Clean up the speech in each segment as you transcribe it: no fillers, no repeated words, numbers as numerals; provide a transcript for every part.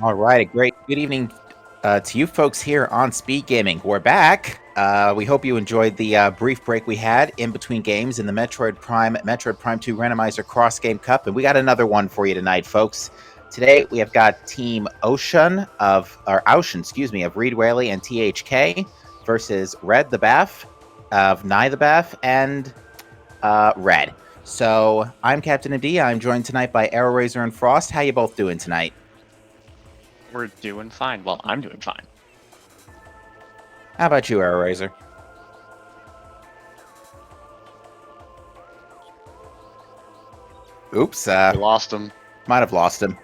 All right, a great good evening to you folks here on Speed Gaming. We're back. We hope you enjoyed the brief break we had in between games in the Metroid Prime 2 Randomizer Cross Game Cup, and we got another one for you tonight, folks. Today we have got Team Ocean, excuse me, of Reed Whaley and THK versus Red the Baff of Nye the Baff and Red. So I'm Captain MD. I'm joined tonight by Arrow Razor and Frost. How you both doing tonight? We're doing fine. Well, I'm doing fine. How about you, Arrow Razor? Oops, We lost him. might have lost him.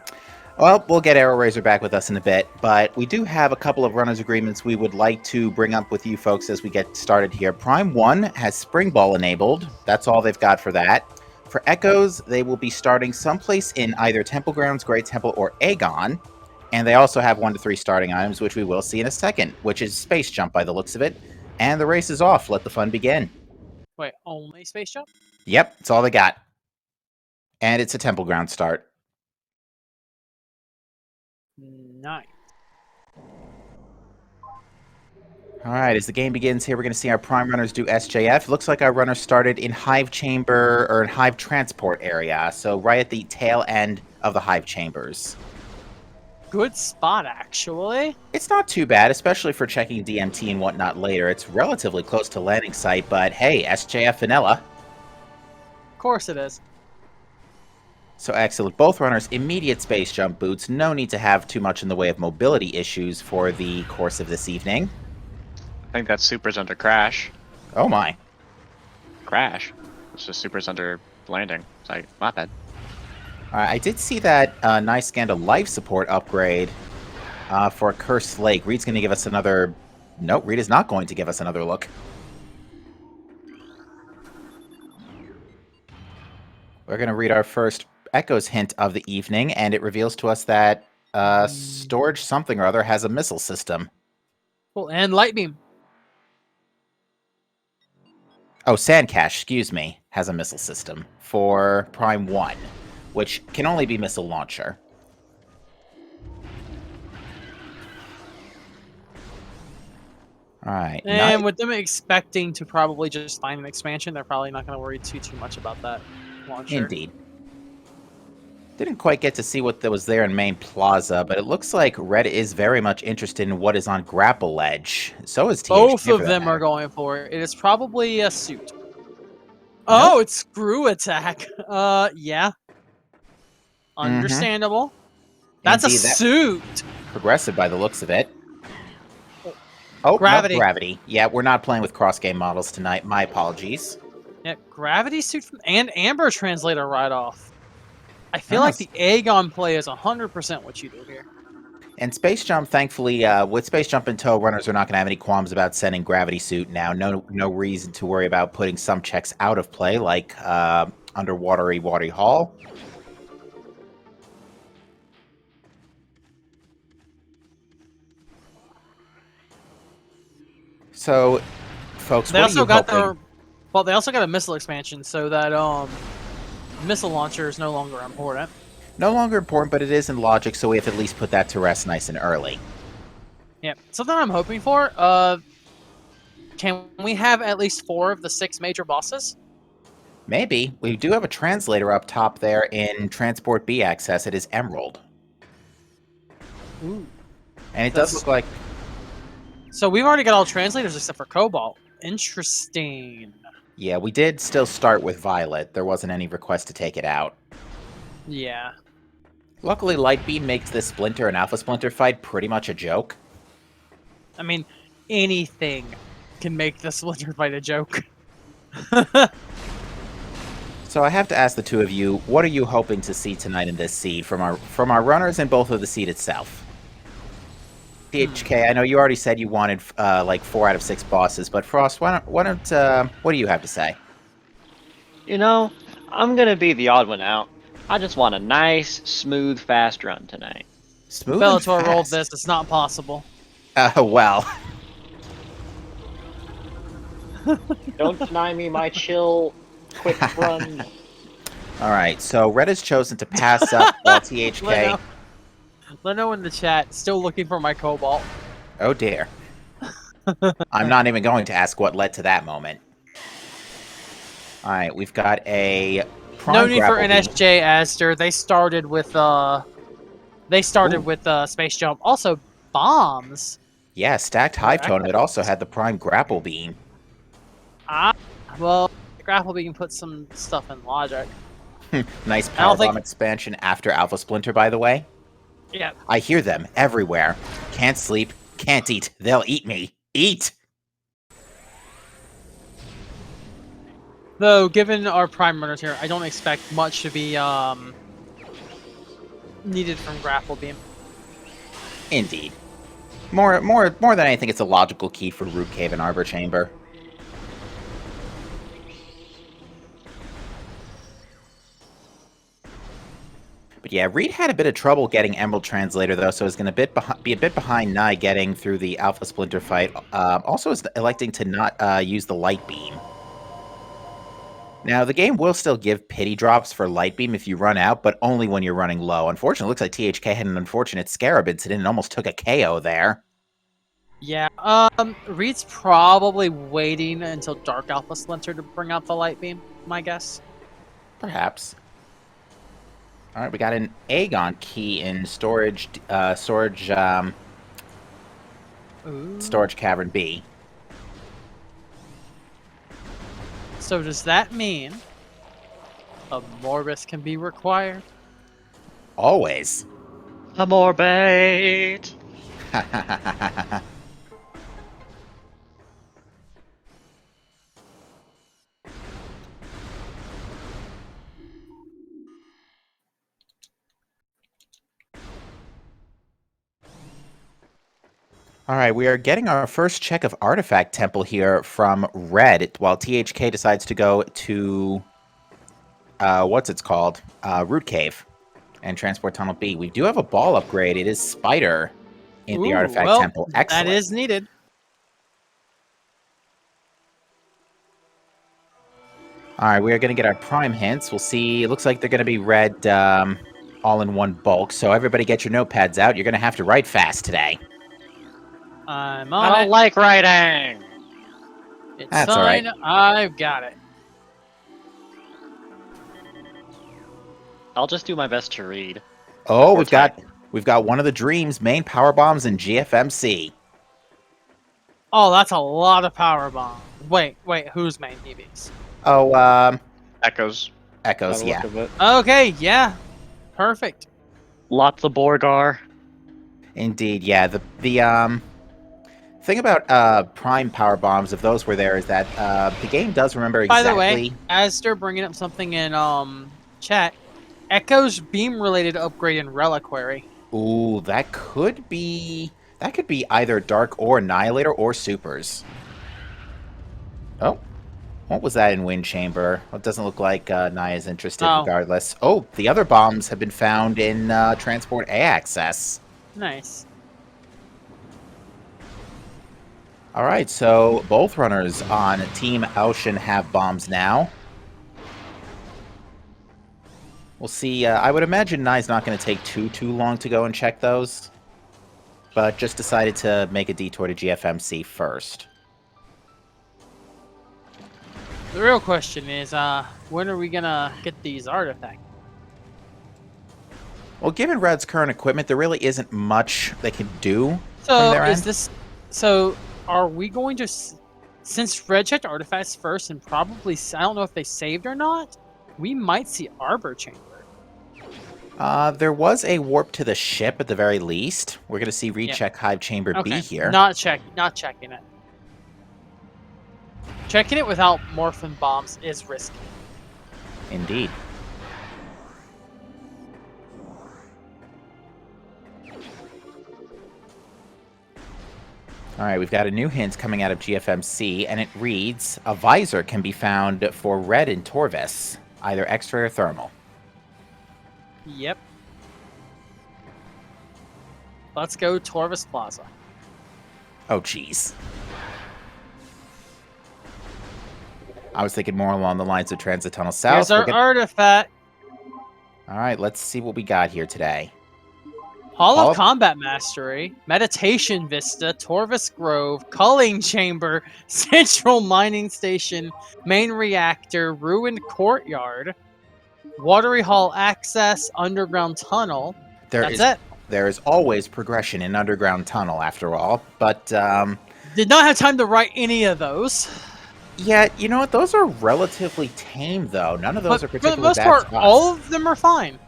Well, we'll get Arrow Razor back with us in a bit, but we do have a couple of runners agreements we would like to bring up with you folks as we get started here. Prime 1 has Spring Ball enabled. That's all they've got for that. For Echoes, they will be starting someplace in either Temple Grounds, Great Temple, or Aegon. And they also have 1 to 3 starting items, which we will see in a second, which is Space Jump by the looks of it. And the race is off. Let the fun begin. Wait, only Space Jump? Yep, that's all they got. And it's a Temple Ground start. Nice. All right, as the game begins here, we're going to see our prime runners do SJF. Looks like our runners started in Hive Chamber, or in Hive Transport area, so right at the tail end of the Hive Chambers. Good spot, actually. It's not too bad, especially for checking DMT and whatnot later. It's relatively close to landing site, but hey, SJF vanilla. Of course it is. So excellent. Both runners, immediate space jump boots. No need to have too much in the way of mobility issues for the course of this evening. I think that super's under crash. Oh my. Crash? It's just super's under landing. It's like, my bad. I did see that nice Scandal life support upgrade for a Cursed Lake. Reed's going to give us another... Nope, Reed is not going to give us another look. We're going to read our first Echoes hint of the evening, and it reveals to us that Storage something or other has a missile system. Cool, and Light Beam. Oh, Sandcash, excuse me, has a missile system for Prime 1, which can only be missile launcher. Alright. And with them expecting to probably just find an expansion, they're probably not going to worry too much about that launcher. Indeed. Didn't quite get to see what was there in Main Plaza, but it looks like Red is very much interested in what is on Grapple Edge. So is THK. Both of them are going for it. It is probably a suit. Oh, it's Screw Attack. Yeah. Understandable. That's Indeed, a suit. Progressive by the looks of it. Oh, Gravity. No, Gravity. Yeah, we're not playing with cross-game models tonight. My apologies. Yeah, Gravity suit and Amber Translator right off. I feel like the Aegon play is 100% what you do here. And Space Jump, thankfully, with Space Jump in tow, runners are not going to have any qualms about sending Gravity Suit now. No reason to worry about putting some checks out of play, like Underwatery Watery Hall. So, folks, They what also are you got hoping? well, they also got a missile expansion, so that missile launcher is no longer important. No longer important, but it is in logic, so we have to at least put that to rest nice and early. Yeah, something I'm hoping for. Can we have at least 4 of the 6 major bosses? Maybe. We do have a translator up top there in Transport B access. It is Emerald. Ooh. And it does look like... So we've already got all translators except for Cobalt. Interesting. Yeah, we did still start with Violet. There wasn't any request to take it out. Yeah. Luckily, Light Beam makes this Splinter and Alpha Splinter fight pretty much a joke. I mean, anything can make the Splinter fight a joke. So I have to ask the two of you, what are you hoping to see tonight in this seed from our runners and both of the seed itself? THK, I know you already said you wanted like 4 out of 6 bosses, but Frost, what do you have to say? You know, I'm gonna be the odd one out. I just want a nice, smooth, fast run tonight. Smooth and Bellator rolled fast. this. It's not possible. Well. Don't deny me my chill, quick run. Alright, so Red has chosen to pass up while THK... Let know in the chat. Still looking for my cobalt. Oh dear. I'm not even going to ask what led to that moment. Alright, we've got a prime No need for grapple beam. NSJ, Aster. They started with Space Jump. Also, bombs. Yeah, stacked Or hive totem. It also echoes. had the prime grapple beam. Ah, well, the grapple beam put some stuff in logic. Nice I don't power think- bomb expansion after Alpha Splinter, by the way. Yeah. I hear them everywhere. Can't sleep, can't eat. They'll eat me. Eat! Though, given our prime runners here, I don't expect much to be needed from grapple beam. Indeed. More than anything, it's a logical key for Root Cave and Arbor Chamber. But yeah, Reed had a bit of trouble getting Emerald Translator, though, so is going to be a bit behind Nye getting through the Alpha Splinter fight. Also is electing to not use the Light Beam. Now, the game will still give pity drops for Light Beam if you run out, but only when you're running low. Unfortunately, it looks like THK had an unfortunate Scarab incident and almost took a KO there. Yeah, Reed's probably waiting until Dark Alpha Splinter to bring out the light beam, my guess. Perhaps. All right, we got an Aegon key in storage cavern B. So does that mean a Morbus can be required? Always. A more bait. All right, we are getting our first check of Artifact Temple here from Red, while THK decides to go to, what's it's called? Root Cave and Transport Tunnel B. We do have a ball upgrade. It is Spider in the Artifact Temple. Excellent. That is needed. All right, we are going to get our Prime hints. We'll see. It looks like they're going to be Red all in one bulk, so everybody get your notepads out. You're going to have to write fast today. I'm I on don't it. like writing. It's That's all right. fine. I've got it. I'll just do my best to read. Oh, Or we've got one of the Dreams main power bombs in GFMC. Oh, that's a lot of power bomb. Wait, who's main EVs? Oh, Echoes. by Echoes, the yeah. look of it. Okay, yeah. Perfect. Lots of Borgar. Indeed, yeah. The thing about Prime power bombs, if those were there, is that the game does remember By exactly. the way, as they're bringing up something in chat, Echo's beam related upgrade in Reliquary. Ooh, that could be either Dark or Annihilator or Supers. Oh, what was that in Wind Chamber? Well, it doesn't look like Naya's interested Oh. regardless. Oh, the other bombs have been found in Transport A access. Nice. All right, so both runners on Team Elshin have bombs now. We'll see. I would imagine Nye's not going to take too long to go and check those, but just decided to make a detour to GFMC first. The real question is, when are we gonna get these artifacts? Well, given Red's current equipment, there really isn't much they can do So from their is end. this? So are we going to? Since Red checked artifacts first, and probably I don't know if they saved or not, we might see Arbor Chamber. There was a warp to the ship at the very least. We're going to see recheck Hive Chamber B here. Not checking it. Checking it without Morphin bombs is risky. Indeed. All right, we've got a new hint coming out of GFMC, and it reads, a visor can be found for Red and Torvis, either X-ray or thermal. Yep. Let's go Torvis Plaza. Oh, jeez. I was thinking more along the lines of Transit Tunnel South. Here's our artifact. All right, let's see what we got here today. Hall Hall of of- Combat Mastery, Meditation Vista, Torvis Grove, Culling Chamber, Central Mining Station, Main Reactor, Ruined Courtyard, Watery Hall Access, Underground Tunnel. There That's is it. there is always progression in underground tunnel, after all. But Did not have time to write any of those. yeah, you know what? Those are relatively tame, though. None of those But are for the particularly most bad part, spots. all of them are fine.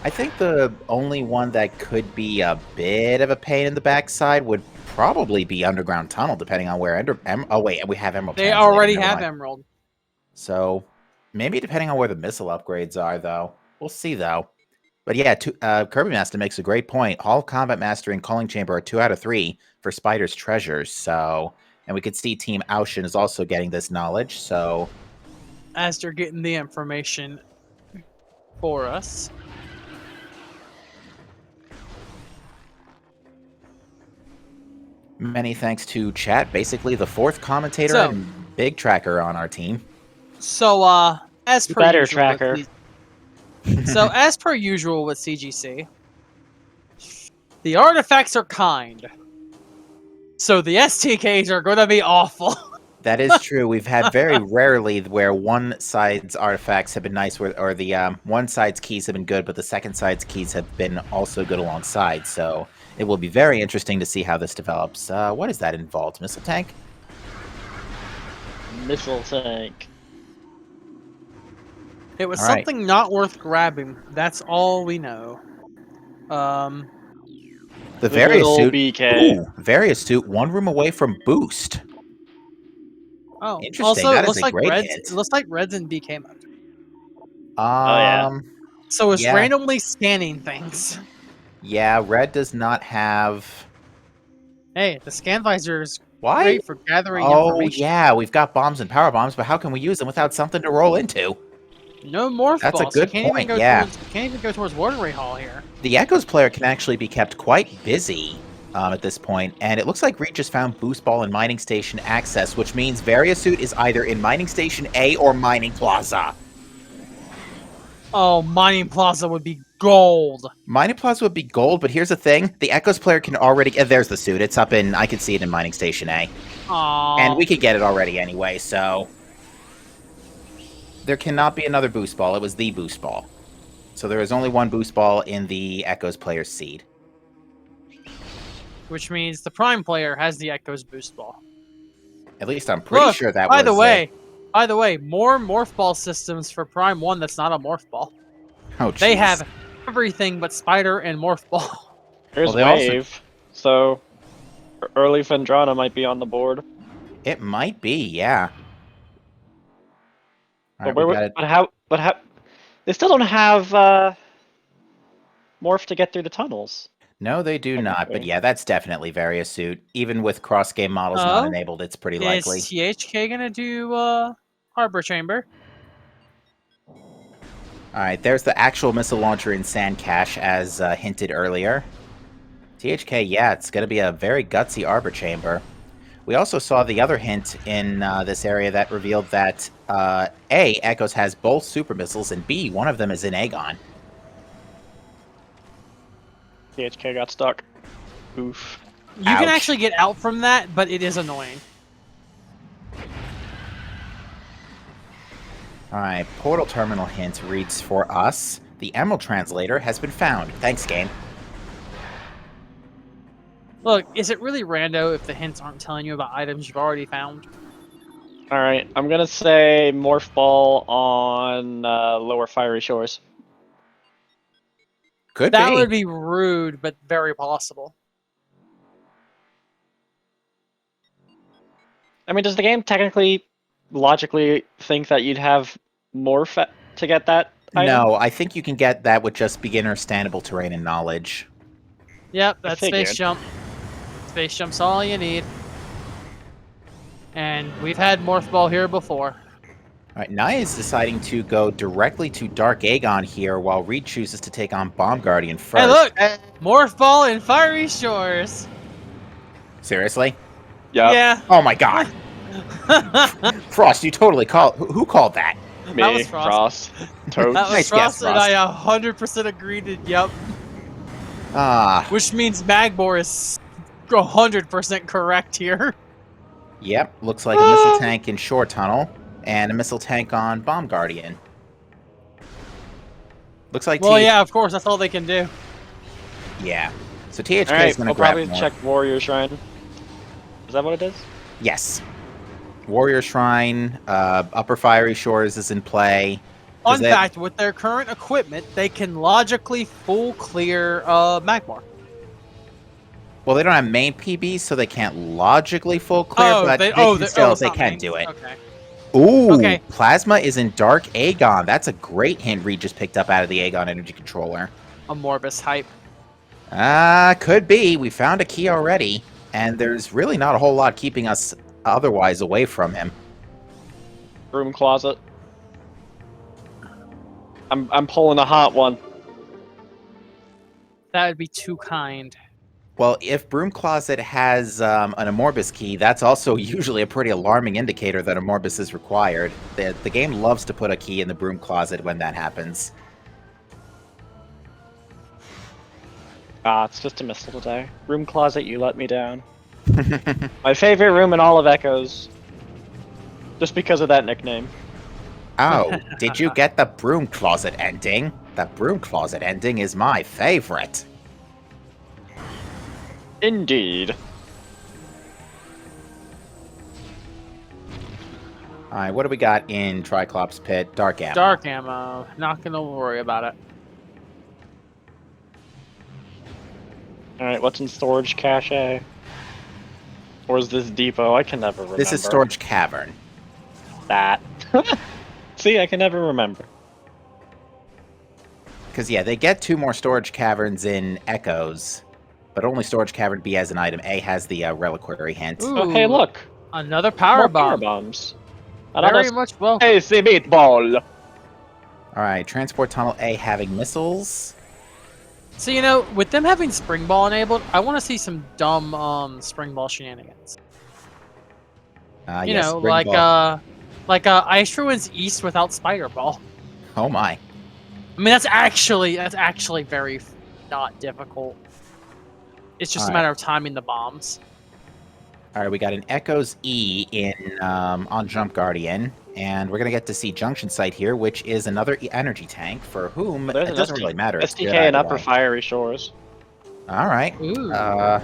I think the only one that could be a bit of a pain in the backside would probably be underground tunnel, depending on where oh wait, we have Emerald. They Translator, already never have mind. Emerald. So maybe depending on where the missile upgrades are, though. We'll see, though. But yeah, Kirby Master makes a great point. Hall of Combat Master and Calling Chamber are 2 out of 3 for Spider's Treasures. So, and we could see Team Aushin is also getting this knowledge. So, As they're getting the information for us. many thanks to chat. Basically, the 4th commentator So- and big tracker on our team. So, as per Better usual with tracker. So, as per usual with CGC, the artifacts are kind. So the STKs are going to be awful. That is true. We've had very rarely where one side's artifacts have been nice, or the one side's keys have been good, but the second side's keys have been also good alongside. So it will be very interesting to see how this develops. What is that involved? Missile tank? Missile tank. It was All right. something not worth grabbing. That's all we know. The The very good old astute. BK. Ooh, very astute. 1 room away from boost. Oh, Interesting, also that it is looks a like great Red's. hint. It looks like Red's in BK mode. yeah. So it's Yeah. randomly scanning things. Yeah, red does not have. Hey, the scan visor is Why? great for gathering Oh information. yeah, we've got bombs and power bombs, but how can we use them without something to roll into? No morph That's a balls. good you can't point, Even go yeah. Towards, you can't even go towards Watery Hall here. The Echoes player can actually be kept quite busy at this point, and it looks like Reach has found Boost Ball and Mining Station access, which means Variasuit is either in Mining Station A or Mining Plaza. Oh, Mining Plaza would be gold. Mining Plaza would be gold, but here's the thing. The Echoes player can already... there's the suit. It's up in... I can see it in Mining Station A. Aww. And we could get it already anyway, so... There cannot be another Boost Ball. It was the Boost Ball. So there is only one Boost Ball in the Echoes player's seed. Which means the Prime player has the Echoes boost ball. At least I'm pretty Look, sure that by was... the way, more morph ball systems for Prime 1 that's not a morph ball. Oh, They jeez. have everything but Spider and morph ball. Here's Well, they also- Wave. So early Fendrana might be on the board. It might be, yeah. Alright, But we got it. But how? They still don't have morph to get through the tunnels. No, they do not, but Okay. yeah, that's definitely Variasuit. Even with cross-game models not Oh? enabled, it's pretty likely. Is THK gonna do Harbor Chamber? Alright, there's the actual missile launcher in Sand Cache, as hinted earlier. THK, yeah, it's going to be a very gutsy Arbor Chamber. We also saw the other hint in this area that revealed that A, Echoes has both super missiles, and B, one of them is in Aegon. THK got stuck. Oof. You can Ouch. actually get out from that, but it is annoying. Alright, Portal Terminal hint reads for us. The Emerald Translator has been found. Thanks, game. Look, is it really rando if the hints aren't telling you about items you've already found? All right, I'm gonna say morph ball on lower fiery shores. Could That be. would be rude, but very possible. I mean, does the game technically, logically think that you'd have morph to get that item? No, I think you can get that with just beginner standable terrain and knowledge. Yep, I that's Space figured. Jump. Space Jump's all you need. And we've had Morph Ball here before. Alright, Naya is deciding to go directly to Dark Aegon here, while Reed chooses to take on Bomb Guardian first. Hey, look! Morph Ball in Fiery Shores! Seriously? Yeah. Oh my god! Frost, you totally called... Who called that? Me, That was Frost. Toads. That was Nice Frost, guess, and I 100% agreed. Yep. Ah, Which means Magbor is 100% correct here. yep. Looks like a missile tank in Shore Tunnel and a missile tank on Bomb Guardian. Looks like Well, yeah, of course, that's all they can do. Yeah. So THK All right, is going to we'll grab probably more. check Warrior Shrine. Is that what it is? Yes. Warrior Shrine, Upper Fiery Shores is in play. Does Fun that- fact, with their current equipment, they can logically full clear Magmar. Well, they don't have main PB, so they can't logically full clear, but they can main. do it. Okay. Ooh, Okay. Plasma is in Dark Aegon. That's a great hint Reed just picked up out of the Aegon Energy Controller. A Morbus hype. Could be. We found a key already, and there's really not a whole lot keeping us otherwise away from him. Room closet. I'm pulling a hot one. That would be too kind. Well, if Broom Closet has an Amorbus key, that's also usually a pretty alarming indicator that Amorbus is required. The game loves to put a key in the Broom Closet when that happens. Ah, it's just a missile today. Room closet, you let me down. My favorite room in all of Echoes. Just because of that nickname. Oh, did you get the Broom Closet ending? The Broom Closet ending is my favorite. Indeed. Alright, what do we got in Triclops Pit? Dark Ammo. Dark ammo. Not gonna worry about it. Alright, what's in storage cache? Or is this depot? I can never remember. This is Storage Cavern. That. See, I can never remember. Because, yeah, they get 2 more Storage Caverns in Echoes, but only Storage Cavern B has an item. A has the Reliquary hint. Ooh, Oh, hey, look! Another power More bomb. power bombs. Very much welcome. Hey, see meatball! Alright, Transport Tunnel A having missiles. So, you know, with them having Spring Ball enabled, I want to see some dumb Spring Ball shenanigans. You Yes, know, Spring Ball. like Ice Ruins East without Spider Ball. Oh my. I mean, that's actually very not difficult. It's just a Alright. matter of timing the bombs. Alright, we got an Echoes E in on Jump Guardian, and we're gonna get to see Junction Site here, which is another energy tank for whom There's it an doesn't really matter. It's SDK good and either Upper way. Fiery Shores. Alright. Ooh. We I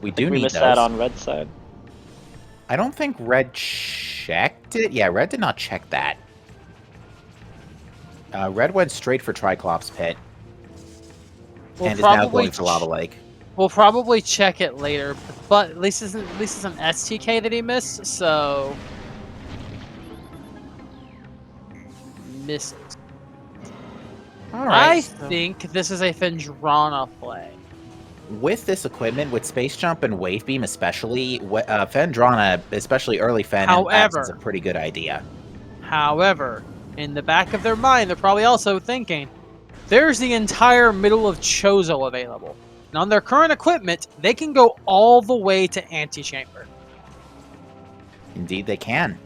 do think we need missed those. that on Red side. I don't think Red checked it. Yeah, Red did not check that. Red went straight for Triclops Pit We'll and is now probably going for Lava Lake. We'll probably check it later, but at least it's an STK that he missed, so misses. All I right. think this is a Fendrana play. With this equipment, with Space Jump and Wave Beam especially, Fendrana, especially early Fen, However- is a pretty good idea. However, in the back of their mind, they're probably also thinking, there's the entire middle of Chozo available. And on their current equipment, they can go all the way to Antechamber. Indeed, they can.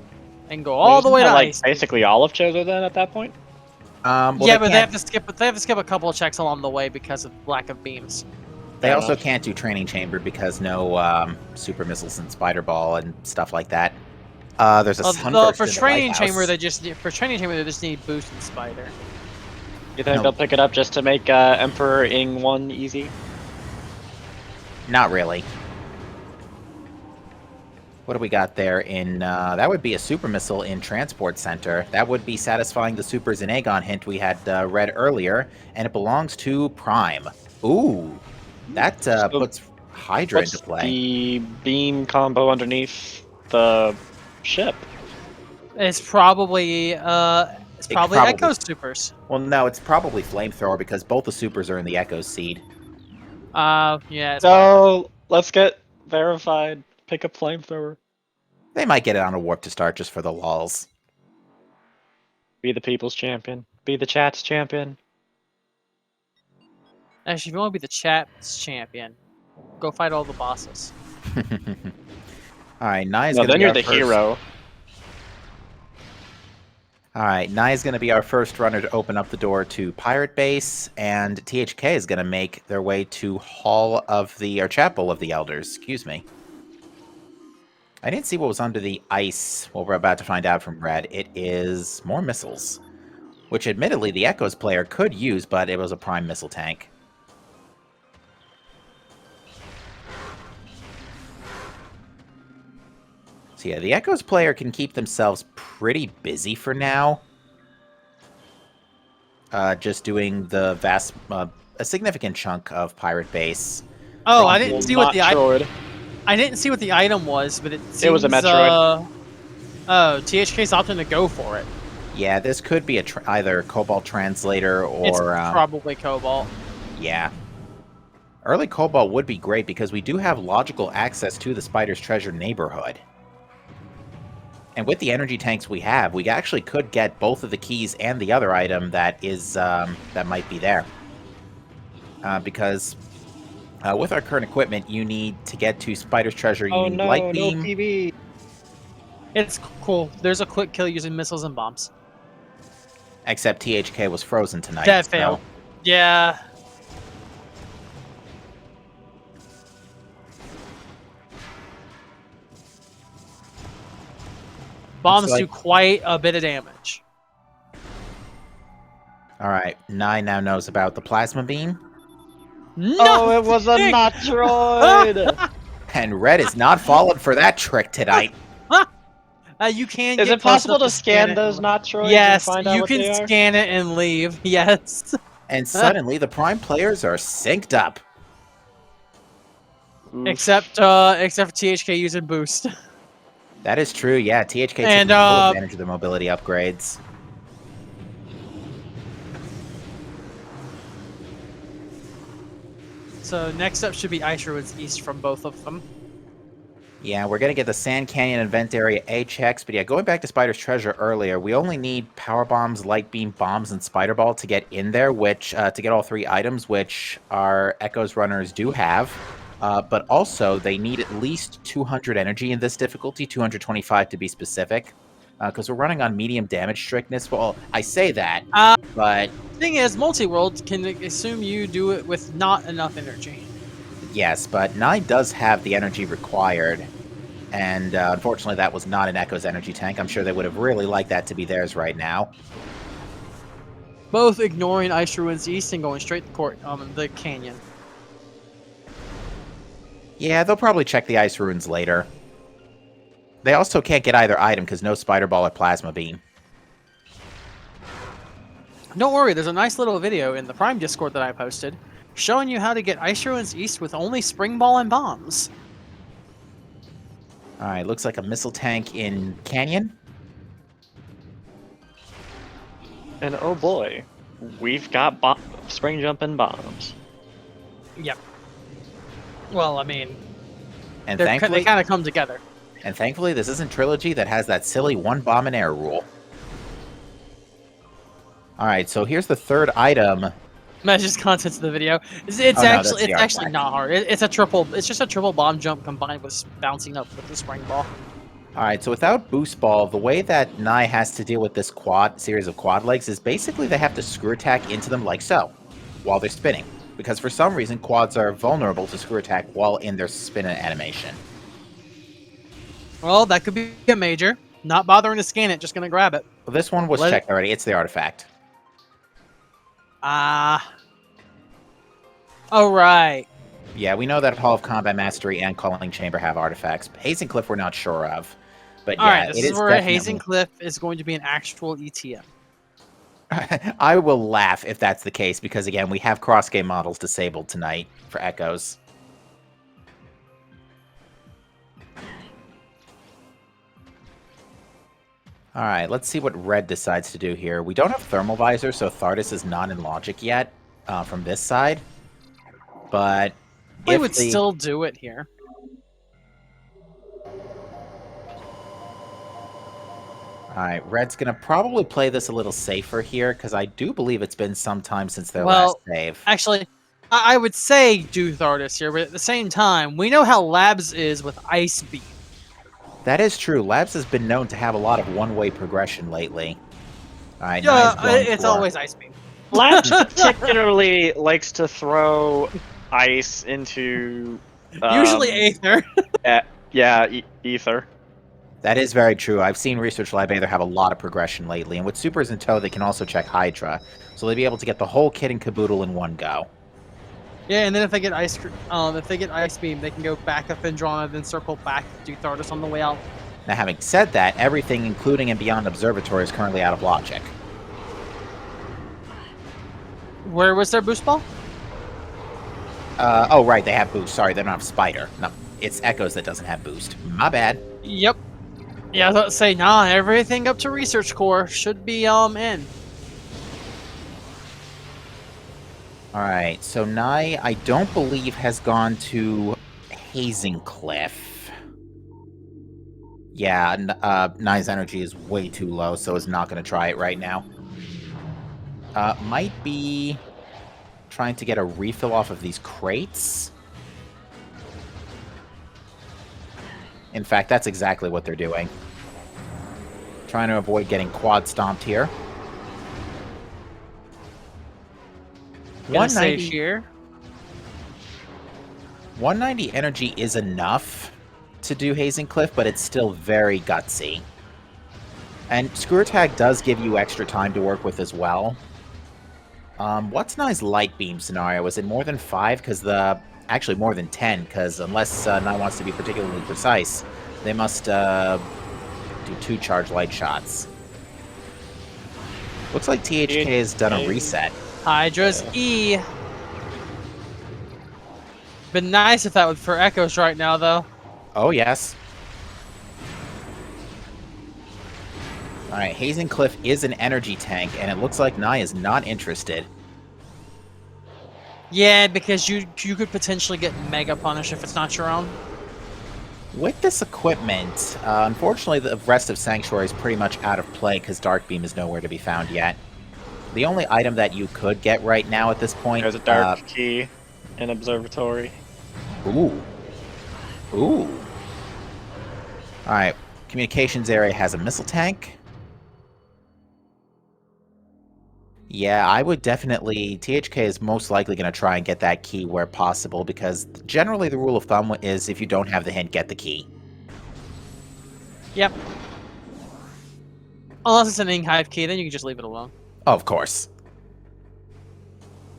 And go all the way to like Ice. basically all of Chozo then at that point. Well, Yeah, but they can't- have to skip a couple of checks along the way because of lack of beams. They Fair also enough. can't do Training Chamber because no super missiles and Spider Ball and stuff like that. There's a Sunburst For in the training Lighthouse. chamber, they just need boost and spider. You think No. they'll pick it up just to make Emperor Ing 1 easy? Not really. What do we got there in, that would be a super missile in Transport Center. That would be satisfying the supers in Aegon hint we had read earlier, and it belongs to Prime. Ooh, that puts Hydra What's into play. the beam combo underneath the ship? It's probably probably- Echo Supers. Well, no, it's probably Flamethrower because both the supers are in the Echo seed. Yeah. It's So let's get verified. Pick up Flamethrower. They might get it on a warp to start just for the lulz. Be the people's champion. Be the chat's champion. Actually, if you want to be the chat's champion, go fight all the bosses. All right, Nye's No, gonna then be you're our the first. hero. All right, Nai is going to be our first runner to open up the door to Pirate Base, and THK is going to make their way to Chapel of the Elders. Excuse me. I didn't see what was under the ice. Well, we're about to find out from Red. It is more missiles, which admittedly the Echoes player could use, but it was a prime missile tank. So yeah, the Echoes player can keep themselves pretty busy for now. Just doing the a significant chunk of Pirate Base. Oh, I didn't see what the Metroid. I didn't see what the item was, but it seems, It was a Metroid. Oh, THK's opting to go for it. Yeah, this could be either Cobalt Translator or... It's probably Cobalt. Yeah. Early Cobalt would be great because we do have logical access to the Spider's Treasure neighborhood. And with the energy tanks we have, we actually could get both of the keys and the other item that is that might be there. Because with our current equipment, you need to get to Spider's Treasure. You need Light Beam. No PB. It's cool. There's a quick kill using missiles and bombs. Except THK was frozen tonight. That failed. Yeah. Bombs do quite a bit of damage. Alright, Nai now knows about the plasma beam. No! Oh, it was a Metroid! And Red is not falling for that trick tonight. You can. Is get it possible close to up scan those Metroids Yes, and find out you what can they are? scan it and leave. Yes. And suddenly the Prime players are synced up. Oof. Except for THK using boost. That is true, yeah. THK And, taking full advantage of the mobility upgrades. So next up should be Ice Ruins East from both of them. Yeah, we're going to get the Sand Canyon and Vent Area A checks, but yeah, going back to Spider's Treasure earlier, we only need Power Bombs, Light Beam Bombs, and Spider Ball to get in there, which, to get all three items, which our Echoes runners do have. But also, they need at least 200 energy in this difficulty, 225 to be specific, because we're running on medium damage strictness. Well, I say that, but... The thing is, Multi-World can assume you do it with not enough energy. Yes, but Nai does have the energy required, and unfortunately that was not an Echo's energy tank. I'm sure they would have really liked that to be theirs right now. Both ignoring Ice Ruins East and going straight to the canyon. Yeah, they'll probably check the Ice Ruins later. They also can't get either item because no Spider Ball or Plasma Beam. Don't worry, there's a nice little video in the Prime Discord that I posted showing you how to get Ice Ruins East with only Spring Ball and bombs. Alright, looks like a missile tank in Canyon. And oh boy, we've got spring jump and bombs. Yep. Well, I mean, And they thankfully, kind of come together. and thankfully, this isn't Trilogy that has that silly one bomb and air rule. Alright, so here's the third item. Messages contents of the video. It's actually not hard. It's just a triple bomb jump combined with bouncing up with the spring ball. Alright, so without Boost Ball, the way that Nai has to deal with this series of quad legs is basically they have to screw attack into them like so, while they're spinning. Because for some reason, quads are vulnerable to screw attack while in their spin animation. Well, that could be a major. Not bothering to scan it, just gonna grab it. Well, this one was checked already. It's the artifact. Oh, right. Yeah, we know that Hall of Combat Mastery and Calling Chamber have artifacts. Hazing Cliff we're not sure of. But yeah, Alright, this it is where definitely... Hazing Cliff is going to be an actual ETM. I will laugh if that's the case, because again, we have cross-game models disabled tonight for Echoes. Alright, let's see what Red decides to do here. We don't have Thermal Visor, so Thardus is not in logic yet from this side. But we would still do it here. Alright, Red's going to probably play this a little safer here, because I do believe it's been some time since their last save. Actually, I would say do Thardus here, but at the same time, we know how Labs is with Ice Beam. That is true. Labs has been known to have a lot of one-way progression lately. All right, Yeah, Naya's going it's for- always Ice Beam. Labs particularly likes to throw ice into Usually Aether. ether. That is very true. I've seen Research Lab Aether have a lot of progression lately, and with Supers in tow, they can also check Hydra, so they'll be able to get the whole kit and caboodle in one go. Yeah, and then if they get Ice Beam, they can go back up Andromeda, then circle back to Thardos on the way out. Now, having said that, everything, including and beyond Observatory, is currently out of logic. Where was their boost ball? Oh, right, they have boost. Sorry, they don't have Spider. No, it's Echoes that doesn't have boost. My bad. Yep. Yeah, I was about to say, nah, everything up to Research Core should be in. Alright, so Nye, I don't believe, has gone to Hazing Cliff. Yeah, Nye's energy is way too low, so is not going to try it right now. Might be trying to get a refill off of these crates. In fact, that's exactly what they're doing. Trying to avoid getting quad stomped here. Gonna say 190, sheer. 190 energy is enough to do Hazing Cliff, but it's still very gutsy. And Screw Attack does give you extra time to work with as well. What's Nye's Light Beam scenario? Is it more than 5? Because actually more than 10, because unless Nye wants to be particularly precise, they must do 2 charge light shots. Looks like THK has done a reset. Hydra's E. Been nice if that was for Echoes right now, though. Oh, yes. Alright, Hazing Cliff is an energy tank, and it looks like Nye is not interested. Yeah, because you could potentially get Mega Punish if it's not your own. With this equipment, unfortunately the rest of Sanctuary is pretty much out of play because Dark Beam is nowhere to be found yet. The only item that you could get right now at this point... There's a dark key in Observatory. Ooh. Ooh. Alright, communications area has a missile tank. Yeah, I would definitely... THK is most likely going to try and get that key where possible, because generally the rule of thumb is if you don't have the hint, get the key. Yep. Unless it's an Hive key, then you can just leave it alone. Oh, of course.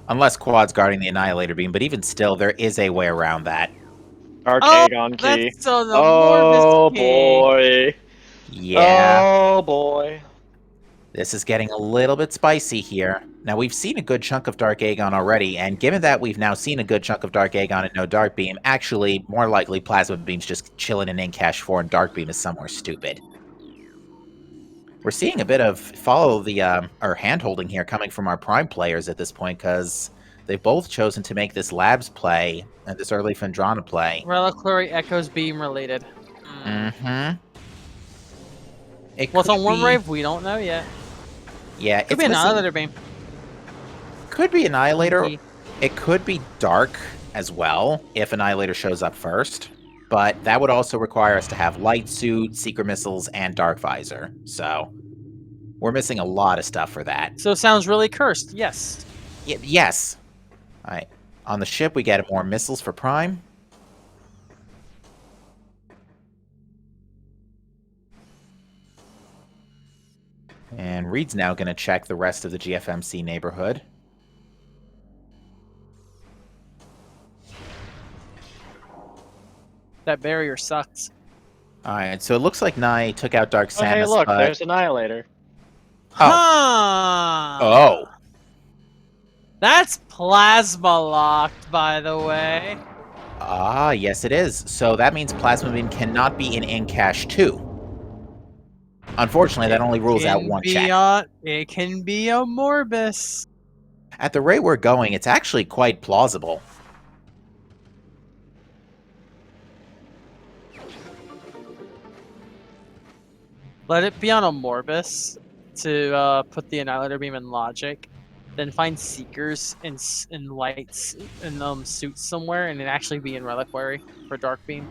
Unless Quad's guarding the Annihilator Beam, but even still, there is a way around that. Dark Aegon key. That's the Oh Morbus key. boy. Yeah. Oh boy. This is getting a little bit spicy here. Now, we've seen a good chunk of Dark Aegon already, and given that we've now seen a good chunk of Dark Aegon and no Dark Beam, actually, more likely Plasma Beam's just chilling in Incash 4 and Dark Beam is somewhere stupid. We're seeing a bit of or hand-holding here coming from our Prime players at this point, because they've both chosen to make this Labs play and this early Fendrana play. Reliquary Echoes Beam related. Mm-hmm. What's on One Rave? We don't know yet. Yeah, Could be an Annihilator Beam. Could be Annihilator. It could be Dark as well, if Annihilator shows up first. But that would also require us to have Light Suit, Secret Missiles, and Dark Visor. So, we're missing a lot of stuff for that. So it sounds really cursed, yes. Yes. Alright. On the ship, we get more missiles for Prime. And Reed's now going to check the rest of the GFMC neighborhood. That barrier sucks. Alright, so it looks like Nye took out Dark Samus. Hey, look, but... there's Annihilator. Huh. Oh. That's plasma locked, by the way. Ah, yes it is. So that means Plasma Beam cannot be in Incash 2. Unfortunately, that only rules out one check. It can be a Morbus. At the rate we're going, it's actually quite plausible. Let it be on a Morbus to put the Annihilator Beam in logic. Then find Seekers in lights and suits somewhere, and it actually be in Reliquary for Dark Beam.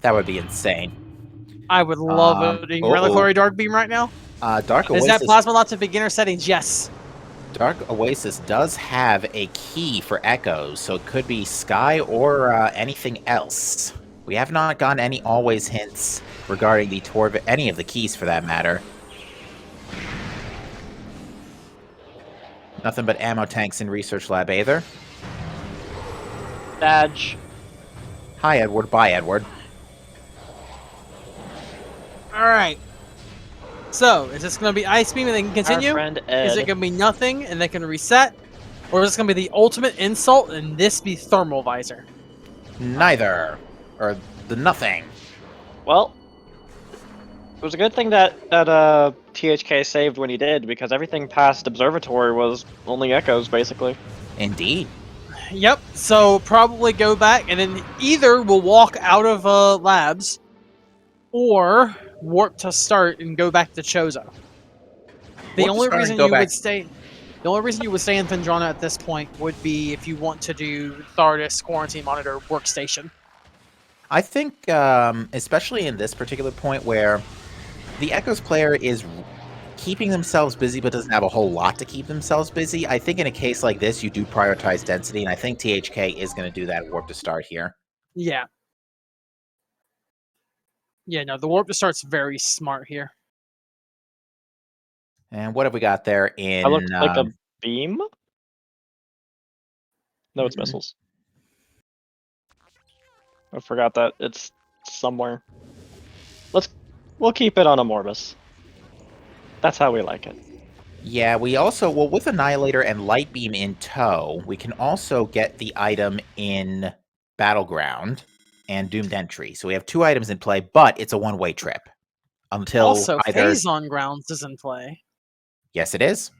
That would be insane. I would love it in Reliquary Dark Beam right now. Dark Is that Oasis. Plasma Lots of beginner settings? Yes. Dark Oasis does have a key for echoes, so it could be Sky or anything else. We have not gotten any always hints regarding the any of the keys for that matter. Nothing but ammo tanks in Research Lab either. Badge. Hi, Edward. Bye, Edward. All right. So, is this going to be Ice Beam and they can continue? Our friend Ed. Is it going to be nothing and they can reset? Or is this going to be the ultimate insult and this be Thermal Visor? Neither. Or the nothing. Well, it was a good thing that THK saved when he did, because everything past Observatory was only echoes, basically. Indeed. Yep, so probably go back and then either we'll walk out of labs or warp to start and go back to Chozo. The only reason you would stay in Phendrana at this point would be if you want to do Thardis Quarantine Monitor Workstation. I think, especially in this particular point where the Echoes player is keeping themselves busy but doesn't have a whole lot to keep themselves busy, I think in a case like this, you do prioritize density, and I think THK is going to do that warp to start here. Yeah. Yeah, no, the warp to start's very smart here. And what have we got there in... I looked like a beam? No, it's missiles. I forgot that it's somewhere. We'll keep it on a Morbus. That's how we like it. Yeah, we also, well, with Annihilator and Light Beam in tow, we can also get the item in Battleground and Doomed Entry. So we have 2 items in play, but it's a one-way trip. Until also, either... Phase on Grounds is in play. Yes, it is.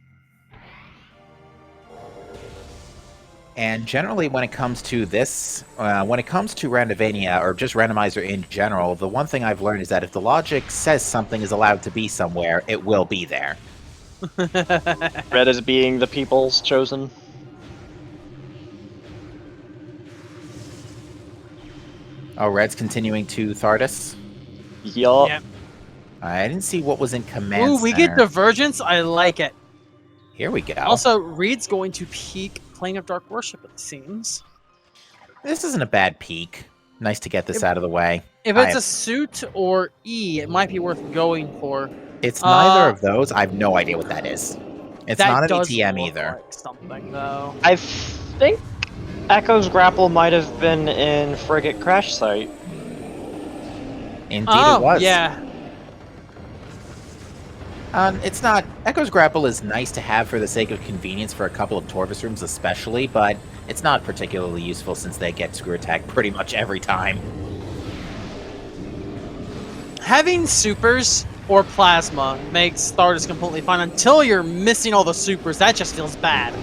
And generally, when it comes to this, when it comes to Randovania, or just Randomizer in general, the one thing I've learned is that if the logic says something is allowed to be somewhere, it will be there. Red is being the people's chosen. Oh, Red's continuing to Thardis? Yup. Yep. I didn't see what was in Command Ooh, we Center. get Divergence. I like it. Here we go. Also, Reed's going to peek Plane of Dark Worship, it seems. This isn't a bad peak. Nice to get this out of the way. If it's a suit or E, it might be worth going for. It's neither of those. I have no idea what that is. It's not an ETM either. Like something, though. I think Echo's Grapple might have been in Frigate Crash Site. Indeed it was. Yeah. It's not... Echo's Grapple is nice to have for the sake of convenience for a couple of Torvus rooms especially, but it's not particularly useful since they get screw attacked pretty much every time. Having supers or plasma makes Thardis completely fine until you're missing all the supers. That just feels bad.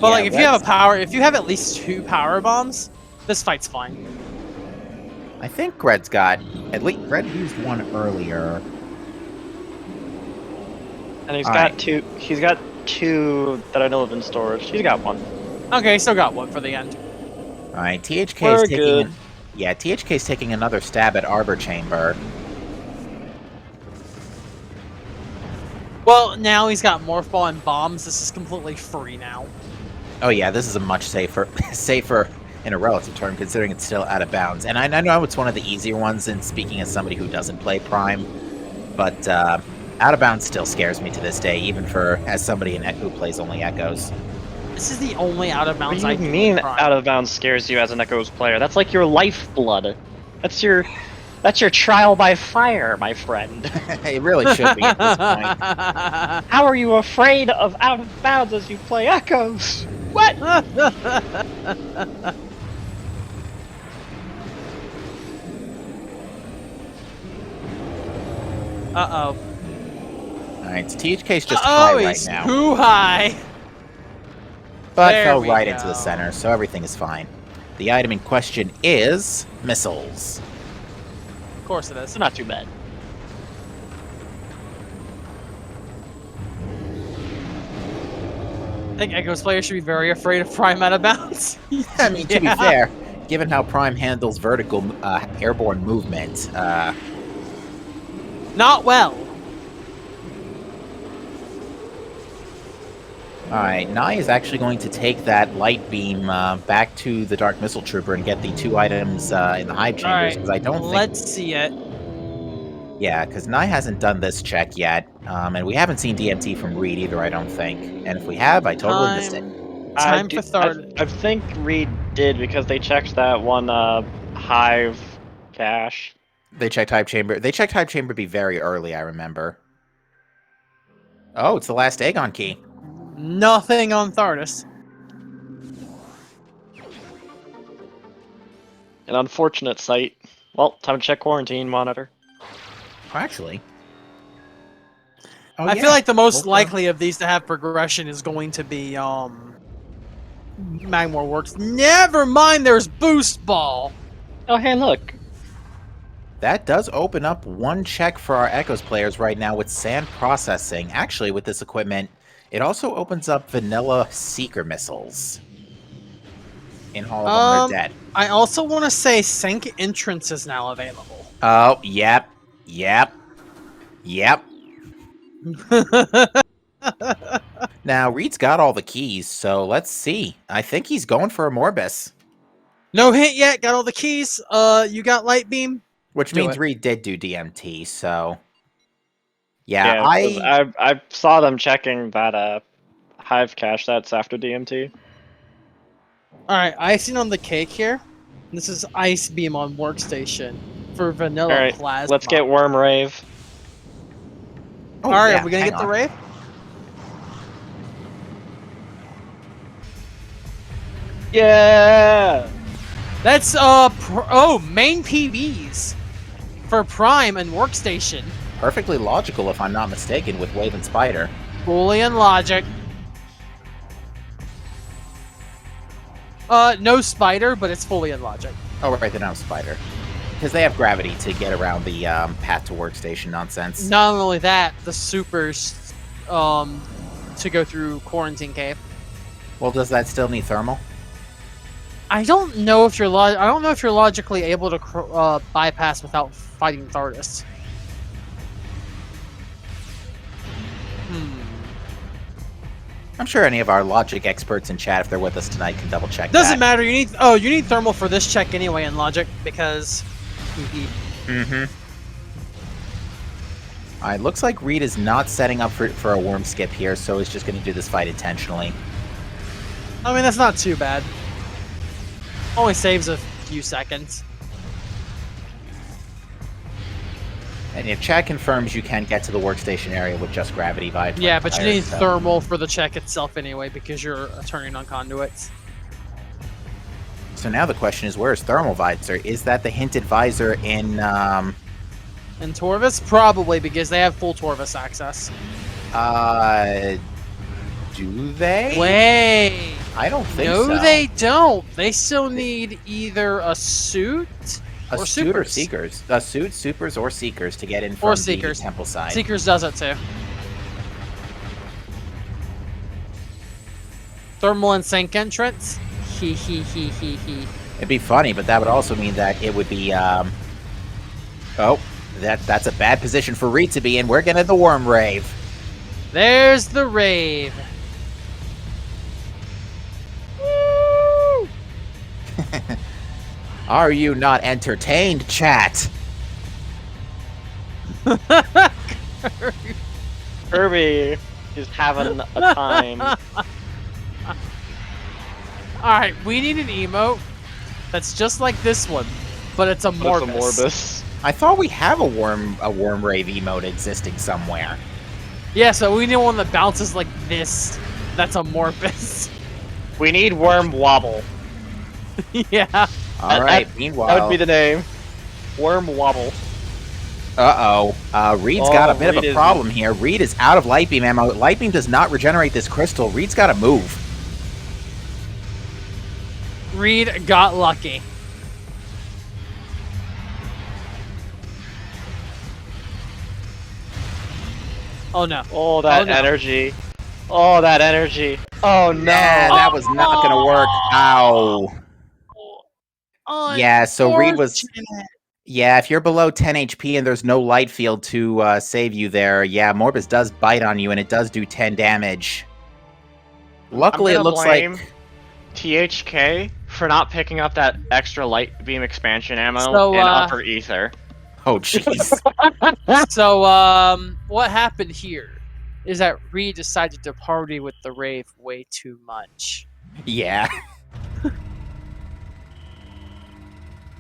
But Yeah, like if you have a power, if you have at least 2 power bombs, this fight's fine. I think Red's got... At least Red used one earlier. And he's got two. He's got 2 that I know of in storage. He's got 1. Okay, still got one for the end. Alright, THK We're is taking... good. Yeah, THK is taking another stab at Arbor Chamber. Well, now he's got Morphball and bombs. This is completely free now. Oh yeah, this is a much safer in a relative term, considering it's still out of bounds. And I know it's one of the easier ones, and speaking as somebody who doesn't play Prime, but out of bounds still scares me to this day, even as somebody who plays only Echoes. This is the only out of bounds What I do you do mean with Prime. out of bounds scares you as an Echoes player? That's like your lifeblood. That's your trial by fire, my friend. It really should be at this point. How are you afraid of out of bounds as you play Echoes? What? Uh-oh. Alright, so THK's just high right he's now. too high. But There fell we right into the go. center, so everything is fine. The item in question is missiles. Of course it is. It's not too bad. I think Echoes players should be very afraid of Prime out of bounds. I mean, to be fair, given how Prime handles vertical airborne movement. Not well. Alright, Nai is actually going to take that light beam back to the Dark Missile Trooper and get the 2 items in the hive chambers, because I don't think... Let's see it. Yeah, because Nai hasn't done this check yet, and we haven't seen DMT from Reed either, I don't think. And if we have, I totally missed it. Time for third. I think Reed did, because they checked that one hive cache. They checked Hive Chamber. They checked Hive Chamber be very early, I remember. Oh, it's the last Aegon key. Nothing on Thardus. An unfortunate sight. Well, time to check quarantine monitor. Actually. I feel like the most likely of these to have progression is going to be Magmore Works. Never mind, there's Boost Ball. Oh, hey, look. That does open up one check for our Echoes players right now with sand processing. Actually, with this equipment, it also opens up vanilla Seeker missiles in Hall of Honor Dead. I also want to say Sync Entrance is now available. Oh, yep. Now, Reed's got all the keys, so let's see. I think he's going for a Morbus. No hint yet, got all the keys. You got Light Beam? Which Do means it. Reed did do DMT, so... Yeah, Yeah, I saw them checking that hive cache that's after DMT. Alright, icing on the cake here. This is Ice Beam on Workstation for Vanilla Alright, Plasma. let's get Worm Rave. Oh, Alright, yeah, are we gonna hang get the on. Rave? Yeah! That's, main PBs for Prime and Workstation. Perfectly logical, if I'm not mistaken, with Wave and Spider. Boolean logic. No Spider, but it's fully in logic. Oh, right, then I'm Spider. Because they have gravity to get around the path to Workstation nonsense. Not only that, the supers, to go through Quarantine Cave. Well, does that still need thermal? I don't know if you're logically able to bypass without fighting Thardus. I'm sure any of our logic experts in chat, if they're with us tonight, can double check Doesn't that. matter. You need thermal for this check anyway in logic because. Alright, looks like Reed is not setting up for a worm skip here, so he's just going to do this fight intentionally. I mean, that's not too bad. Only saves a few seconds. And if chat confirms, you can get to the Workstation area with just gravity vibes. Yeah, but you need thermal for the check itself anyway because you're turning on conduits. So now the question is, where is Thermal Visor? Is that the hinted visor in, And Torvis? Probably, because they have full Torvis access. Do they? Wait! I don't think so. No, they don't! They still need either a suit A or suit or supers. Seekers. A suit, supers, or Seekers to get in from Or the Seekers. temple side. Seekers does it too. Thermal and Sync entrance? He. It'd be funny, but that would also mean that it would be, oh, that's a bad position for Reed to be in. We're getting the Worm Rave. There's the rave. Woo! Are you not entertained, chat? Kirby is having a time. Alright, we need an emote that's just like this one, but it's a What's Morbus. a Morbus? I thought we have a Worm Rave emote existing somewhere. Yeah, so we need one that bounces like this. That's a Morbus. We need Worm Wobble. Yeah. Alright, That meanwhile... would be the name. Worm Wobble. Uh-oh. Reed's got a bit of a problem here. Reed is out of Light Beam ammo. Light Beam does not regenerate this crystal. Reed's got to move. Reed got lucky. Oh no. Oh, that no. energy. Oh, that energy. Oh, no. Yeah, that was not going to work. Ow. Yeah, so Reed was... Unfortunate. Yeah, if you're below 10 HP and there's no light field to save you there, yeah, Morbus does bite on you and it does do 10 damage. Luckily, it I'm gonna looks blame like... THK for not picking up that extra light beam expansion ammo So, in upper ether. Oh, jeez. So, what happened here is that Reed decided to party with the Wraith way too much. Yeah.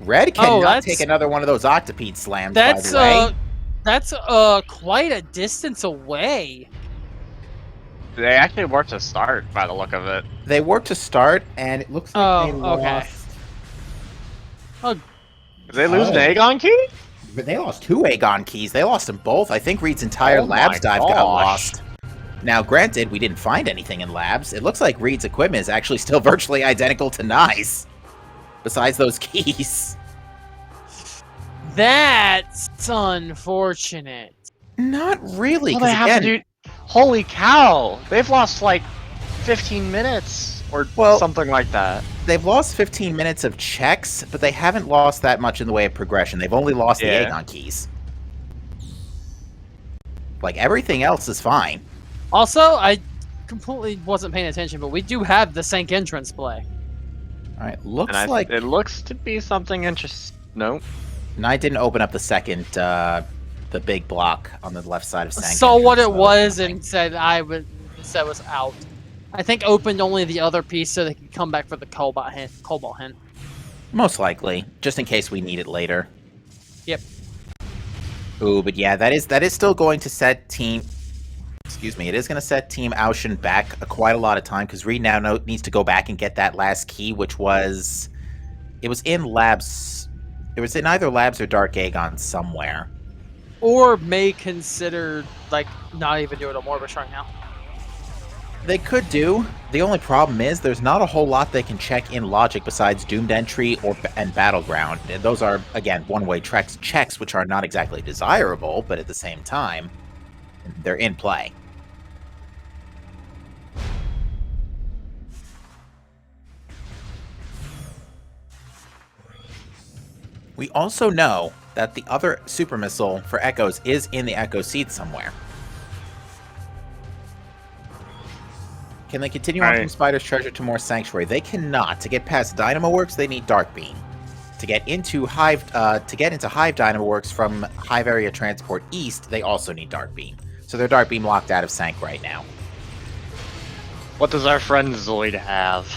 Red cannot take another one of those octopede slams, by the way. That's quite a distance away. They actually worked to start by the look of it. They worked to start, and it looks like they okay. lost... Did they lose an Aegon key? But they lost 2 Aegon keys. They lost them both. I think Reed's entire labs dive got lost. Now, granted, we didn't find anything in labs. It looks like Reed's equipment is actually still virtually identical to Nye's. Besides those keys. That's unfortunate. Not really. All they have to do... Holy cow! They've lost like 15 minutes or something like that. They've lost 15 minutes of checks, but they haven't lost that much in the way of progression. They've only lost the Aegon keys. Like, everything else is fine. Also, I completely wasn't paying attention, but we do have the Sank entrance play. Alright, looks like... It looks to be something interesting. Nope. Nye didn't open up the second, the big block on the left side of Sank. Saw what it was and said was out. I think opened only the other piece so they could come back for the Cobalt hint. Most likely, just in case we need it later. Yep. Ooh, but yeah, that is still going to set team... Excuse me, it is going to set Team Aushin back quite a lot of time, because Reed now needs to go back and get that last key, which was... It was in labs... It was in either labs or Dark Aegon somewhere. Or may consider, like, not even doing a Morbus right now. They could do. The only problem is there's not a whole lot they can check in Logic besides Doomed Entry and Battleground. And those are, again, one-way checks, which are not exactly desirable, but at the same time, they're in play. We also know that the other super missile for Echoes is in the Echo Seed somewhere. Can they continue on from Spider's Treasure to more Sanctuary? They cannot. To get past Dynamo Works, they need Dark Beam. To get into Hive Dynamo Works from Hive Area Transport East, they also need Dark Beam. So they're Dark Beam locked out of Sank right now. What does our friend Zoid have?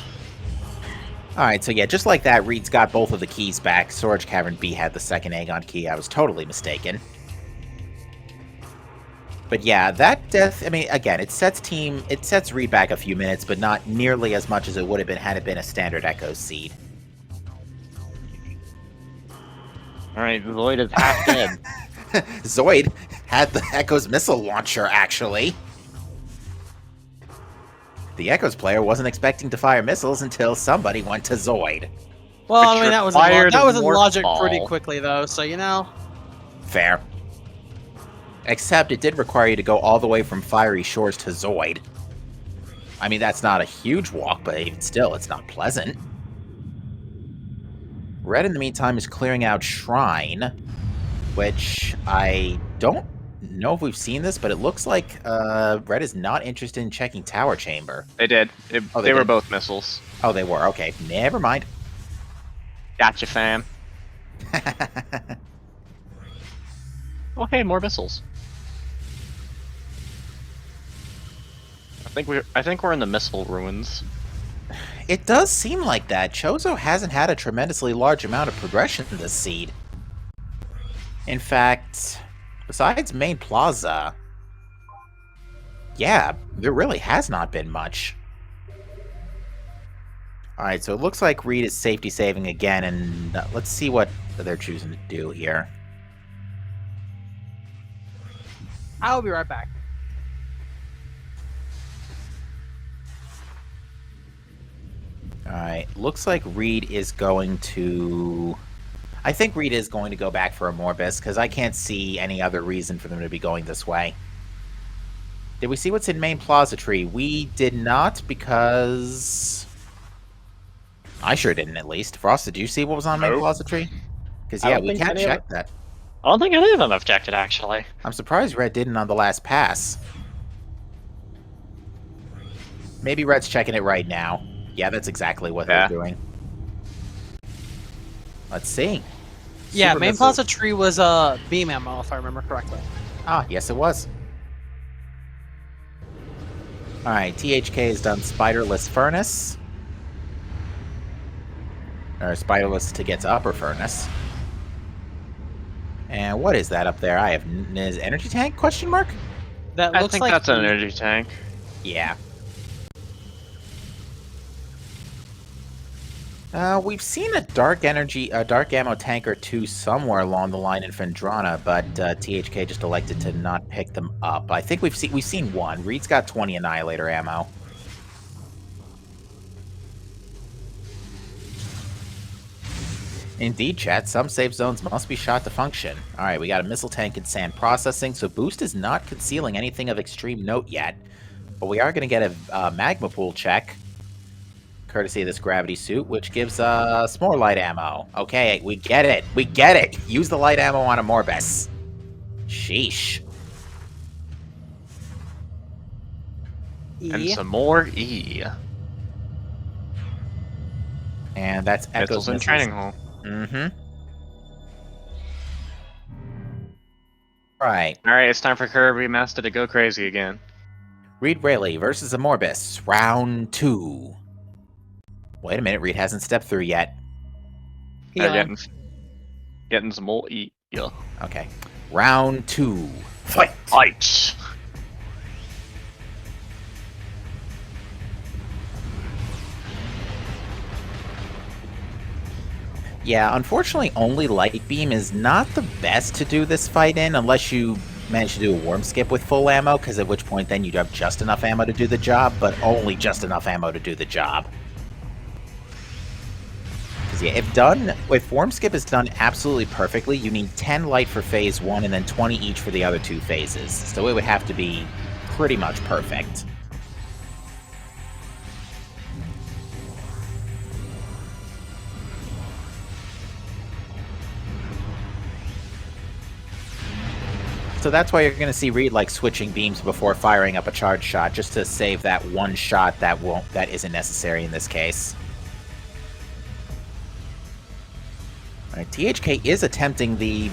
Alright, so yeah, just like that, Reed's got both of the keys back. Storage Cavern B had the second Aegon key. I was totally mistaken. But yeah, that death, I mean, again, it sets Reed back a few minutes, but not nearly as much as it would have been had it been a standard Echo Seed. Alright, Zoid is half dead. Zoid had the Echo's missile launcher, actually. The Echoes player wasn't expecting to fire missiles until somebody went to Zoid. Well, I mean, that was in Logic pretty quickly, though, so, you know. Fair. Except it did require you to go all the way from Fiery Shores to Zoid. I mean, that's not a huge walk, but even still, it's not pleasant. Red, in the meantime, is clearing out Shrine, which I don't know if we've seen this, but it looks like Red is not interested in checking Tower Chamber. They did. They were both missiles. Oh, they were. Okay, never mind. Gotcha, fam. Oh, hey, more missiles. I think we're in the missile ruins. It does seem like that. Chozo hasn't had a tremendously large amount of progression in this seed. In fact, besides Main Plaza, yeah, there really has not been much. Alright, so it looks like Reed is safety saving again, and let's see what they're choosing to do here. I'll be right back. Alright, looks like Reed is going to... I think Reed is going to go back for a Morbus, because I can't see any other reason for them to be going this way. Did we see what's in Main Plaza Tree? We did not, because... I sure didn't, at least. Frost, did you see what was on main Nope. plaza tree? Because, I yeah, don't we think can't any of check that. I don't think any of them objected, actually. I'm surprised Red didn't on the last pass. Maybe Red's checking it right now. Yeah, that's exactly what they're doing. Let's see. Yeah, Super main missiles. plaza tree was beam ammo, if I remember correctly. Ah, yes it was. Alright, THK has done Spiderless Furnace. Or Spiderless to get to Upper Furnace. And what is that up there? I have... Is energy tank? Question mark? That I looks think like that's an energy tank. Yeah. We've seen a dark ammo tank or two somewhere along the line in Fendrana, but THK just elected to not pick them up. I think we've seen one. Reed's got 20 Annihilator ammo. Indeed, chat. Some safe zones must be shot to function. Alright, we got a missile tank and sand processing, so Boost is not concealing anything of extreme note yet. But we are going to get a magma pool check, courtesy of this gravity suit, which gives us more light ammo. Okay, we get it. We get it. Use the light ammo on a Morbus. Sheesh. And some more E. And that's Echo's Missiles in training hall. Mm-hmm. Right. Alright, it's time for Kirby Master to go crazy again. Reed Rayleigh versus a Morbus. Round 2. Wait a minute, Reed hasn't stepped through yet. They're getting some more E. Yeah. Okay. Round 2. Fight! Fight! Yeah, unfortunately, only Light Beam is not the best to do this fight in, unless you manage to do a Worm Skip with full ammo, because at which point then you'd have just enough ammo to do the job, but only just enough ammo to do the job. Because yeah, if Worm Skip is done absolutely perfectly, you need 10 light for phase 1 and then 20 each for the other 2 phases. So it would have to be pretty much perfect. So that's why you're going to see Reed like switching beams before firing up a charge shot, just to save that one shot that isn't necessary in this case. All right, THK is attempting the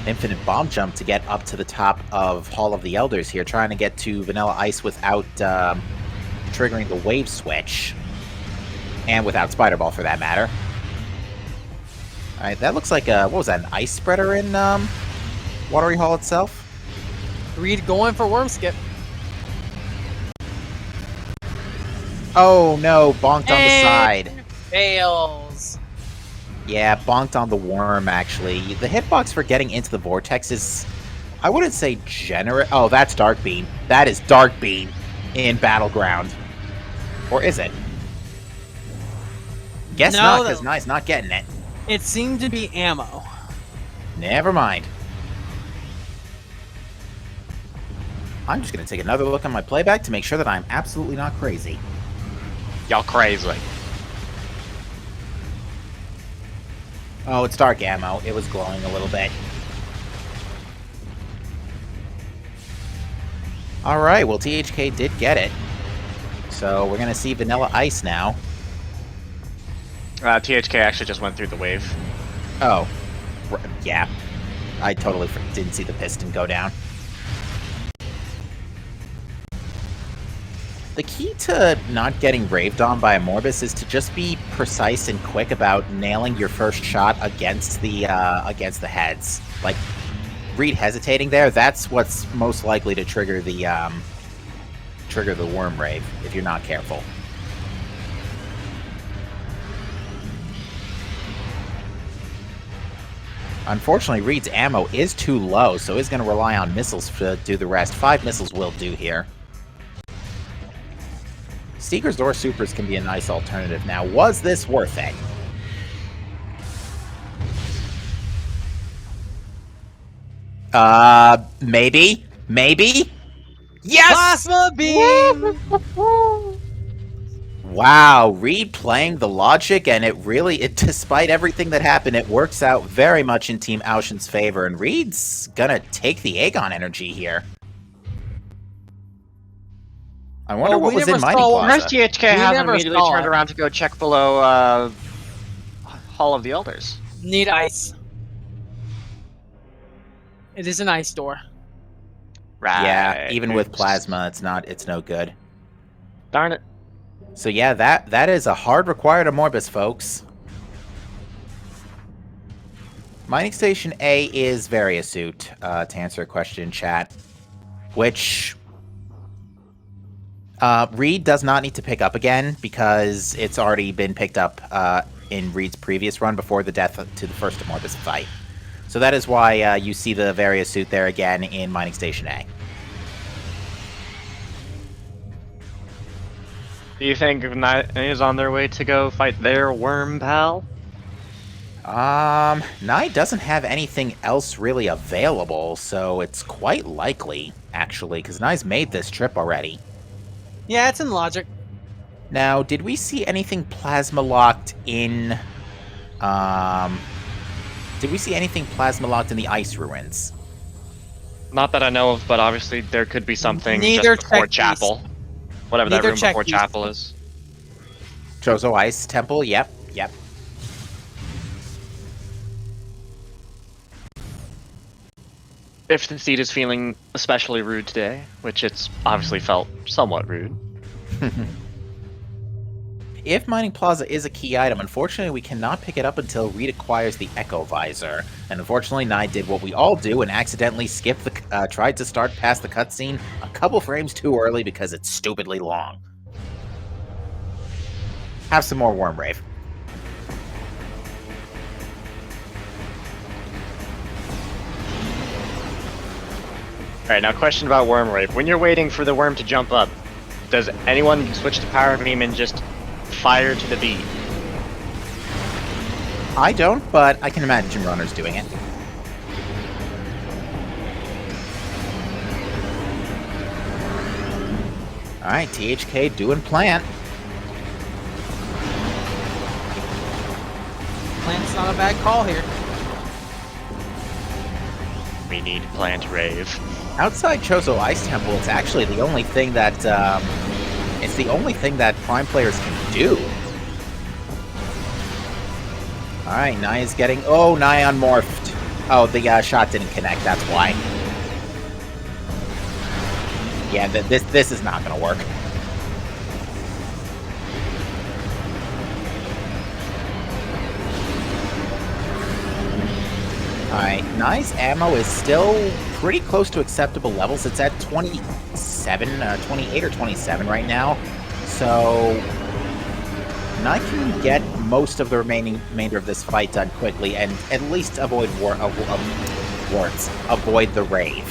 infinite bomb jump to get up to the top of Hall of the Elders here, trying to get to Vanilla Ice without triggering the wave switch, and without Spider Ball for that matter. All right, that looks like what was that? An ice spreader in Watery Hall itself? Reed going for worm skip. Oh no, bonked on the And side. fails. Yeah, bonked on the worm, actually. The hitbox for getting into the vortex is, I wouldn't say generous. Oh, that's Dark Beam. That is Dark Beam in Battleground. Or is it? Guess No, not, because Nye's not getting it. It seemed to be ammo. Never mind. I'm just going to take another look on my playback to make sure that I'm absolutely not crazy. Y'all crazy. Oh, it's dark ammo. It was glowing a little bit. Alright, well, THK did get it. So we're going to see Vanilla Ice now. THK actually just went through the wave. Oh, yeah. I totally didn't see the piston go down. The key to not getting raved on by a Morbus is to just be precise and quick about nailing your first shot against the heads. Like, Reed hesitating there, that's what's most likely to trigger the worm rave if you're not careful. Unfortunately, Reed's ammo is too low, so he's going to rely on missiles to do the rest. 5 missiles will do here. Seekers or Supers can be a nice alternative. Now, was this worth it? Maybe? Maybe? Yes! Plasma beam! Wow, Reed playing the logic, and despite everything that happened, it works out very much in Team Aushin's favor, and Reed's gonna take the Aegon energy here. I wonder what we was in never Mining saw- Plaza. Where's THK hasn't never immediately saw turned it. around to go check below Hall of the Elders? Need ice. It is an ice door. Right. Yeah, even with plasma, it's no good. Darn it. So yeah, that is a hard require to Morbus, folks. Mining Station A is very astute, to answer a question in chat, which Reed does not need to pick up again because it's already been picked up in Reed's previous run before the death to the first Morbus fight. So that is why you see the very astute there again in Mining Station A. Do you think Knight is on their way to go fight their worm pal? Nye doesn't have anything else really available, so it's quite likely, actually, because Nye's made this trip already. Yeah, it's in logic. Now, did we see anything plasma locked in, did we see anything plasma locked in the ice ruins? Not that I know of, but obviously there could be something Neither just before check chapel. these. Whatever that Neither room check before these. chapel is. Chozo Ice Temple, yep. If the seed is feeling especially rude today, which it's obviously felt somewhat rude. If Mining Plaza is a key item, unfortunately we cannot pick it up until Reed acquires the Echo Visor. And unfortunately, Nye did what we all do and accidentally skipped tried to start past the cutscene a couple frames too early because it's stupidly long. Have some more Worm Rave. Alright, now question about worm rape. When you're waiting for the worm to jump up, does anyone switch to power beam and just fire to the beam? I don't, but I can imagine runners doing it. Alright, THK doing plant. Plant's not a bad call here. We need plant rave. Outside Chozo Ice Temple, it's actually the only thing that Prime players can do. Alright, Nye is getting... Oh, Nye unmorphed. Oh, the shot didn't connect, that's why. Yeah, this is not gonna work. Alright, Nye's ammo is still pretty close to acceptable levels. It's at 28 or 27 right now. So Nye can get most of the remainder of this fight done quickly and at least avoid wards. Avoid the rave.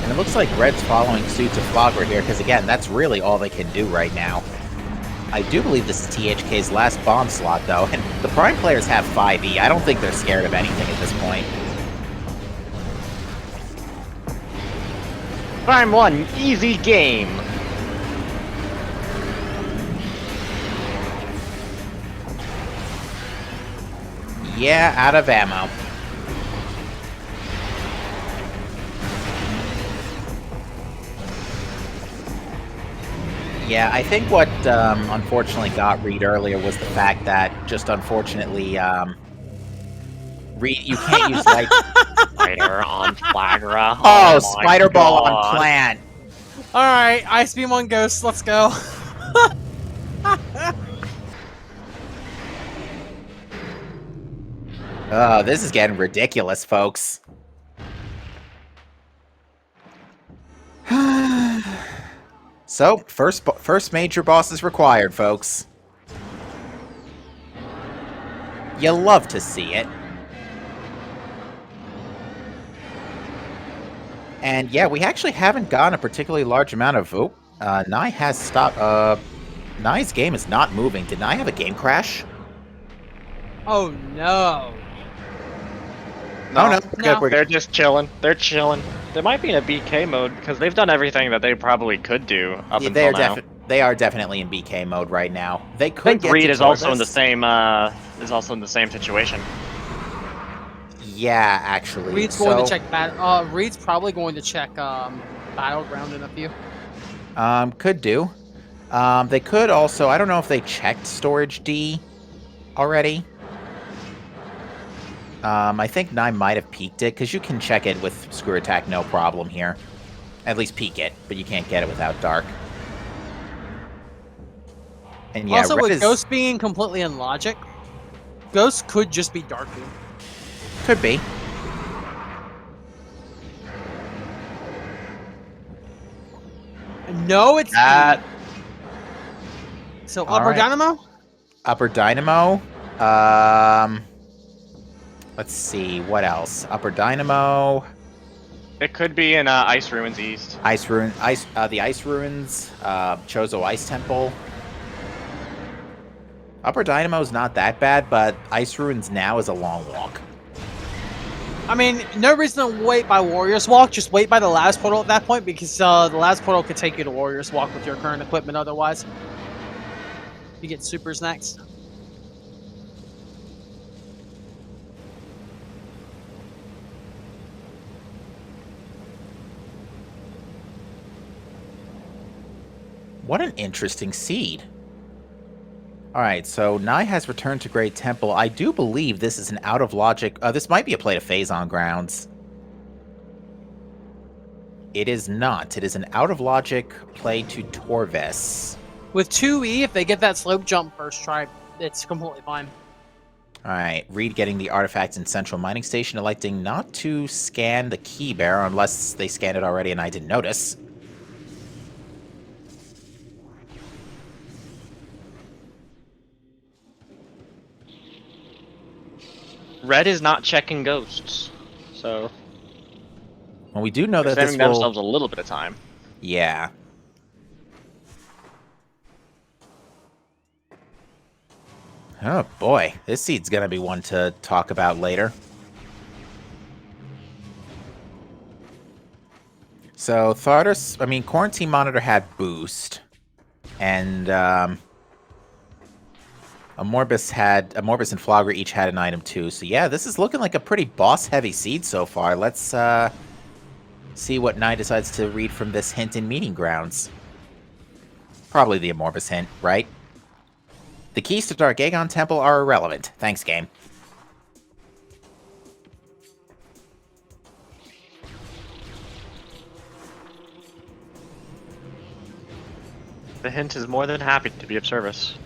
And it looks like Red's following suit to Fogger here, because again, that's really all they can do right now. I do believe this is THK's last bomb slot, though, and the Prime players have 5E. I don't think they're scared of anything at this point. Prime 1, easy game! Yeah, out of ammo. Yeah, I think what unfortunately got Reed earlier was the fact that, just unfortunately, Reed, you can't use light... Spider on Flagra. Oh, my Spider Ball on God. Plant! Alright, Ice Beam on Ghost, let's go. Oh, this is getting ridiculous, folks. So, first major boss is required, folks. You love to see it. And yeah, we actually haven't gotten a particularly large amount of... Oh, Nye has stopped... Nye's game is not moving. Did Nye have a game crash? Oh no. Oh no, No. we're They're just chilling. They're chilling. They might be in a BK mode because they've done everything that they probably could do up yeah, until now. they are definitely in BK mode right now. They I could think get Reed to is also in the Torvis. same situation. Yeah, actually. Reed's going to check Reed's probably going to check battleground in a few. Could do. They could also. I don't know if they checked storage D already. I think Nye might have peeked it because you can check it with Screw Attack, no problem here. At least peek it, but you can't get it without Dark. And yeah, Also, Red with is Ghost being completely in logic, Ghost could just be Dark Doom. could be. No, it's That so All Upper right. Dynamo. Upper Dynamo. Let's see what else. Upper Dynamo. it could be in Ice Ruins East. The Ice Ruins. Chozo Ice Temple. Upper Dynamo's not that bad, but Ice Ruins now is a long walk. I mean, no reason to wait by Warrior's Walk. Just wait by the last portal at that point because the last portal could take you to Warrior's Walk with your current equipment. Otherwise, you get supers next. What an interesting seed. Alright, so Nye has returned to Great Temple. I do believe this is an out of logic. This might be a play to Phazon grounds. It is not. It is an out of logic play to Torvis. With 2E, if they get that slope jump first try, it's completely fine. Alright, Reed getting the artifact in Central Mining Station, electing not to scan the key bearer unless they scanned it already and I didn't notice. Red is not checking ghosts, so Well, we do know that saving this will... themselves a little bit of time. Yeah. Oh boy, this seed's gonna be one to talk about later. So Quarantine Monitor had boost, and Amorbus and Flogger each had an item too. So yeah, this is looking like a pretty boss-heavy seed so far. Let's see what Nye decides to read from this hint in Meeting Grounds. Probably the Amorbus hint, right? The keys to Dark Aegon Temple are irrelevant. Thanks, game. The hint is more than happy to be of service.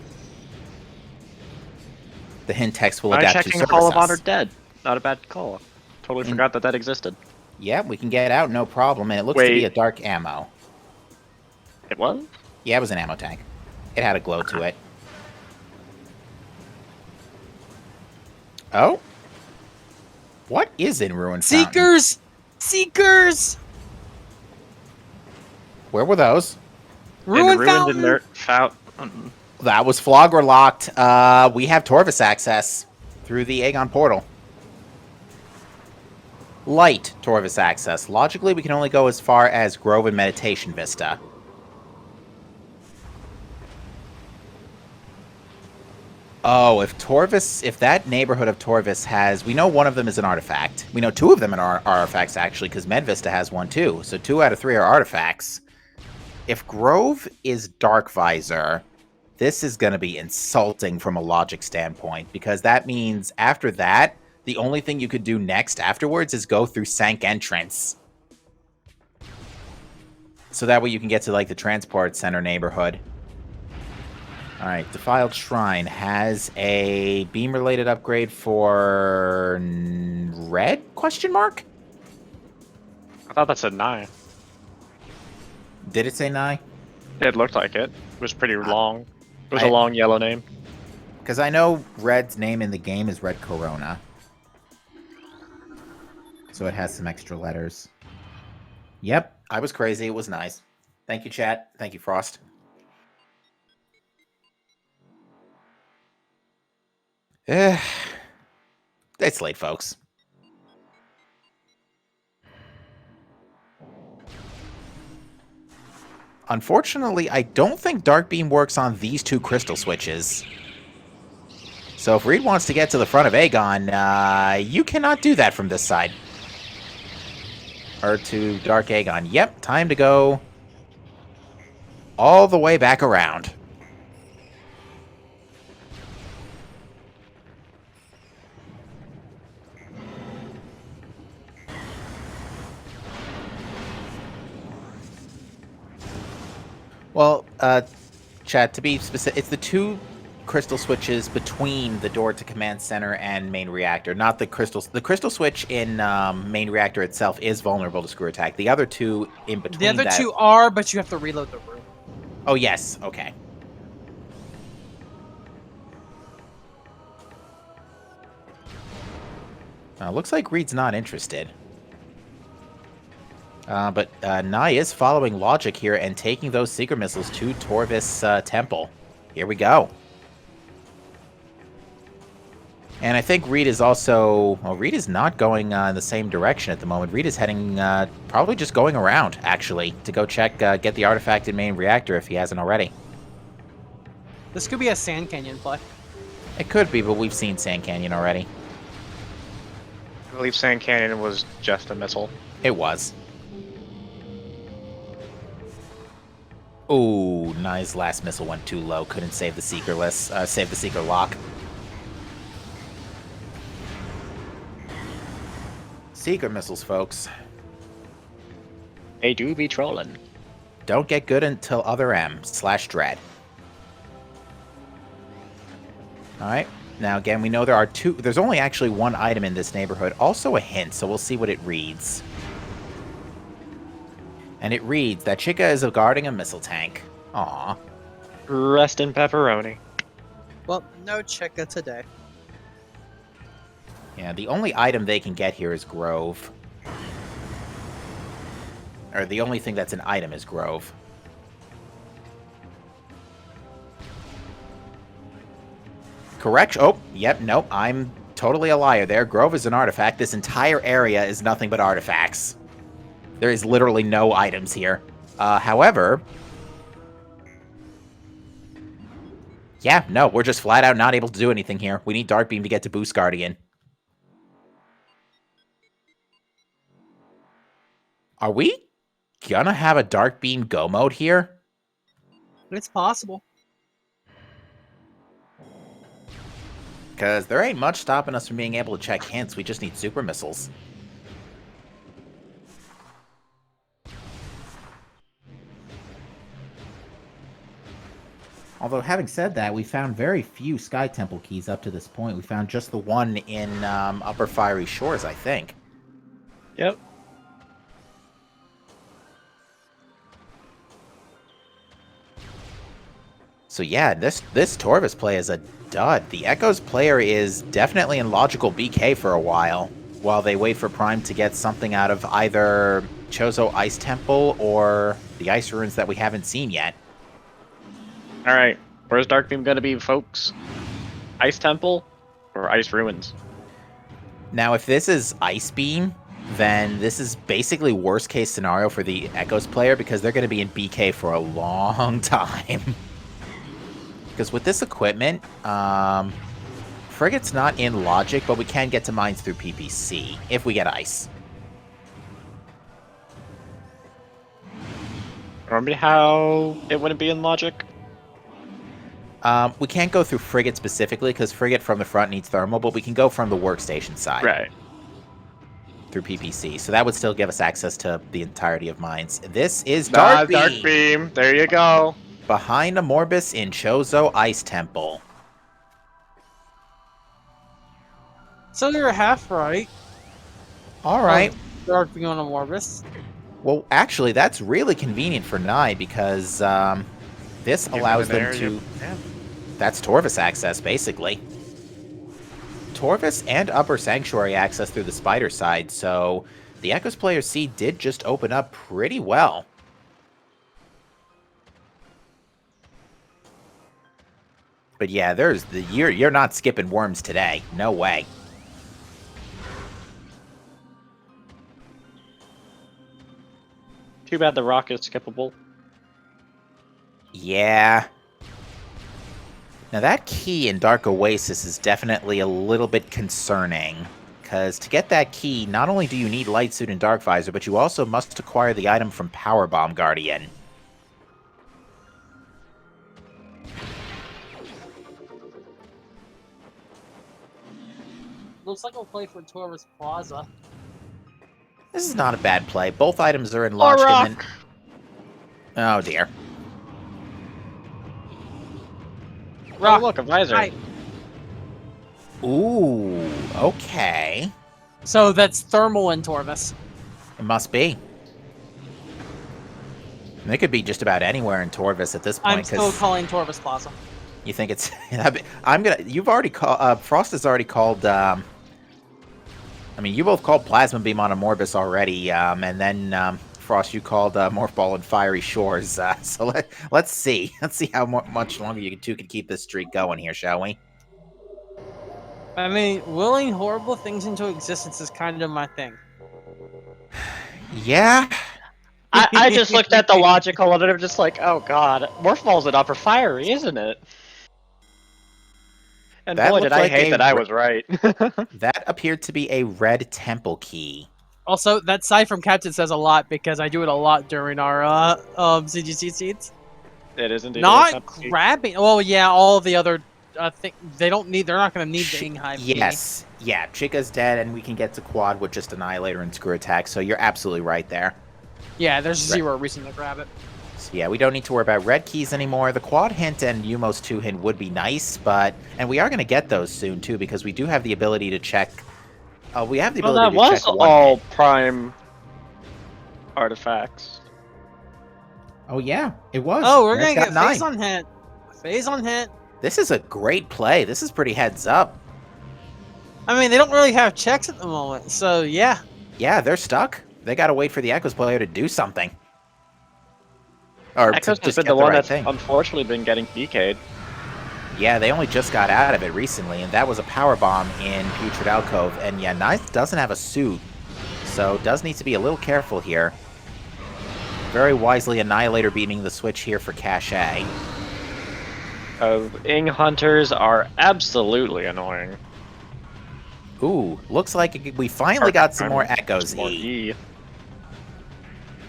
The hint text will I'm adapt to checking service Hall of us. Honor dead. Not a bad call. Totally forgot that existed. Yeah, we can get out, no problem. And it looks to be a dark ammo. It was? Yeah, it was an ammo tank. It had a glow to it. Oh? What is in Ruin Fountain? Seekers! Seekers! Where were those? Ruin Ruined Fountain! Inert Fountain. That was Flogger locked. We have Torvis access through the Aegon portal. Light Torvis access. Logically, we can only go as far as Grove and Meditation Vista. Oh, if that neighborhood of Torvis has... We know one of them is an artifact. We know two of them are artifacts, actually, because Medvista has one, too. So 2 out of 3 are artifacts. If Grove is Dark Visor, this is going to be insulting from a logic standpoint, because that means after that, the only thing you could do next afterwards is go through Sank Entrance. So that way you can get to, like, the Transport Center neighborhood. Alright, Defiled Shrine has a beam-related upgrade for... red? Question mark? I thought that said 9. Did it say Nye? It looked like it. It was pretty long. It was I- a long yellow name. Because I know Red's name in the game is Red Corona. So it has some extra letters. Yep, I was crazy. It was nice. Thank you, chat. Thank you, Frost. It's late, folks. Unfortunately, I don't think Dark Beam works on these two crystal switches. So if Reed wants to get to the front of Aegon, you cannot do that from this side. Or to Dark Aegon. Yep, time to go all the way back around. Well, chat, to be specific, it's the two crystal switches between the door to command center and main reactor, not the crystals. The crystal switch in main reactor itself is vulnerable to screw attack. The other two in between The other two are, but you have to reload the room. Oh, yes. Okay. Looks like Reed's not interested. But Nai is following logic here and taking those Seeker Missiles to Torvis Temple. Here we go. And I think Reed is also... Well, Reed is not going in the same direction at the moment. Reed is heading... probably just going around, actually, to go check, get the artifact in main reactor if he hasn't already. This could be a Sand Canyon play. It could be, but we've seen Sand Canyon already. I believe Sand Canyon was just a missile. It was. Ooh, Nai's last missile went too low. Couldn't save the save the Seeker lock. Seeker missiles, folks. They do be trolling. Don't get good until other M/Dread. Alright. Now, again, we know there are two... There's only actually one item in this neighborhood. Also a hint, so we'll see what it reads. And it reads that Chica is guarding a missile tank. Aww. Rest in pepperoni. Well, no Chica today. Yeah, the only item they can get here is Grove. Or the only thing that's an item is Grove. Correct? Oh, yep, nope, I'm totally a liar there. Grove is an artifact. This entire area is nothing but artifacts. There is literally no items here. However... Yeah, no, we're just flat out not able to do anything here. We need Dark Beam to get to Boost Guardian. Are we gonna have a Dark Beam go mode here? It's possible. Because there ain't much stopping us from being able to check hints. We just need super missiles. Although, having said that, we found very few Sky Temple keys up to this point. We found just the one in Upper Fiery Shores, I think. Yep. So yeah, this Torvis play is a dud. The Echoes player is definitely in logical BK for a while they wait for Prime to get something out of either Chozo Ice Temple or the Ice Ruins that we haven't seen yet. Alright, where's Dark Beam gonna be, folks? Ice Temple or Ice Ruins? Now, if this is Ice Beam, then this is basically worst case scenario for the Echoes player because they're going to be in BK for a long time. Because with this equipment, Frigate's not in Logic, but we can get to mines through PPC if we get Ice. Remember how it wouldn't be in Logic? We can't go through Frigate specifically, because Frigate from the front needs thermal, but we can go from the workstation side. Right. Through PPC. So that would still give us access to the entirety of mines. This is Dark Beam. Dark Beam. There you go. Behind a Morbus in Chozo Ice Temple. So you're half right. Alright. Dark Beam on a Morbus. Well, actually, that's really convenient for Nai, because this allows them to... Yeah. That's Torvis access, basically. Torvis and Upper Sanctuary access through the Spider side, so the Echoes player C did just open up pretty well. But yeah, there's the you're not skipping worms today. No way. Too bad the rock is skippable. Yeah. Now that key in Dark Oasis is definitely a little bit concerning, because to get that key, not only do you need Light Suit and Dark Visor, but you also must acquire the item from Powerbomb Guardian. Looks like we'll play for Torvis Plaza. This is not a bad play. Both items are in launched and then... Oh dear. Oh, look, a visor. Right. Ooh, okay. So that's thermal in Torvis. It must be. And it could be just about anywhere in Torvis at this point. I'm still calling Torvis Plaza. You think it's... I'm gonna... You've already called... Frost has already called... I mean, you both called Plasma Beam on a Morbus already, and then, Frost, you called Morph Ball and Fiery Shores. So let's see. Let's see how much longer you two can keep this streak going here, shall we? I mean, willing horrible things into existence is kind of my thing. Yeah. I just looked at the logical and I'm just like, oh god, Morph Ball's an upper fiery, isn't it? And That boy, looked did I like hate a that I was right. That appered to be a red temple key. Also, that sigh from Captain says a lot because I do it a lot during our CGC seats. It is indeed. Not grabbing. Well, yeah, all the other. They don't need. They're not going to need the Inghive. Yes. Yeah, Chica's dead, and we can get to quad with just Annihilator and Screw Attack, so you're absolutely right there. Yeah, there's zero reason to grab it. So yeah, we don't need to worry about red keys anymore. The quad hint and Umos 2 hint would be nice, and we are going to get those soon, too, because we do have the ability to check... we have the ability to check that was one all hit. prime artifacts. Oh, yeah, it was. Oh, we're Red's going to got get phase 9. on hit. Phase on hit. This is a great play. This is pretty heads up. I mean, they don't really have checks at the moment, so yeah. Yeah, they're stuck. They got to wait for the Echoes player to do something. Or Echoes to has just been get the one right that's thing. unfortunately been getting DK'd. Yeah, they only just got out of it recently, and that was a power bomb in Putrid Alcove. And yeah, Ninth doesn't have a suit, so does need to be a little careful here. Very wisely, Annihilator beaming the switch here for Cache. Ing Hunters are absolutely annoying. Ooh, looks like we finally got some more Echoes. More E.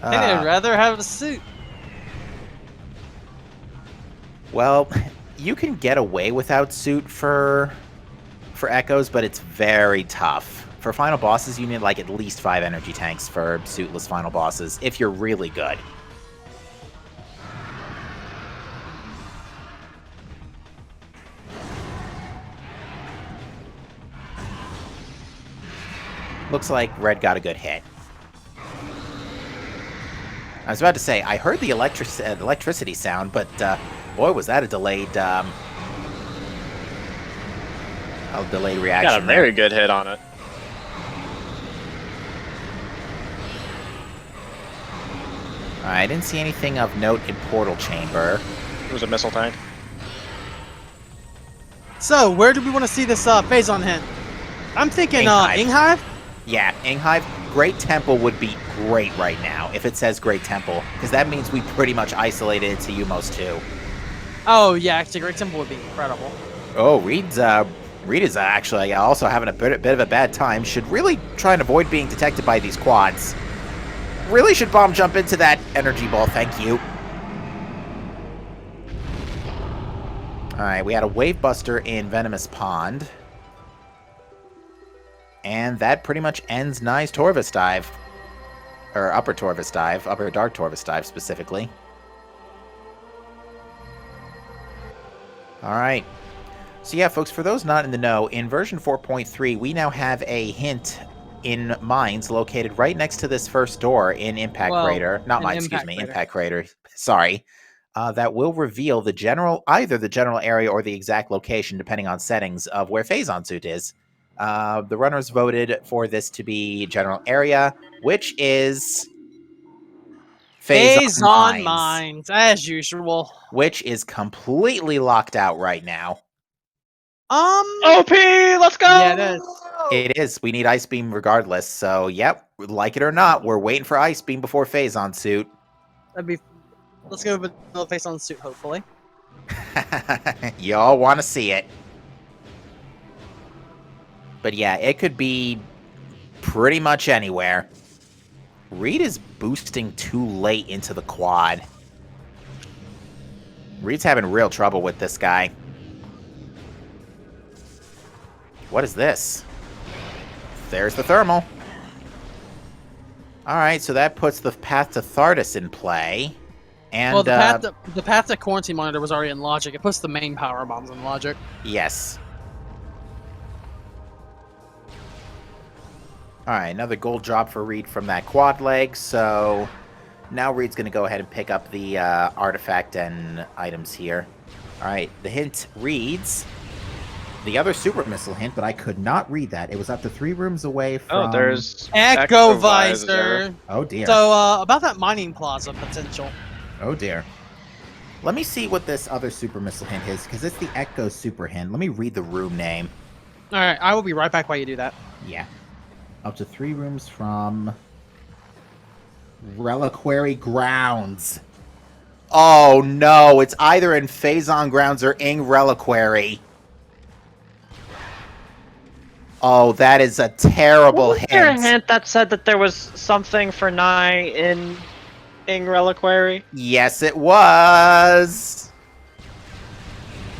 I think I'd rather have a suit. Well, you can get away without suit for Echoes, but it's very tough. For final bosses, you need like at least 5 energy tanks for suitless final bosses, if you're really good. Looks like Red got a good hit. I was about to say, I heard the electricity sound, but boy, was that a delayed reaction. Got a very good hit on it. I didn't see anything of note in Portal Chamber. It was a missile tank. So, where do we want to see this phase on hit? I'm thinking Inghive? Yeah, Inghive. Great Temple would be great right now if it says Great Temple, because that means we pretty much isolated it to Umos 2. Oh, yeah, actually, Great Temple would be incredible. Oh, Reed is actually also having a bit of a bad time. Should really try and avoid being detected by these quads. Really should bomb jump into that energy ball, thank you. Alright, we had a Wave Buster in Venomous Pond. And that pretty much ends Nye's Torvus Dive. Or Upper Torvus Dive. Upper Dark Torvus Dive, specifically. Alright. So yeah, folks, for those not in the know, in version 4.3, we now have a hint in mines located right next to this first door in Impact Crater. Not mines, excuse me, Impact Crater. Sorry. That will reveal either the general area or the exact location, depending on settings, of where Phazon Suit is. The runners voted for this to be general area, which is Phazon Mines, as usual. Which is completely locked out right now. OP, let's go! Yeah, it is. It is. We need Ice Beam regardless, so yep. like it or not, we're waiting for Ice Beam before Phazon Suit. Let's go with the face on suit, hopefully. Y'all want to see it. But yeah, it could be pretty much anywhere. Reed is boosting too late into the quad. Reed's having real trouble with this guy. What is this? There's the thermal. Alright, so that puts the path to Thardus in play. And, well, the path to Quarantine Monitor was already in logic. It puts the main power bombs in logic. Yes. Alright, another gold drop for Reed from that quad leg, so now Reed's going to go ahead and pick up the artifact and items here. Alright, the hint reads the other super missile hint, but I could not read that. It was up to 3 rooms away from... Oh, there's Echo Visor. Oh, dear. So, about that mining plaza potential. Oh, dear. Let me see what this other super missile hint is, because it's the Echo super hint. Let me read the room name. Alright, I will be right back while you do that. Yeah. Up to 3 rooms from Reliquary Grounds. Oh no, it's either in Phazon Grounds or Ing Reliquary. Oh, that is a terrible Was there a hint. hint that said that there was something for Nye in Reliquary? Yes, it was.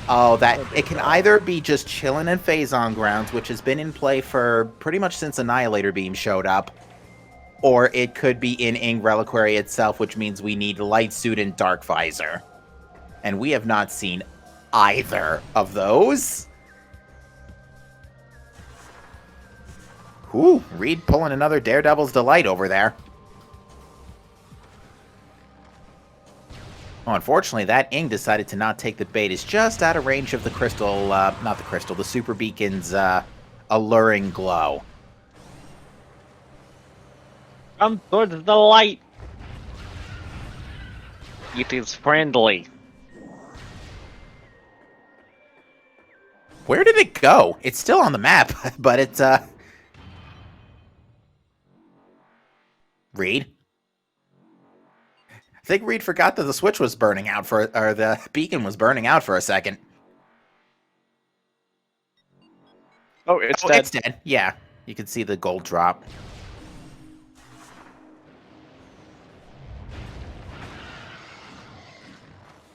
Oh, that it can either be just chilling in Phazon Grounds, which has been in play for pretty much since Annihilator Beam showed up, or it could be in Ing Reliquary itself, which means we need Light Suit and Dark Visor. And we have not seen either of those. Whew, Reed pulling another Daredevil's Delight over there. Well, unfortunately, that Ing decided to not take the bait. It's just out of range of the crystal, not the crystal, the Super Beacon's alluring glow. Come towards the light. It is friendly. Where did it go? It's still on the map, but it's, Reed? I think Reed forgot that the switch was burning out or the beacon was burning out for a second. Oh, it's dead. It's dead. Yeah, you can see the gold drop.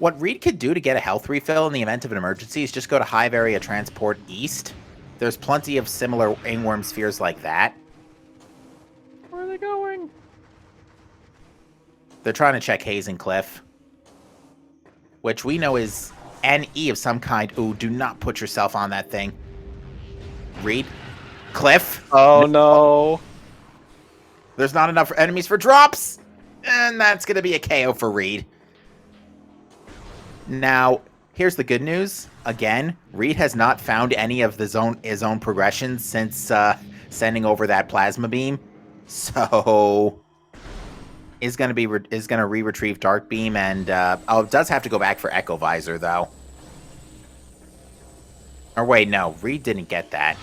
What Reed could do to get a health refill in the event of an emergency is just go to Hive Area Transport East. There's plenty of similar Ingworm spheres like that. Where are they going? They're trying to check Hazen Cliff, which we know is NE of some kind. Ooh, do not put yourself on that thing. Reed? Cliff? Oh no. There's not enough enemies for drops! And that's going to be a KO for Reed. Now, here's the good news. Again, Reed has not found any of his own progressions since sending over that plasma beam. So... is going to re-retrieve Dark Beam, and it does have to go back for Echo Visor, though. Or wait, no, Reed didn't get that.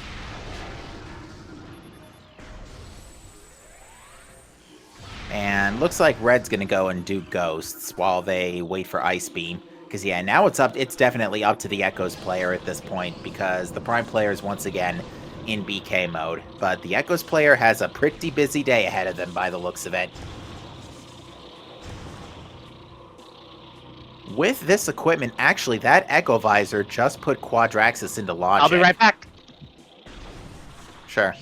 And looks like Red's going to go and do Ghosts while they wait for Ice Beam. Because, yeah, now it's definitely up to the Echoes player at this point, because the Prime player is once again in BK mode. But the Echoes player has a pretty busy day ahead of them by the looks of it. With this equipment, actually, that Echo Visor just put Quadraxis into logic. I'll be right back. Sure.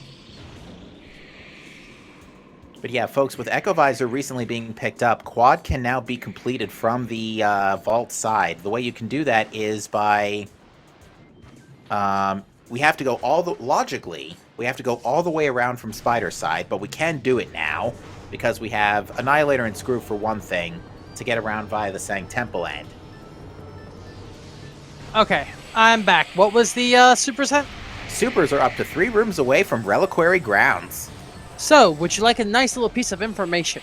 But yeah, folks, with Echo Visor recently being picked up, Quad can now be completed from the vault side. The way you can do that is by... we have to go logically, we have to go all the way around from Spider side, but we can do it now, because we have Annihilator and Screw for one thing, to get around via the Sang Temple end. Okay, I'm back. What was the super set? Supers are up to 3 rooms away from Reliquary Grounds. So, would you like a nice little piece of information?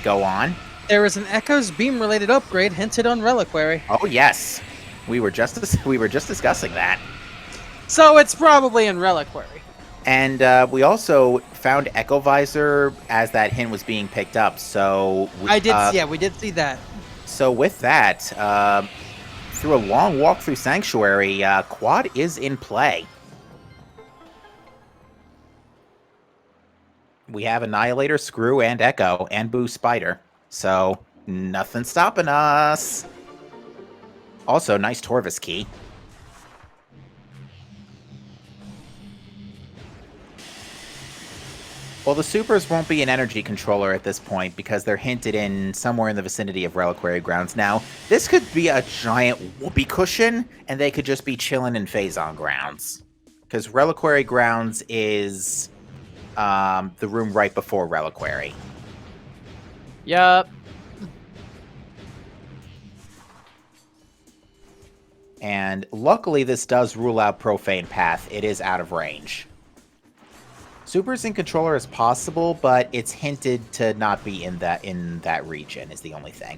Go on. There is an Echo's Beam related upgrade hinted on Reliquary. Oh yes, we were just discussing that. So it's probably in Reliquary. And we also found Echo Visor as that hint was being picked up. So I did. Yeah, we did see that. So with that, through a long walk through Sanctuary, Quad is in play. We have Annihilator, Screw, and Echo, and Boo Spider. So nothing stopping us. Also, nice Torvis key. Well, the supers won't be an energy controller at this point because they're hinted in somewhere in the vicinity of Reliquary Grounds. Now, this could be a giant whoopee cushion, and they could just be chilling in Phazon Grounds. Because Reliquary Grounds is the room right before Reliquary. Yup. And luckily, this does rule out Profane Path. It is out of range. Supers in controller is possible, but it's hinted to not be in that region is the only thing.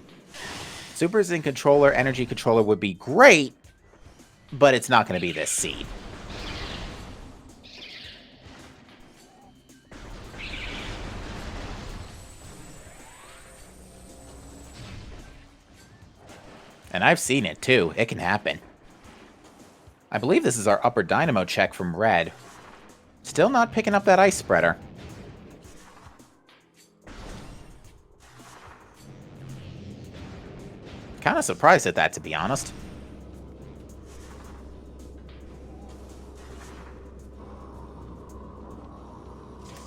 Supers in controller, energy controller would be great, but it's not going to be this seed. And I've seen it too. It can happen. I believe this is our upper dynamo check from Red. Still not picking up that ice spreader. Kind of surprised at that, to be honest.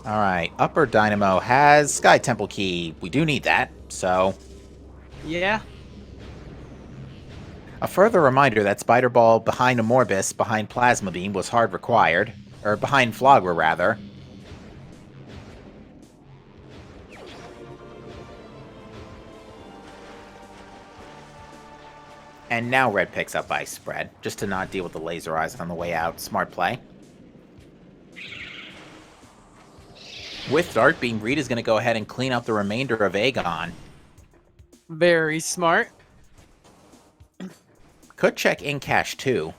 Alright, upper dynamo has Sky Temple Key. We do need that, so... Yeah. A further reminder that Spider Ball behind Amorbis, behind Plasma Beam, was hard required. Or behind Flogra, rather. And now Red picks up Ice Spread, just to not deal with the Laser Eyes on the way out. Smart play. With Dark Beam, Reed is going to go ahead and clean up the remainder of Aegon. Very smart. Could check in cash too.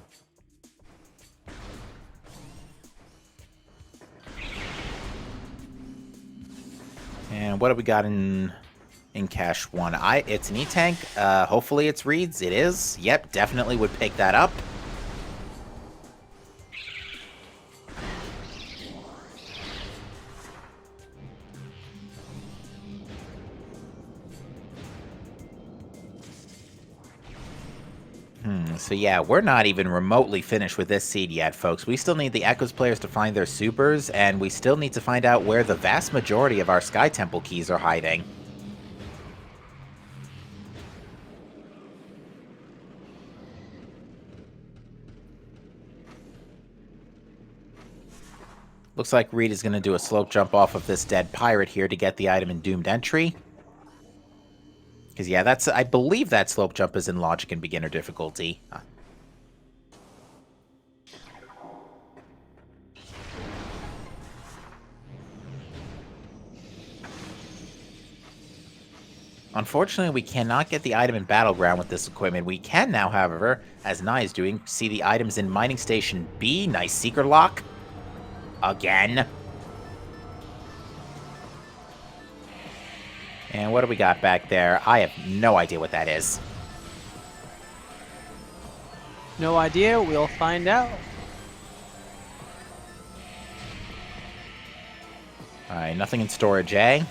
And what do we got in cash 1? It's an E-Tank. Hopefully it's Reed's. It is. Yep, definitely would pick that up. So yeah, we're not even remotely finished with this seed yet, folks. We still need the Echoes players to find their supers, and we still need to find out where the vast majority of our Sky Temple keys are hiding. Looks like Reed is going to do a slope jump off of this dead pirate here to get the item in Doomed Entry. Because, yeah, I believe that slope jump is in Logic and Beginner difficulty. Unfortunately, we cannot get the item in Battleground with this equipment. We can now, however, as Nai is doing, see the items in Mining Station B. Nice Seeker Lock. Again. And what do we got back there? I have no idea what that is. No idea. We'll find out. Alright, nothing in storage, eh?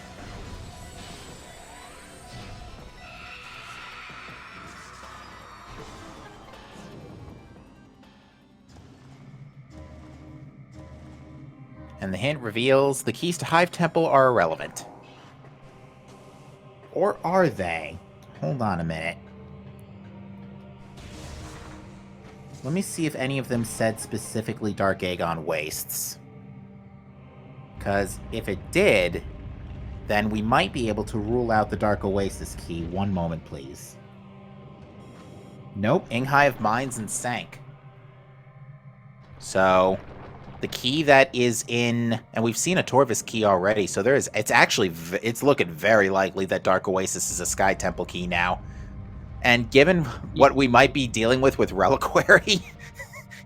And the hint reveals the keys to Hive Temple are irrelevant. Or are they? Hold on a minute. Let me see if any of them said specifically Dark Aegon Wastes. Because if it did, then we might be able to rule out the Dark Oasis key. One moment, please. Nope, Inghive Mines and Sank. So, the key that is in, and we've seen a Torvis key already, so it's looking very likely that Dark Oasis is a Sky Temple key now. And given what we might be dealing with Reliquary,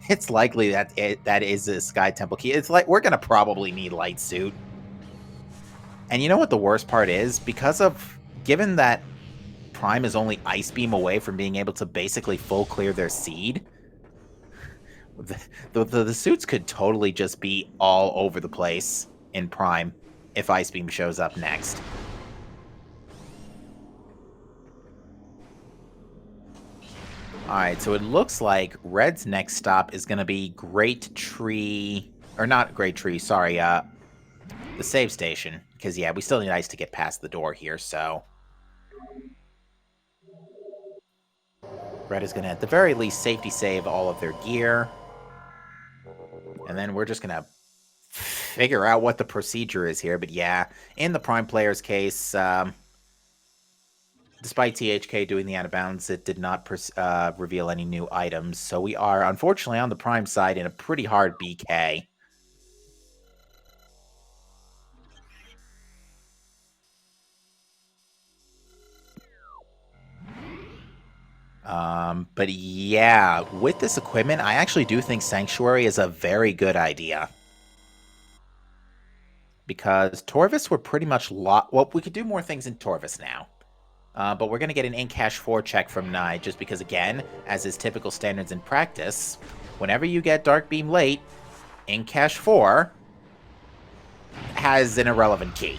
It's likely that that is a Sky Temple key. It's like we're gonna probably need Light Suit. And you know what the worst part is? Given that Prime is only Ice Beam away from being able to basically full clear their seed, the suits could totally just be all over the place in Prime if Ice Beam shows up next. Alright, so it looks like Red's next stop is going to be Great Tree... Or not Great Tree, sorry, the save station. Because, yeah, we still need Ice to get past the door here, so... Red is going to, at the very least, safety save all of their gear. And then we're just going to figure out what the procedure is here. But, yeah, in the Prime player's case... Despite THK doing the out of bounds, it did not reveal any new items, so we are, unfortunately, on the Prime side in a pretty hard BK. But yeah, with this equipment, I actually do think Sanctuary is a very good idea. Because Torvis were pretty much well, we could do more things in Torvis now. But we're going to get an in-cash 4 check from Nye, just because, again, as is typical standards in practice, whenever you get Dark Beam late, in-cash 4 has an irrelevant key.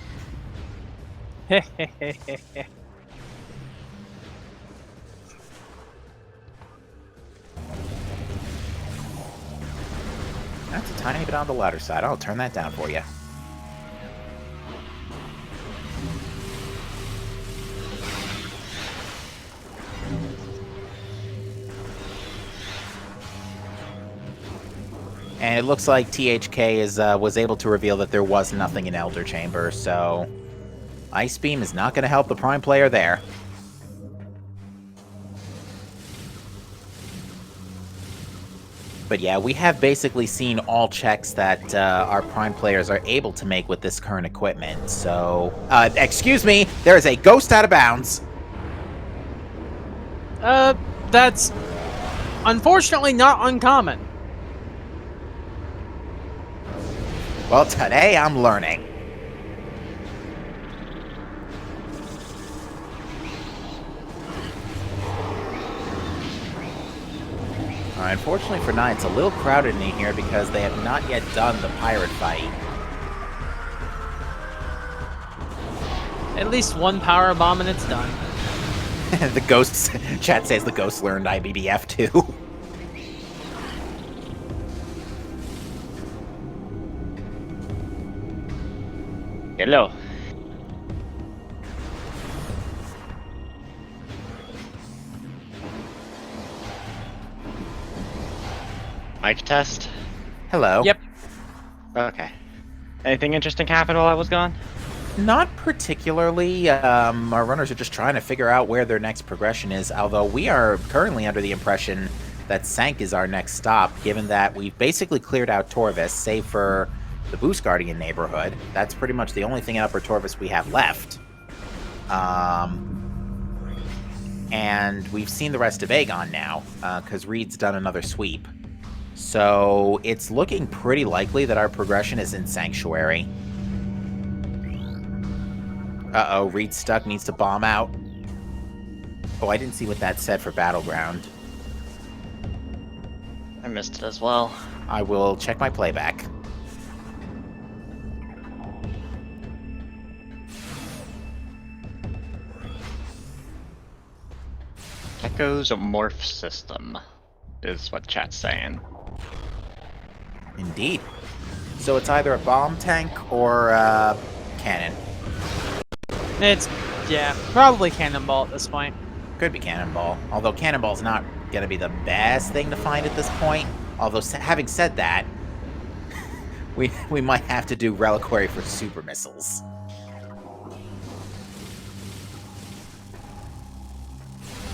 That's a tiny bit on the louder side. I'll turn that down for you. And it looks like THK was able to reveal that there was nothing in Elder Chamber, so Ice Beam is not going to help the Prime player there. But yeah, we have basically seen all checks that our Prime players are able to make with this current equipment, so... excuse me, there is a ghost out of bounds! That's unfortunately not uncommon. Well, today I'm learning. Unfortunately for Nye, it's a little crowded in here because they have not yet done the pirate fight. At least one power bomb and it's done. The ghosts, chat says the ghosts learned IBBF too. Hello. Mic test? Hello. Yep. Okay. Anything interesting happened while I was gone? Not particularly. Our runners are just trying to figure out where their next progression is, although we are currently under the impression that Sank is our next stop, given that we've basically cleared out Torvis, save for the Boost Guardian neighborhood. That's pretty much the only thing in Upper Torvis we have left. And we've seen the rest of Aegon now, because Reed's done another sweep. So it's looking pretty likely that our progression is in Sanctuary. Uh-oh, Reed's stuck, needs to bomb out. Oh, I didn't see what that said for Battleground. I missed it as well. I will check my playback. Echo's morph system is what chat's saying. Indeed. So it's either a bomb tank or a cannon. It's, yeah, probably Cannonball at this point. Could be Cannonball. Although Cannonball's not going to be the best thing to find at this point. Although, having said that, we might have to do Reliquary for super missiles.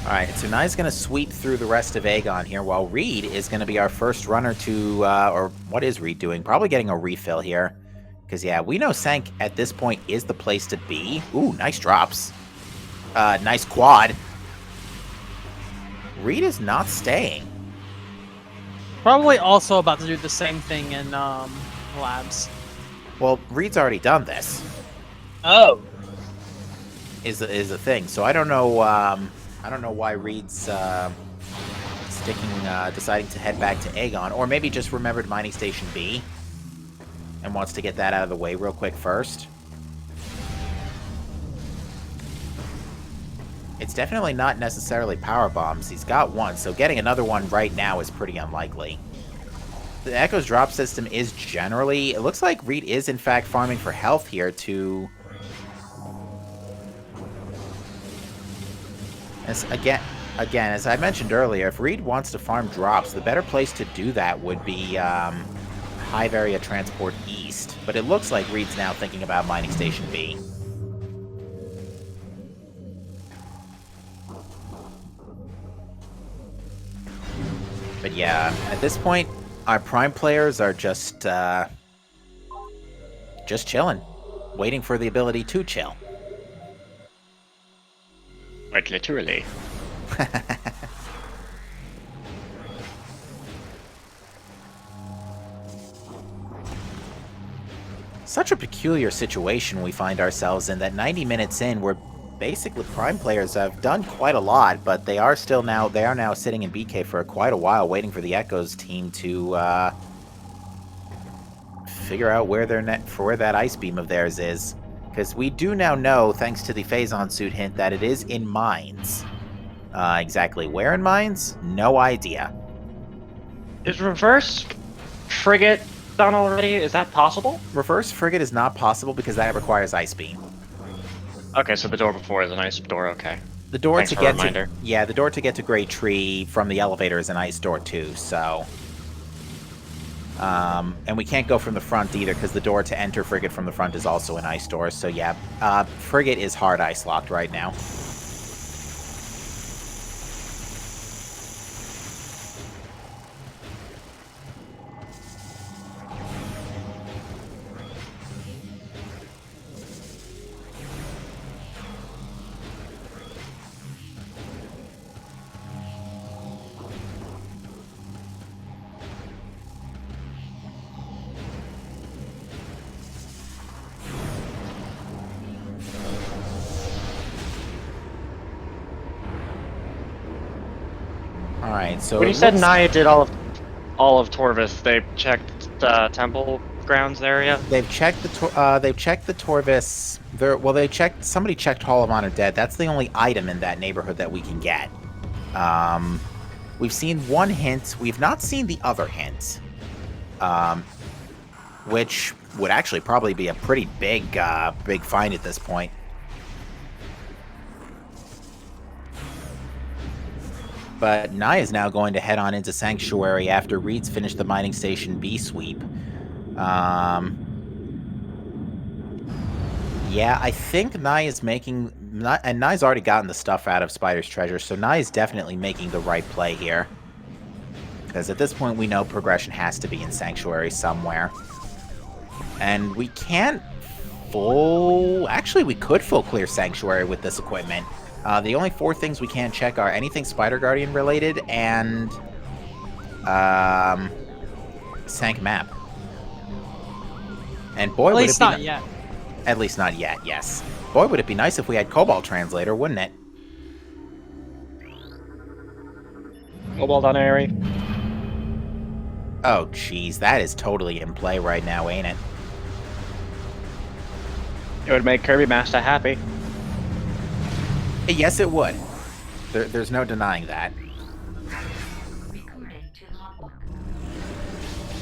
Alright, so Nye's going to sweep through the rest of Aegon here, while Reed is going to be our first runner to, or what is Reed doing? Probably getting a refill here. Because, yeah, we know Sank at this point is the place to be. Ooh, nice drops. Nice quad. Reed is not staying. Probably also about to do the same thing in labs. Well, Reed's already done this. Oh. Is the thing. So I don't know why Reed's deciding to head back to Aegon, or maybe just remembered mining station B and wants to get that out of the way real quick first. It's definitely not necessarily power bombs. He's got one, so getting another one right now is pretty unlikely. The Echo's drop system is generally... It looks like Reed is, in fact, farming for health here to... Again, as I mentioned earlier, if Reed wants to farm drops, the better place to do that would be Hive Area Transport East. But it looks like Reed's now thinking about Mining Station B. But yeah, at this point, our Prime players are just chilling, waiting for the ability to chill. Quite literally. Such a peculiar situation we find ourselves in that 90 minutes in, we're basically Prime players have done quite a lot, but they are now sitting in BK for quite a while, waiting for the Echoes team to figure out where that ice beam of theirs is. Because we do now know, thanks to the Phazon suit hint, that it is in mines. Exactly where in mines? No idea. Is reverse frigate done already? Is that possible? Reverse frigate is not possible because that requires ice beam. Okay, so the door before is an ice door, okay. The door Thanks to for get a reminder. the door to get to Great Tree from the elevator is an ice door too, so... and we can't go from the front either, because the door to enter Frigate from the front is also an ice door, so yeah, Frigate is hard ice locked right now. Alright, so When you said Naya did all of Torvis, they checked the temple grounds area. they've checked the Torvis. Somebody checked Hall of Honor Dead. That's the only item in that neighborhood that we can get. We've seen one hint. We've not seen the other hint. Which would actually probably be a pretty big find at this point. But Nye is now going to head on into Sanctuary after Reed's finished the Mining Station B sweep. Yeah, I think Nye is making... And Nye's already gotten the stuff out of Spider's Treasure, so Nye is definitely making the right play here. Because at this point we know progression has to be in Sanctuary somewhere. And we can't full... Actually, we could full clear Sanctuary with this equipment. The only 4 things we can't check are anything Spider Guardian related and Sank Map. And boy, At would least it be not yet. At least not yet, yes. Boy, would it be nice if we had Cobalt Translator, wouldn't it? Cobalt on Airy. Oh, jeez, that is totally in play right now, ain't it? It would make Kirby Master happy. Yes, it would. There's no denying that.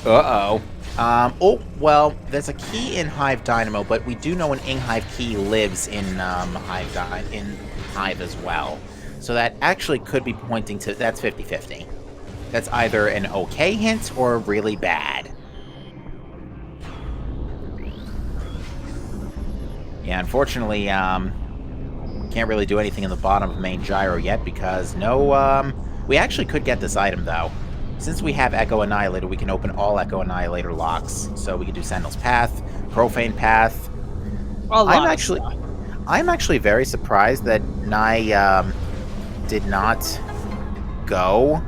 Uh-oh. Oh, well, there's a key in Hive Dynamo, but we do know an Hive key lives in Hive as well. So that actually could be pointing to... That's 50-50. That's either an okay hint or really bad. Yeah, unfortunately, can't really do anything in the bottom of main gyro yet because we actually could get this item though. Since we have Echo Annihilator, we can open all Echo Annihilator locks. So we can do Sentinel's Path, Profane Path. I'm actually very surprised that Nye did not go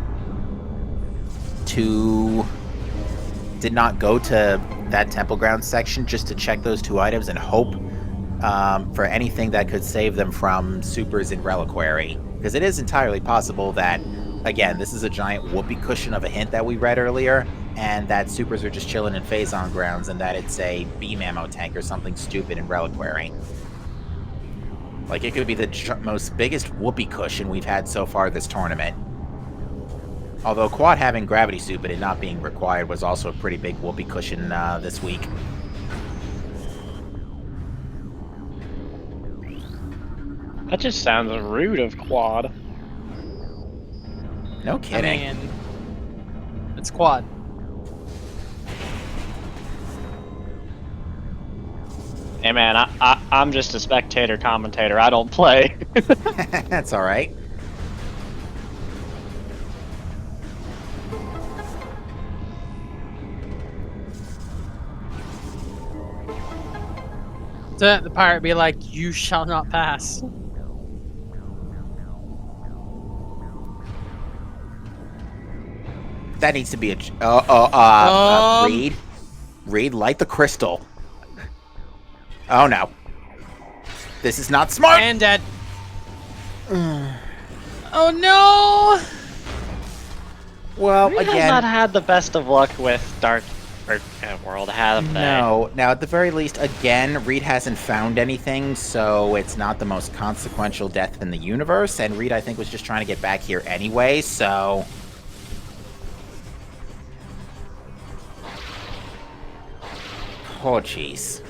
to... did not go to that Temple Ground section just to check those 2 items and hope for anything that could save them from supers in Reliquary. Because it is entirely possible that, again, this is a giant whoopee cushion of a hint that we read earlier, and that supers are just chilling in Phazon grounds, and that it's a beam ammo tank or something stupid in Reliquary. Like, it could be the most biggest whoopee cushion we've had so far this tournament. Although Quad having Gravity Suit but it not being required was also a pretty big whoopee cushion this week. That just sounds rude of Quad. No kidding. I mean, it's Quad. Hey man, I'm just a spectator commentator. I don't play. That's alright. So the pirate be like, "You shall not pass." That needs to be a... Reed, light the crystal. Oh no. This is not smart! And dead. Oh no! Well, Reed has again... not had the best of luck with Dark World, have they? No. Now, at the very least, again, Reed hasn't found anything, so it's not the most consequential death in the universe, and Reed, I think, was just trying to get back here anyway, so... Oh, jeez.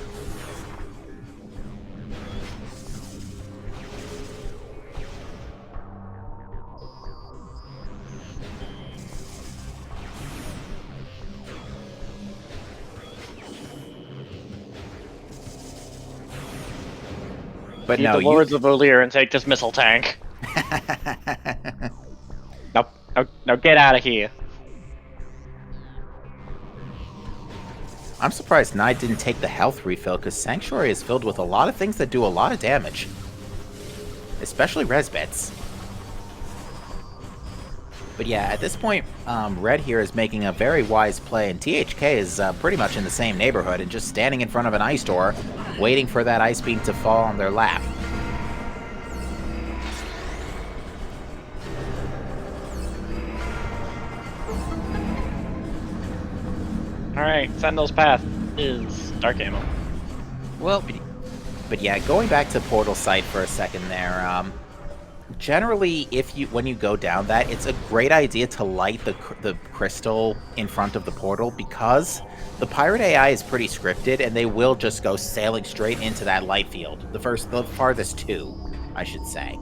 But Heed no, the words of O'Lear and take this missile tank. Now get out of here. I'm surprised Nye didn't take the health refill, because Sanctuary is filled with a lot of things that do a lot of damage. Especially res bits. But yeah, at this point, Red here is making a very wise play, and THK is pretty much in the same neighborhood and just standing in front of an ice door, waiting for that ice beam to fall on their lap. Alright, Sentinel's path is dark ammo. Well, But yeah, going back to Portal Site for a second there, generally, when you go down that, it's a great idea to light the crystal in front of the portal, because the pirate AI is pretty scripted, and they will just go sailing straight into that light field. The farthest 2, I should say.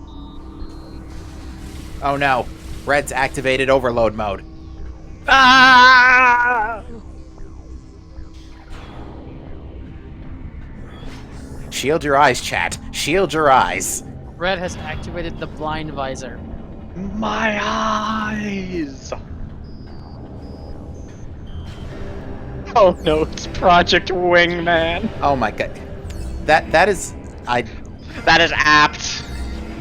Oh no, Red's activated overload mode. Ah! Shield your eyes, chat. Shield your eyes. Red has activated the blind visor. My eyes! Oh no, it's Project Wingman. Oh my god. That is That is apt.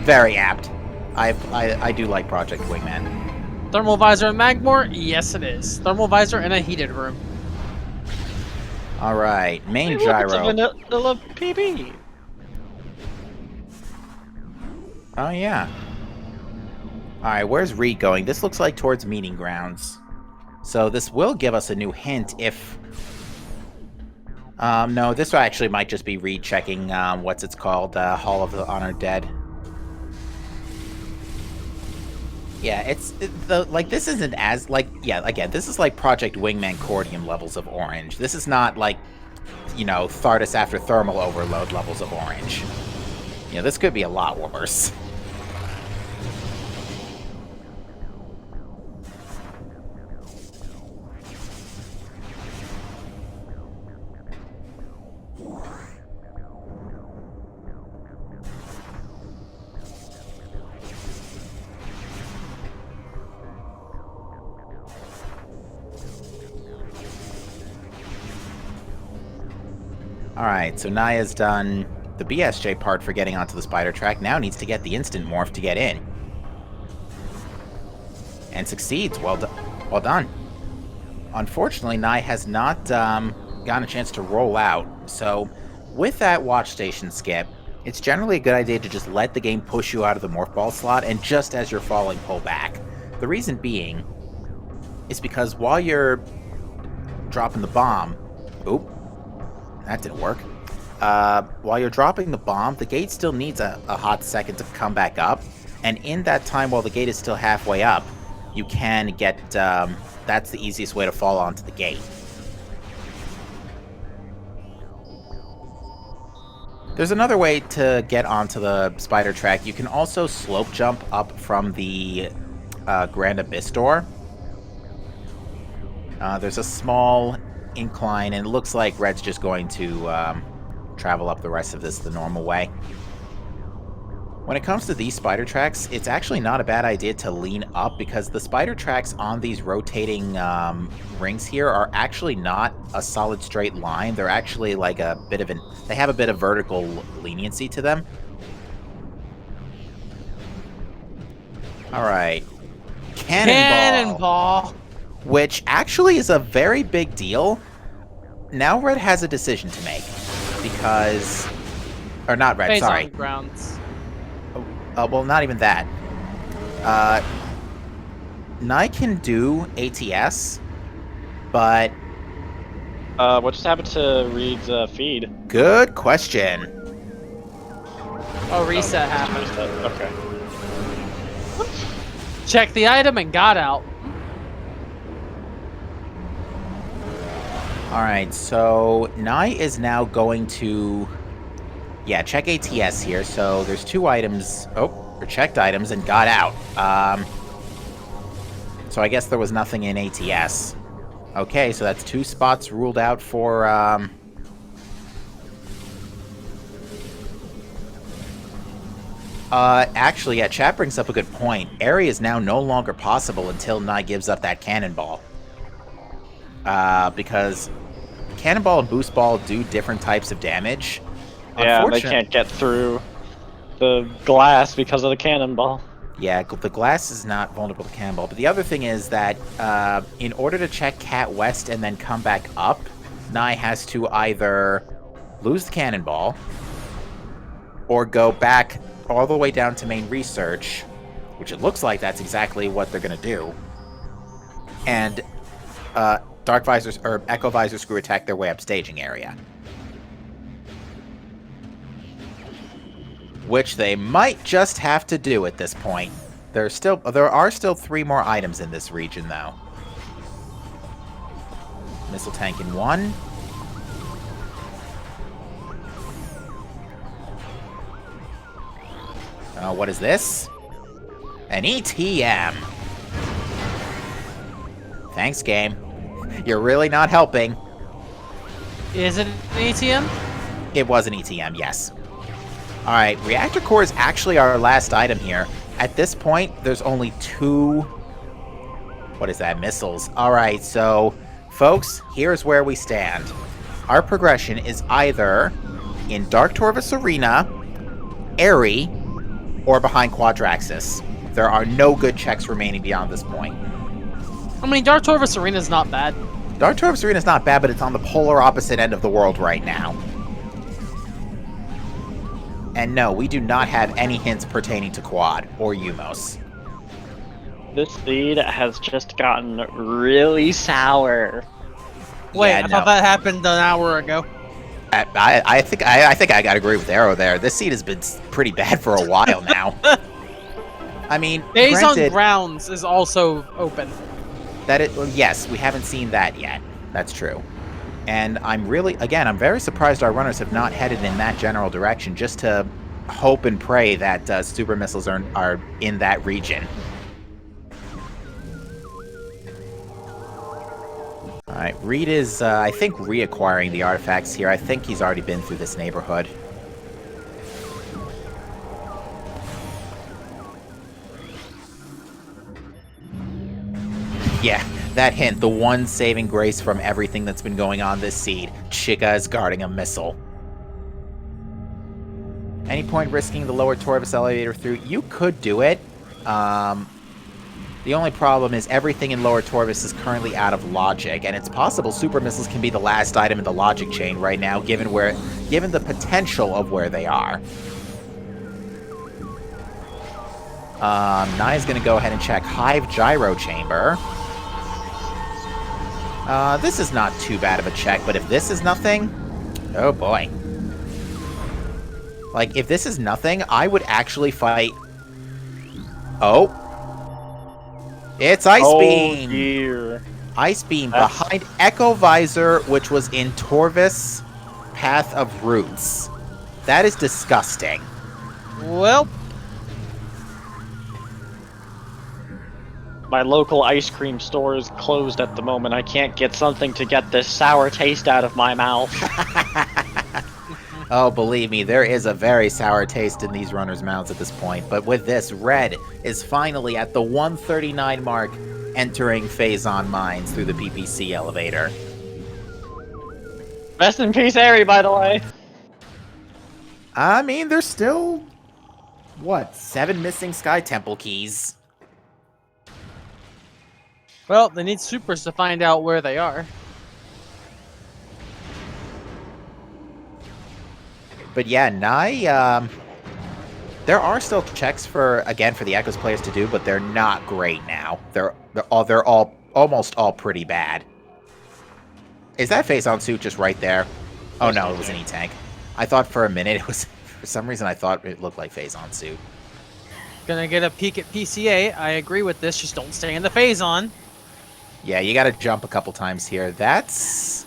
very apt. I do like Project Wingman. Thermal visor in Magmore? Yes, it is. Thermal visor in a heated room. All right, main Hey, look, it's a gyro. vanilla PB. Oh yeah. All right, where's Reed going? This looks like towards meeting grounds. So this will give us a new hint if... no, this actually might just be Reed checking, what's it's called, Hall of the Honored Dead. Yeah, this isn't as, yeah, again, this is like Project Wingman Cordium levels of orange. This is not like, you know, Thardus after thermal overload levels of orange. You know, this could be a lot worse. Alright, so Naya's done the BSJ part for getting onto the spider track, now needs to get the instant morph to get in. And succeeds. Well done. unfortunately, Nye has not gotten a chance to roll out. So, with that watch station skip, it's generally a good idea to just let the game push you out of the morph ball slot, and just as you're falling, pull back. The reason being is because while you're dropping the bomb... Oop. That didn't work. While you're dropping the bomb, the gate still needs a hot second to come back up. And in that time, while the gate is still halfway up, you can get... that's the easiest way to fall onto the gate. There's another way to get onto the spider track. You can also slope jump up from the Grand Abyss door. There's a small incline, and it looks like Red's just going to travel up the rest of this the normal way. When it comes to these spider tracks, it's actually not a bad idea to lean up, because the spider tracks on these rotating rings here are actually not a solid straight line. They're actually like a bit of they have a bit of vertical leniency to them. Alright. Cannonball! Which actually is a very big deal. Now Red has a decision to make. Because... Or not Red, Based sorry. on grounds. Well, not even that. Nye can do ATS, but... What just happened to Reed's feed? Good question. Oh, reset happened. Okay. Check the item and got out. Alright, so Nye is now going to... Yeah, check ATS here. So there's 2 items... Oh, or checked items and got out. So I guess there was nothing in ATS. Okay, so that's 2 spots ruled out for... Actually, yeah, chat brings up a good point. Area is now no longer possible until Nye gives up that cannonball. Because cannonball and boost ball do different types of damage. Yeah, they can't get through the glass because of the cannonball. Yeah, the glass is not vulnerable to cannonball. But the other thing is that in order to check Cat West and then come back up, Nye has to either lose the cannonball or go back all the way down to main research, which it looks like that's exactly what they're going to do. And Dark Visors or Echo Visor Screw attack their way up staging area. Which they might just have to do at this point. There are still 3 more items in this region, though. Missile tank in 1. What is this? An ETM. Thanks, game. You're really not helping. Is it an ATM? It was an ETM, yes. Alright, reactor core is actually our last item here. At this point, there's only 2... What is that? Missiles. Alright, so, folks, here's where we stand. Our progression is either in Dark Torvus Arena, Airy, or behind Quadraxis. There are no good checks remaining beyond this point. I mean, Dark Torvus Arena is not bad. Dark Torvus Arena is not bad, but it's on the polar opposite end of the world right now. And no, we do not have any hints pertaining to Quad or Umos. This seed has just gotten really sour. Wait, Yeah, I thought that happened an hour ago. I think I gotta agree with Arrow there. This seed has been pretty bad for a while now. I mean, Days on granted, Grounds is also open. yes, we haven't seen that yet. That's true. And I'm very surprised our runners have not headed in that general direction, just to hope and pray that super missiles are in that region. Alright, Reed is, I think, reacquiring the artifacts here. I think he's already been through this neighborhood. Yeah, that hint, the one saving grace from everything that's been going on this seed. Chica is guarding a missile. Any point risking the lower Torvus elevator through? You could do it. The only problem is everything in Lower Torvis is currently out of logic, and it's possible super missiles can be the last item in the logic chain right now, given the potential of where they are. Nai's gonna go ahead and check Hive Gyro Chamber. This is not too bad of a check, but if this is nothing, oh boy. Like, if this is nothing, I would actually fight... Oh. It's Ice Beam! Oh, dear. Ice Beam behind Echo Visor, which was in Torvis Path of Roots. That is disgusting. Well, My local ice cream store is closed at the moment. I can't get something to get this sour taste out of my mouth. Oh, believe me, there is a very sour taste in these runners' mouths at this point. But with this, Red is finally at the 139 mark, entering Phazon Mines through the PPC elevator. Rest in peace, Aerie, by the way. I mean, there's still... what? 7 missing Sky Temple keys. well, they need supers to find out where they are. But yeah, Nai, there are still checks for the Echoes players to do, but they're not great now. They're all almost all pretty bad. Is that Phazon suit just right there? Oh no, it was an E-Tank. I thought for a minute it was, for some reason I thought it looked like Phazon suit. Gonna get a peek at PCA. I agree with this. Just don't stay in the Phazon. Yeah, you gotta jump a couple times here. That's...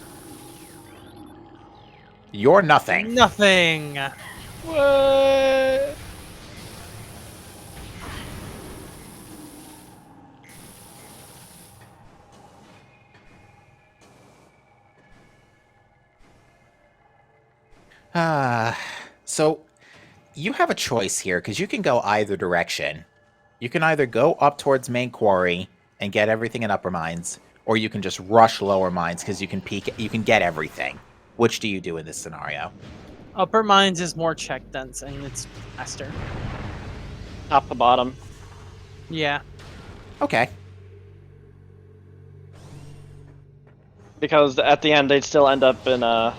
You're nothing. Nothing. What? So you have a choice here, because you can go either direction. You can either go up towards main quarry and get everything in upper mines, or you can just rush lower mines because you can get everything. Which do you do in this scenario? Upper Mines is more check dense and it's faster. Top to bottom. Yeah. Okay. Because at the end, they'd still end up in a...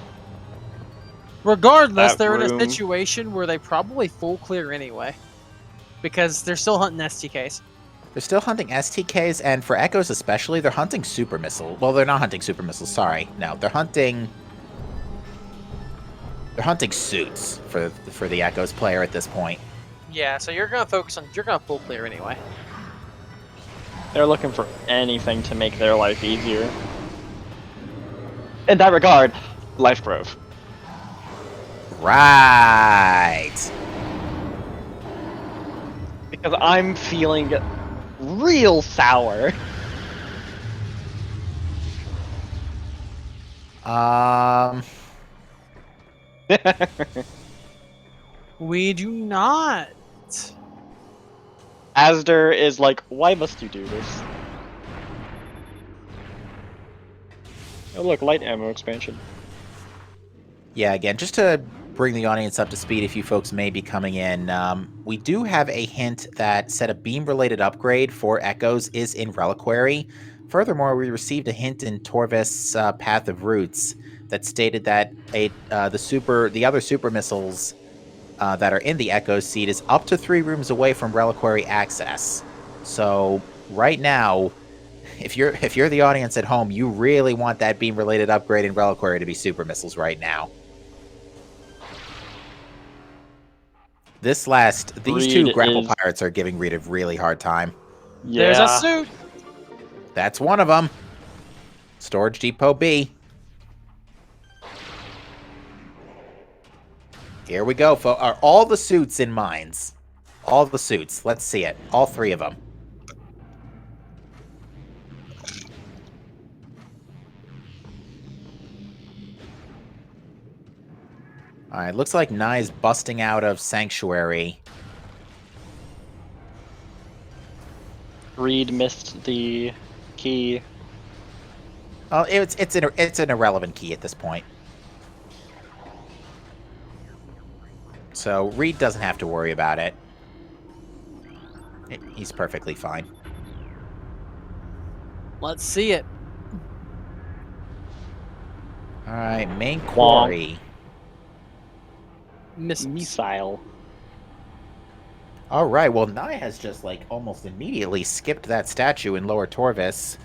Regardless, That they're in room. a situation where they probably full clear anyway. Because they're still hunting STKs. They're still hunting STKs, and for Echoes especially, they're hunting super missiles. Well, they're not hunting super missiles, sorry. No, they're hunting suits for the Echoes player at this point. Yeah, so you're gonna full clear anyway. They're looking for anything to make their life easier. In that regard, Life Grove. Right. Because I'm feeling real sour. We do not. Asder is like, why must you do this? Oh look, light ammo expansion. Yeah, again, just to bring the audience up to speed, if you folks may be coming in, we do have a hint that said a beam-related upgrade for Echoes is in Reliquary. Furthermore, we received a hint in Torvis Path of Roots that stated that the other super missiles that are in the Echoes seed is up to 3 rooms away from Reliquary access. So right now, if you're the audience at home, you really want that beam-related upgrade in Reliquary to be super missiles right now. These two grapple pirates are giving Reed a really hard time. Yeah. There's a suit. That's one of them. Storage Depot B. Here we go. Are all the suits in mines? All the suits. Let's see it. All 3 of them. Alright, looks like Nai's busting out of Sanctuary. Reed missed the key. Oh, it's an irrelevant key at this point. So Reed doesn't have to worry about it. He's perfectly fine. Let's see it. All right, main quarry. Missile. All right, well, Nye has just, like, almost immediately skipped that statue in Lower Torvis.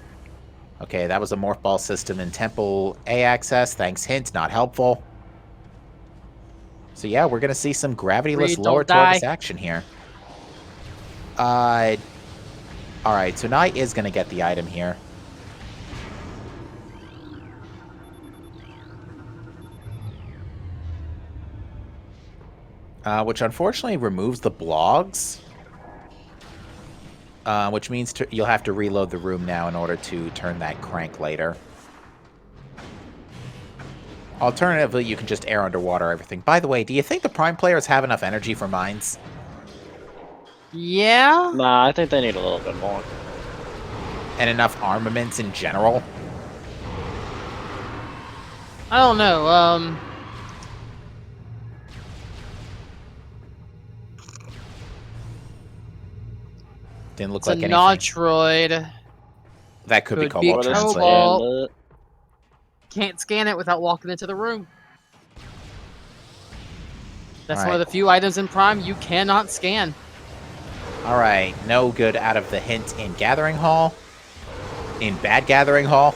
Okay, that was a Morph Ball system in Temple A access. Thanks, hint, not helpful. So yeah, we're going to see some gravityless Reed, Lower don't die. Torvis action here. Alright, so Nye is going to get the item here. Which unfortunately removes the blogs. Which means you'll have to reload the room now in order to turn that crank later. Alternatively, you can just air underwater everything. By the way, do you think the Prime players have enough energy for mines? Yeah? Nah, I think they need a little bit more. And enough armaments in general? I don't know. Didn't look It's like a anything. Metroid. That could be Could Cobalt be Translate. Cobalt. Can't scan it without walking into the room. That's one of the few items in Prime you cannot scan. Alright, no good out of the hint in Gathering Hall. In Bad Gathering Hall.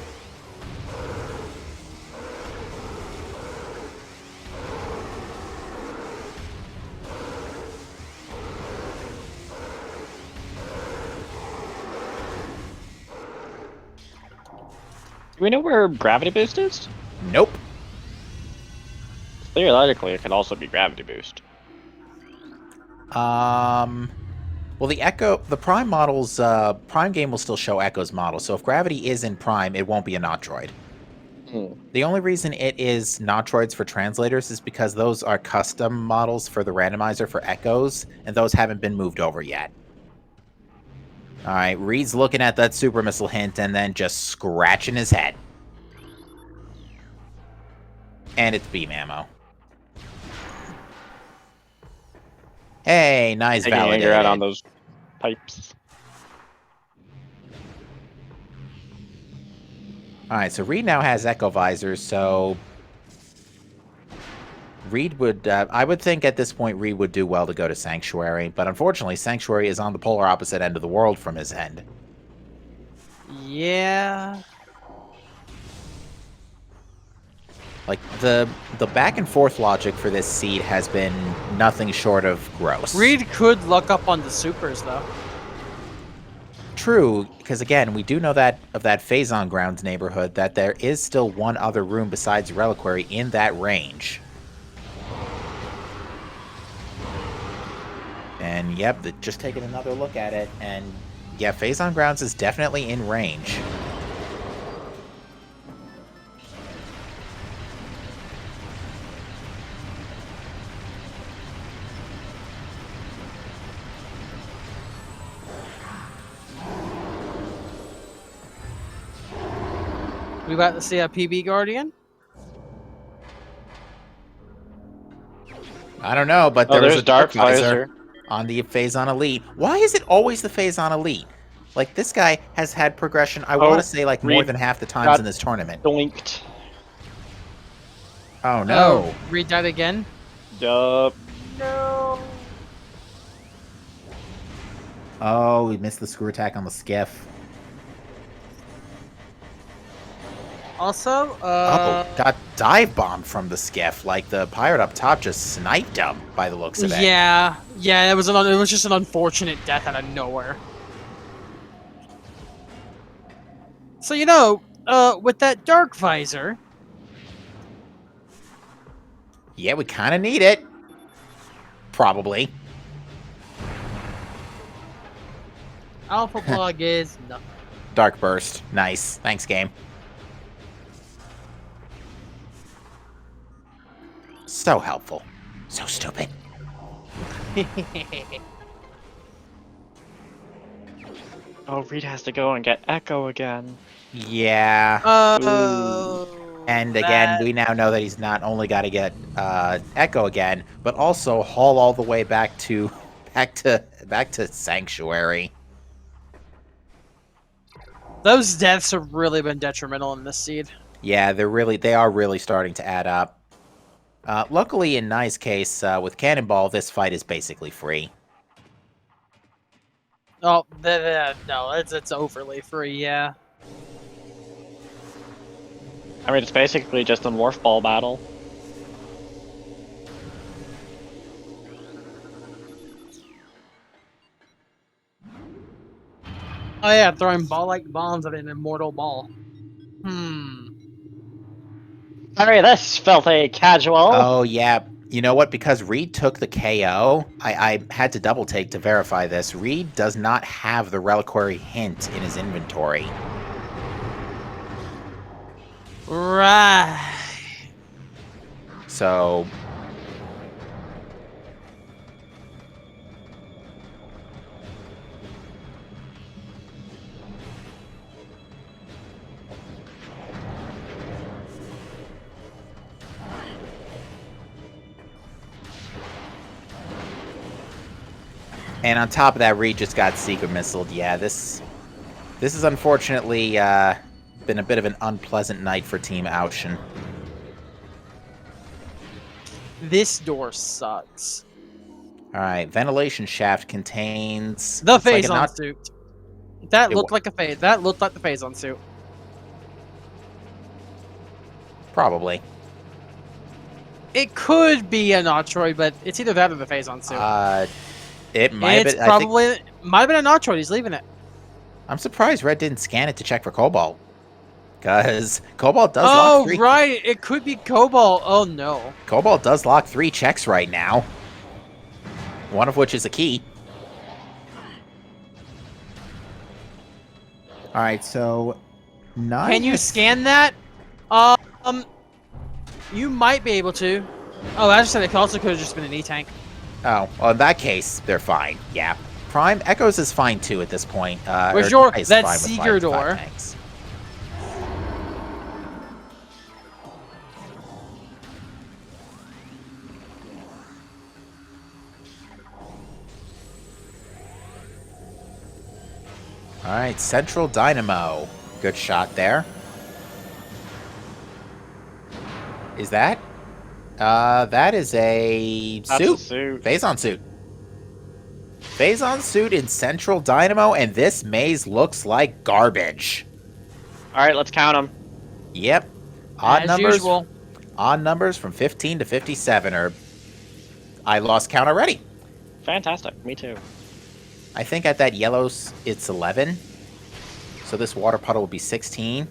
Do we know where gravity boost is? Nope. Theoretically, it could also be gravity boost. Well, the Prime models, Prime game will still show Echo's model, so if gravity is in Prime, it won't be a Notroid. The only reason it is Notroids for translators is because those are custom models for the randomizer for Echoes, and those haven't been moved over yet. Alright, Reed's looking at that super missile hint and then just scratching his head. And it's beam ammo. Hey, nice Taking validated. anger out on those pipes. Alright, so Reed now has Echo Visors, so... Reed would... I would think at this point Reed would do well to go to Sanctuary, but unfortunately Sanctuary is on the polar opposite end of the world from his end. Yeah. Like, the back and forth logic for this seed has been nothing short of gross. Reed could luck up on the supers, though. True, because again, we do know that of that Phazon Grounds neighborhood that there is still one other room besides Reliquary in that range. And yep, just taking another look at it, and yeah, Phazon Grounds is definitely in range. We about to see a PB Guardian? I don't know, but Oh, there's there's a Dark Dark Visor Visor. on the Phazon Elite. Why is it always the Phazon Elite? Like, this guy has had progression, I want to say, like, more Reed than half the times got in this tournament. Doinked. Oh, no. Reed died again? Yup. No. Oh, we missed the screw attack on the skiff. Also, Got dive bombed from the skiff. Like, the pirate up top just sniped him, by the looks of it. yeah, it was just an unfortunate death out of nowhere. So with that Dark Visor, Yeah, we kind of need it. Probably. Alpha Plug is nothing. Dark Burst. Nice. Thanks, game. So helpful. So stupid. Oh, Reed has to go and get Echo again. Yeah. Oh. And again, we now know that he's not only got to get Echo again, but also haul all the way back to Those deaths have really been detrimental in this seed. Yeah, they are really starting to add up. Luckily, in Nye's case, with Cannonball, this fight is basically free. Oh, no, it's overly free, yeah. I mean, it's basically just a morph ball battle. Oh yeah, throwing ball-like bombs at an immortal ball. Sorry, this filthy casual. Oh, yeah. You know what? Because Reed took the KO, I had to double take to verify this. Reed does not have the reliquary hint in his inventory. Right. So... And on top of that, Reed just got secret missiled. Yeah, this has unfortunately been a bit of an unpleasant night for Team Auction. This door sucks. Alright, ventilation shaft contains... The looks like phazon suit. That looked like a phase. That looked like the phazon suit. Probably. It could be a Metroid, but it's either that or the phazon suit. It might have It's been... probably might have been a Metroid. He's leaving it. I'm surprised Red didn't scan it to check for Cobalt. Because Cobalt does lock 3... Oh, right. It could be Cobalt. Oh, no. Cobalt does lock 3 checks right now. One of which is a key. Alright, so... Can you scan that? You might be able to. Oh, I just said it also could have just been an E-tank. Oh, well, in that case, they're fine. Yeah. Prime Echoes is fine, too, at this point. Where's that Seeger door? Alright, Central Dynamo. Good shot there. Is that? That is a suit. Phazon suit. Phazon suit in Central Dynamo, and this maze looks like garbage. Alright, let's count them. Yep. Odd As numbers. usual. Odd numbers from 15 to 57 are... I lost count already. Fantastic. Me too. I think at that yellow, it's 11. So this water puddle will be 16.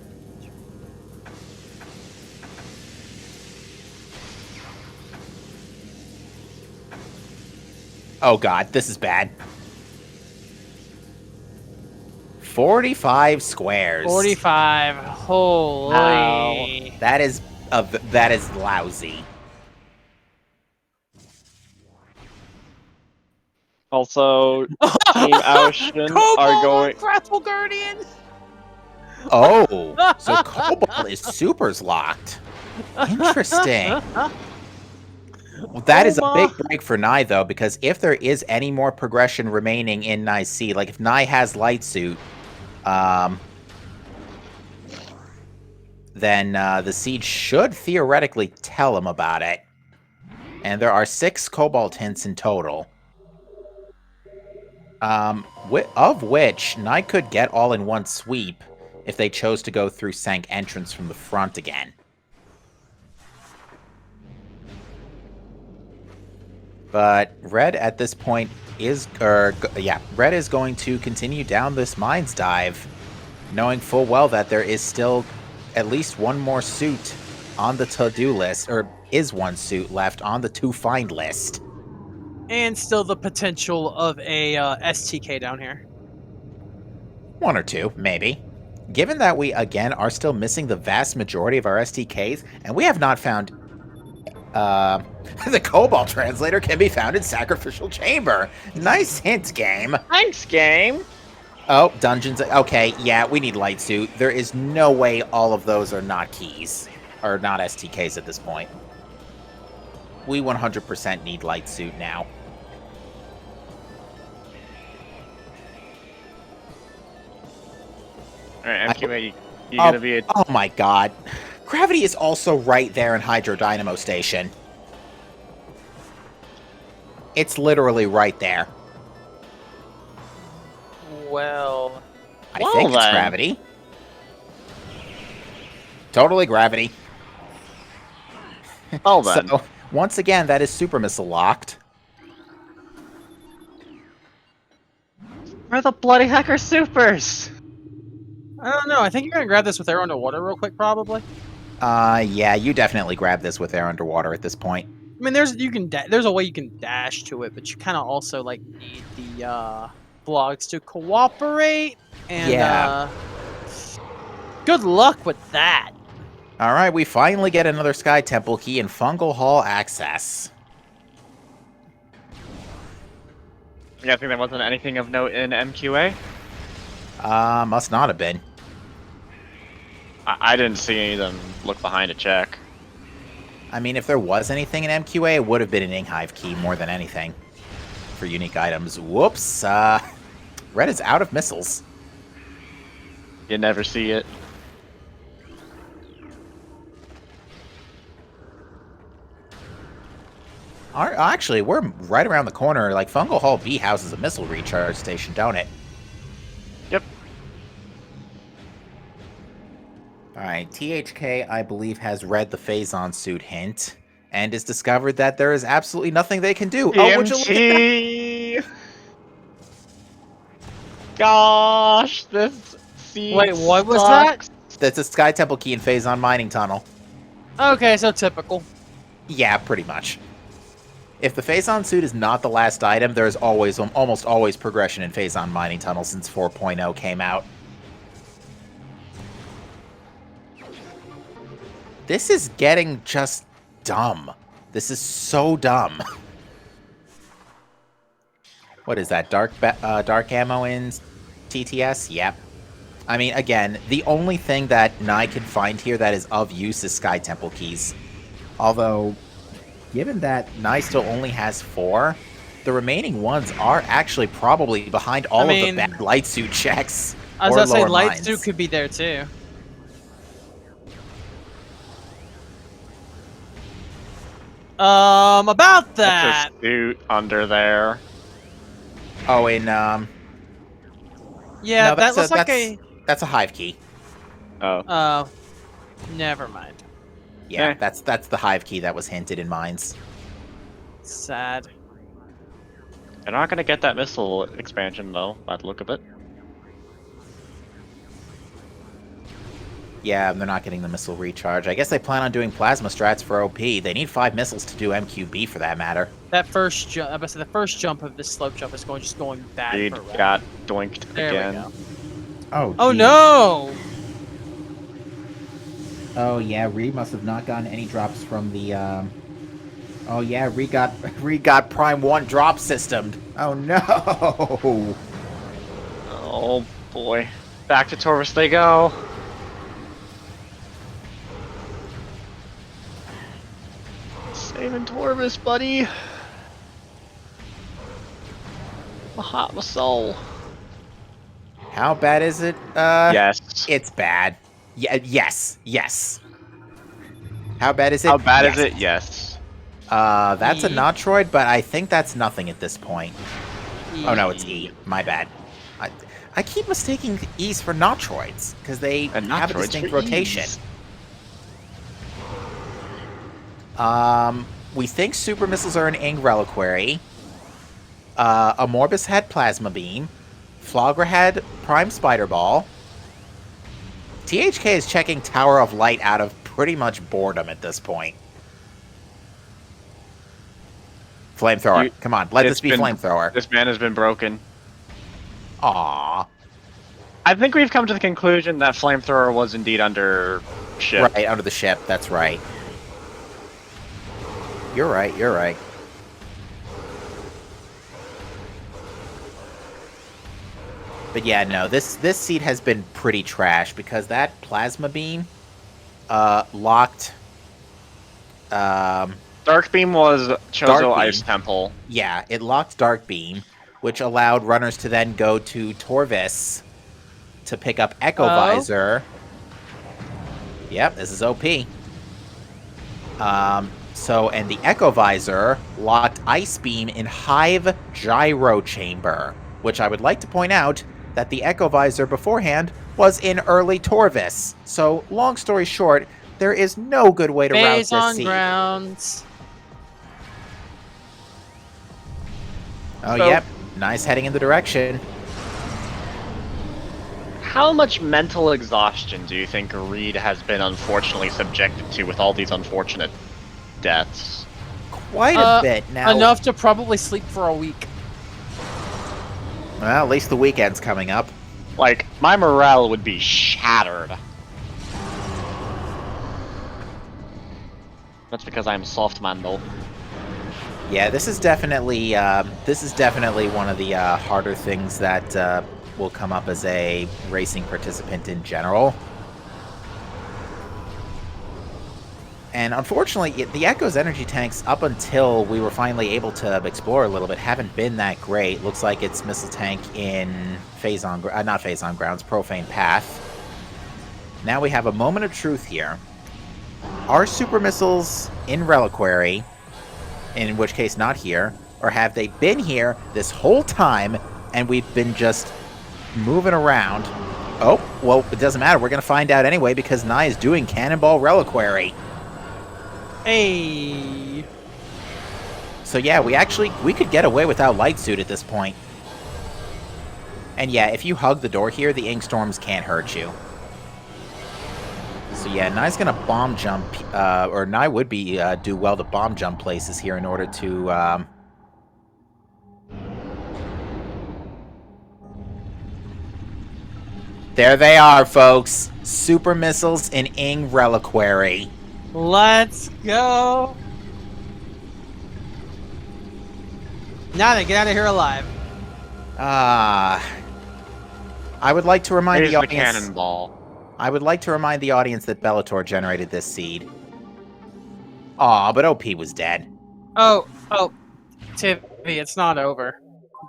Oh god, this is bad. 45 squares. 45. Holy. Ow. That is lousy. Also, Team Ocean are going... Grapple Guardian! Oh, so Cobalt is supers locked. Interesting. Well, that is a big break for Nye, though, because if there is any more progression remaining in Nye's seed, like if Nye has Light Suit, then the seed should theoretically tell him about it. And there are 6 Cobalt hints in total. Of which, Nye could get all in one sweep if they chose to go through Sank entrance from the front again. But Red at this point is, Red is going to continue down this mines dive, knowing full well that there is still at least one more suit on the to-do list, or is one suit left on the to-find list. And still the potential of a STK down here. 1 or 2, maybe. Given that we, again, are still missing the vast majority of our STKs, and we have not found... the Cobalt Translator can be found in Sacrificial Chamber. Nice hint, game. Thanks, game. Oh, dungeons. Okay, yeah, we need Light Suit. There is no way all of those are not keys. Or not STKs at this point. We 100% need Light Suit now. Alright, MQA, you Oh, gonna be a... oh my god. Gravity is also right there in Hydro Dynamo Station. It's literally right there. Well, I Well, think it's then. gravity. Totally gravity. Well then. So, once again, that is super missile locked. Where are the bloody hacker supers? I don't know. I think you're gonna grab this with air underwater real quick, probably. Yeah, you definitely grab this with air underwater at this point. I mean, there's a way you can dash to it, but you kind of also like need the blogs to cooperate. And Yeah. good luck with that. All right, we finally get another Sky Temple key and Fungal Hall access. Yeah, I think there wasn't anything of note in MQA. Must not have been. I didn't see any of them look behind to check. I mean, if there was anything in MQA, it would have been an Inghive key more than anything for unique items. Whoops. Red is out of missiles. You never see it. Actually, we're right around the corner. Like, Fungal Hall B houses a missile recharge station, don't it? Yep. Alright, THK, I believe, has read the Phazon suit hint and has discovered that there is absolutely nothing they can do. Oh, would you look at that? EMT! Gosh, this scene Wait, what was sucks. That's a Sky Temple key in Phazon Mining Tunnel. Okay, so typical. Yeah, pretty much. If the Phazon suit is not the last item, there is always, almost always progression in Phazon Mining Tunnel since 4.0 came out. This is getting just dumb. This is so dumb. What is that? Dark ammo in TTS? Yep. I mean, again, the only thing that Nye can find here that is of use is Sky Temple keys. Although, given that Nye still only has 4, the remaining ones are actually probably behind all of the bad light suit checks. I was or gonna say lower light mines. suit could be there too. About that. That's a suit under there. Oh, in Yeah, no, that looks like a. that's a hive key. Oh. Never mind. Yeah, Eh. that's the hive key that was hinted in mines. Sad. They're not gonna get that missile expansion though, by the look of it. Yeah, they're not getting the missile recharge. I guess they plan on doing plasma strats for OP. They need 5 missiles to do MQB for that matter. That first jump, the first jump of this slope jump is just going bad Reed for Red. got doinked There again. we go. Oh, Oh geez. no! Oh yeah, Reed must have not gotten any drops from the Oh yeah, Reed got Prime 1 drop systemed. Oh no. Oh boy. Back to Torvis they go. Saving Torvis, buddy. My soul. How bad is it? Yes. It's bad. Yeah, yes. How bad is it? How bad Yes. is it? Yes. That's a E. Metroid, but I think that's nothing at this point. Oh no, it's E. My bad. I keep mistaking E's for Metroids because they And have a Metroids distinct for rotation. E's. We think super missiles are an Ing reliquary. Amorbus had plasma beam. Flogra had prime spider ball. THK is checking Tower of Light out of pretty much boredom at this point. Flamethrower. Come on, let this be flamethrower. This man has been broken. Aww. I think we've come to the conclusion that flamethrower was indeed under ship. Right, under the ship, that's right. You're right. But yeah, no, this seat has been pretty trash because that plasma beam locked Dark Beam was Chozo Dark Beam. Ice Temple. it locked Dark Beam, which allowed runners to then go to Torvis to pick up Echo Visor. Yep, this is OP. And the Echo Visor locked Ice Beam in Hive Gyro Chamber, which I would like to point out that the Echo Visor beforehand was in early Torvis. So, long story short, there is no good way to route Phase this on seed. grounds. Oh, So- yep. Nice heading in the direction. How much mental exhaustion do you think Reed has been unfortunately subjected to with all these unfortunate deaths? Quite a bit now. Enough to probably sleep for a week. Well, at least the weekend's coming up. Like, my morale would be shattered. That's because I'm soft man, though. Yeah, this is definitely one of the harder things that will come up as a racing participant in general. And unfortunately, the Echo's energy tanks, up until we were finally able to explore a little bit, haven't been that great. Looks like it's missile tank in not Phase on Grounds, Profane Path. Now we have a moment of truth here. Are super missiles in Reliquary, in which case not here, or have they been here this whole time and we've been just moving around? Oh, well, it doesn't matter. We're going to find out anyway because Nye is doing Cannonball Reliquary. Hey. So yeah, we could get away without Light Suit at this point. And yeah, if you hug the door here, the Ink Storms can't hurt you. So yeah, Nye's gonna bomb jump, or Nye would be do well to bomb jump places here in order to. There they are, folks. Super missiles in Ing Reliquary. Let's go. Nana, get out of here alive. I would like to remind Here's the the audience. cannonball. I would like to remind the audience that Bellator generated this seed. Aw, but OP was dead. Oh, Tiffy, it's not over.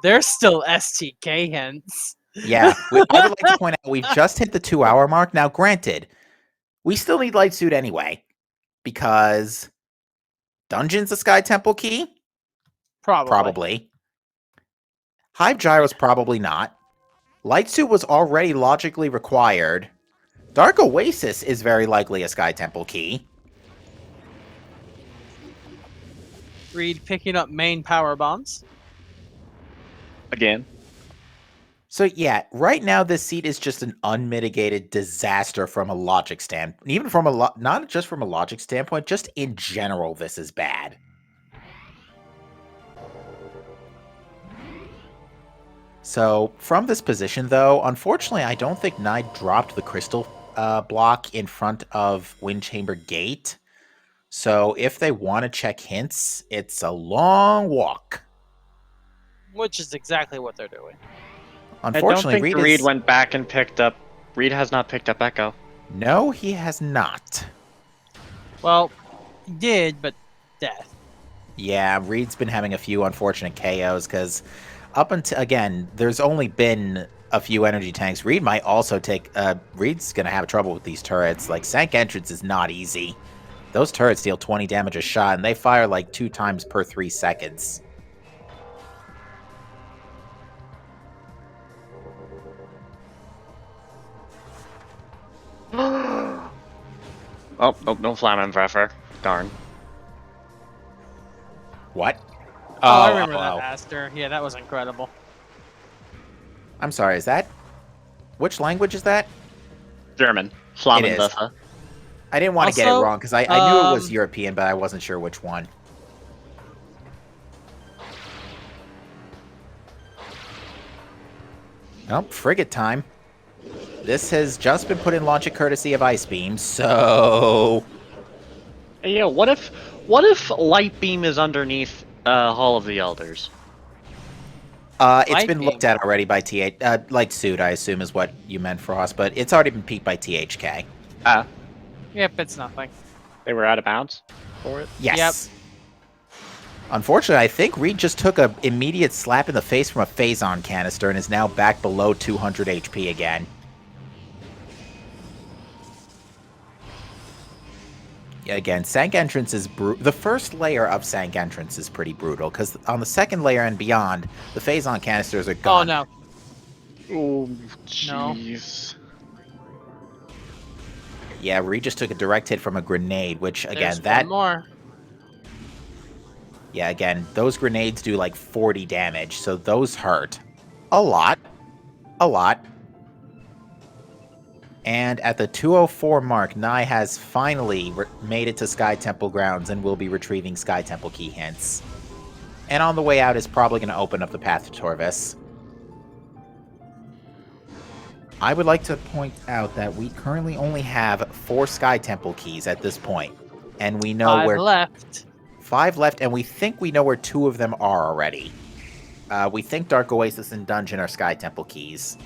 There's still STK hints. Yeah, I would like to point out we've just hit the 2-hour mark. Now, granted, we still need Light Suit anyway, because Dungeon's a Sky Temple key? Probably. Hive Gyro's probably not. Light Suit was already logically required. Dark Oasis is very likely a Sky Temple key. Reed picking up main power bombs. Again. So yeah, right now this seed is just an unmitigated disaster from a logic standpoint. Even from not just from a logic standpoint, just in general, this is bad. So from this position, though, unfortunately, I don't think Nye dropped the crystal block in front of Wind Chamber Gate. So if they want to check hints, it's a long walk. Which is exactly what they're doing. Unfortunately, I don't think Reed went back and picked up. Reed has not picked up Echo. No, he has not. Well, he did, but death. Yeah, Reed's been having a few unfortunate KOs because up until, again, there's only been a few energy tanks. Reed might also take, Reed's going to have trouble with these turrets. Like, Sank Entrance is not easy. Those turrets deal 20 damage a shot, and they fire like 2 times per 3 seconds. Oh, no Flammenwerfer. Darn. What? Oh, I remember that master. Yeah, that was incredible. I'm sorry, is that? Which language is that? German. Flammenwerfer. I didn't want to get it Also, wrong because I knew it was European, but I wasn't sure which one. Oh, frigate time. This has just been put in logic courtesy of Ice Beam, so... Yeah, what if Light Beam is underneath Hall of the Elders? It's Light been Beam. looked at already by Light Suit, I assume is what you meant, Frost, but it's already been peaked by THK. Yep, it's nothing. They were out of bounds for it? Yes. Unfortunately, I think Reed just took an immediate slap in the face from a Phazon canister and is now back below 200 HP again. Again, Sank Entrance is the first layer of Sank Entrance is pretty brutal, because on the second layer and beyond, the Phazon canisters are Oh gone. no. Oh, No. jeez. Yeah, Reed just took a direct hit from a grenade, which, again, There's one more. Yeah, again, those grenades do like 40 damage, so those hurt. A lot. A lot. And at the 204 mark, Nye has finally made it to Sky Temple grounds and will be retrieving Sky Temple key hints. And on the way out is probably going to open up the path to Torvis. I would like to point out that we currently only have 4 Sky Temple keys at this point. And we know 5 where... left. 5 left, and we think we know where 2 of them are already. We think Dark Oasis and Dungeon are Sky Temple keys.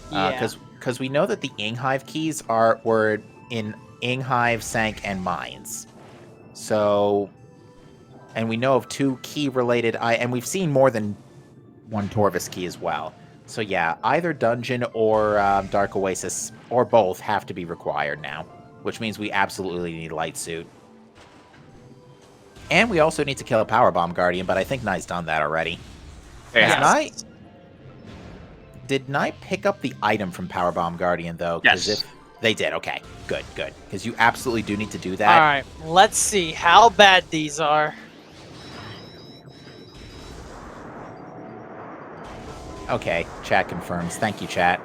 Yeah. Because we know that the Inghive keys were in Inghive, Sank, and Mines. So, and we know of 2 key-related... and we've seen more than 1 Torvis key as well. So yeah, either Dungeon or Dark Oasis, or both, have to be required now. Which means we absolutely need Light Suit. And we also need to kill a Powerbomb Guardian, but I think Nye's done that already. Yes. Did Nye pick up the item from Powerbomb Guardian, though? Yes. They did, okay. Good, good. Because you absolutely do need to do that. Alright, let's see how bad these are. Okay, chat confirms. Thank you, chat.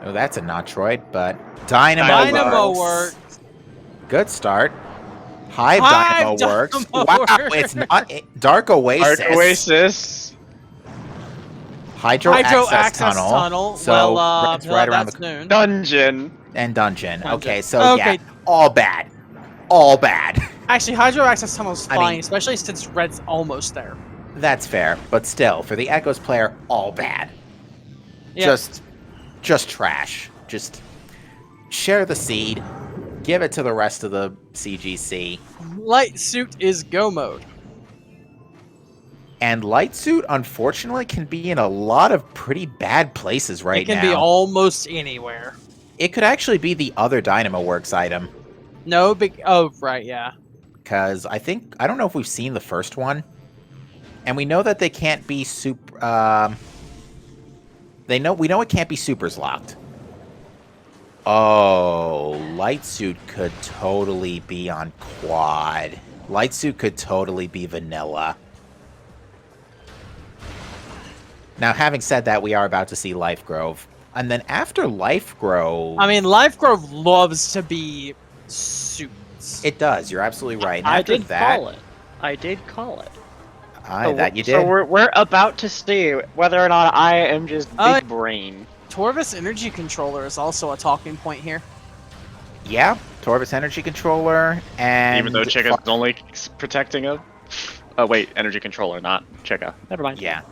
Oh, that's a Metroid, but Dynamo works. Good start. Hive Dynamo works. Dynamo Wow, works. it's not Dark Oasis. Dark Oasis. Hydro access tunnel. So well, it's right around that's the noon. Dungeon. and dungeon. Dungeon. Okay, so Okay. yeah, all bad. All bad. Actually, Hydro Access Tunnel's I fine, mean- especially since Red's almost there. That's fair, but still, for the Echoes player, all bad. Yeah. Just trash. Just share the seed, give it to the rest of the CGC. Light Suit is go mode. And Light Suit, unfortunately, can be in a lot of pretty bad places right now. It can be almost anywhere. It could actually be the other Dynamo Works item. No big. Oh, right, yeah. Because I don't know if we've seen the first one. And we know that they can't be super... we know it can't be supers locked. Oh, Light Suit could totally be on quad. Light Suit could totally be vanilla. Now, having said that, we are about to see Life Grove. And then after Life Grove... I mean, Life Grove loves to be suits. It does. You're absolutely right. And I after did that, call it. I did call it. That you did. So we're about to see whether or not I am just big brain. Torvis Energy Controller is also a talking point here. Yeah, Torvis Energy Controller, and... Even though Chica's only protecting a... Oh, wait, energy controller, not Chica. Never mind. Yeah.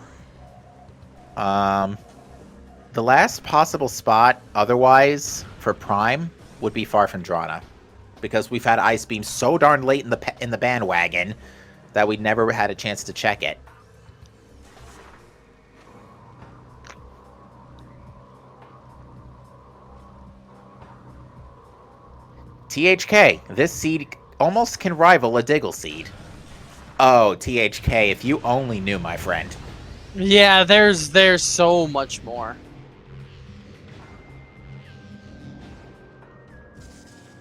The last possible spot, otherwise, for Prime, would be Farfandrana. Because we've had Ice Beam so darn late in the bandwagon that we never had a chance to check it. THK, this seed almost can rival a Diggle seed. Oh, THK, if you only knew, my friend. Yeah, there's so much more.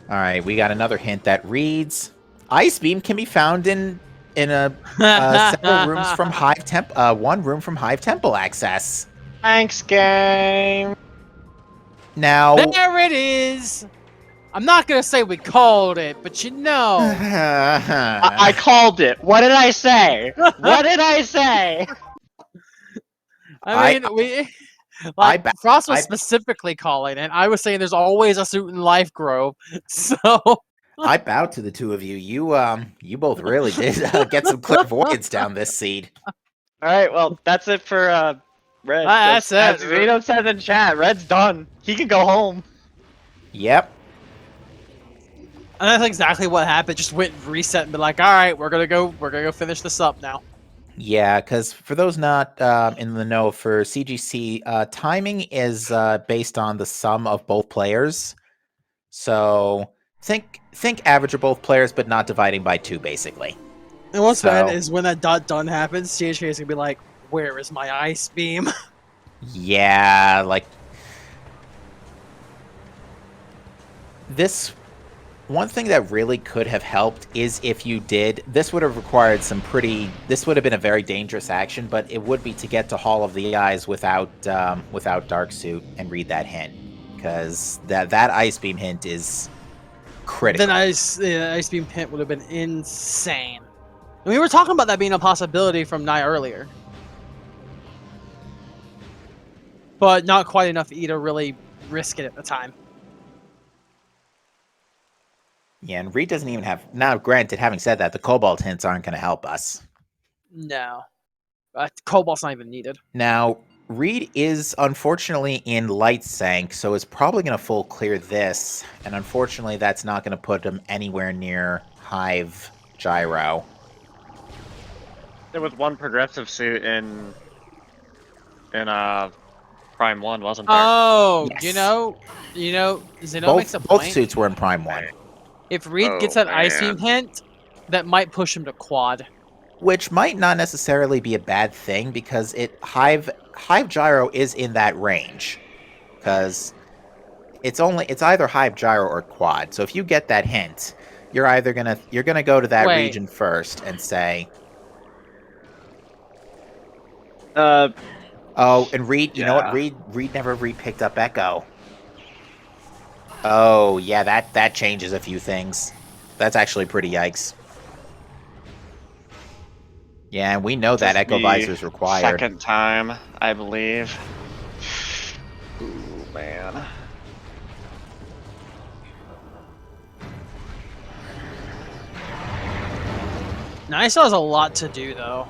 Alright, we got another hint that reads... Ice Beam can be found in several rooms from Hive Temple. One room from Hive Temple access. Thanks, game. Now... There it is! I'm not gonna say we called it, but you know. I called it. What did I say? What did I say? I mean, Frost was specifically calling it. I was saying there's always a suit in Life Grove, so... I bow to the two of you. You both really did get some clairvoyance down this seed. Alright, well, that's it for, Red. That's it. As Vito says in chat, Red's done. He can go home. Yep. And that's exactly what happened. Just went and reset and be like, all right, we're gonna go finish this up now. Yeah, because for those not in the know, for CGC, timing is based on the sum of both players. So think average of both players, but not dividing by 2, basically. And what's So- bad is when that done happens, CHK is gonna be like, "Where is my ice beam?" Yeah, like this. One thing that really could have helped is if you did. This would have required some pretty. This would have been a very dangerous action, but it would be to get to Hall of the Eyes without Dark Suit and read that hint, because that ice beam hint is critical. Then ice beam hint would have been insane. And we were talking about that being a possibility from Nye earlier, but not quite enough for E to really risk it at the time. Yeah, and Reed doesn't even have. Now, granted, having said that, the Cobalt hints aren't going to help us. No, Cobalt's not even needed. Now, Reed is unfortunately in Light Sank, so is probably going to full clear this, and unfortunately, that's not going to put him anywhere near Hive Gyro. There was one progressive suit in Prime 1, wasn't there? Oh, Yes. you know, Zeno makes a Both point. suits were in Prime 1, If Reed gets Oh, that ice beam man. hint, that might push him to quad. which might not necessarily be a bad thing because Hive Gyro is in that range, because it's either Hive Gyro or quad. So if you get that hint, you're gonna go to that Wait. region first and say, oh, and Reed, you know what? Yeah. Reed never picked up Echo. Oh, yeah, that changes a few things. That's actually pretty yikes. Yeah, and we know that This Echo the Visor is required. Second time, I believe. Ooh, man. Nye still has a lot to do though.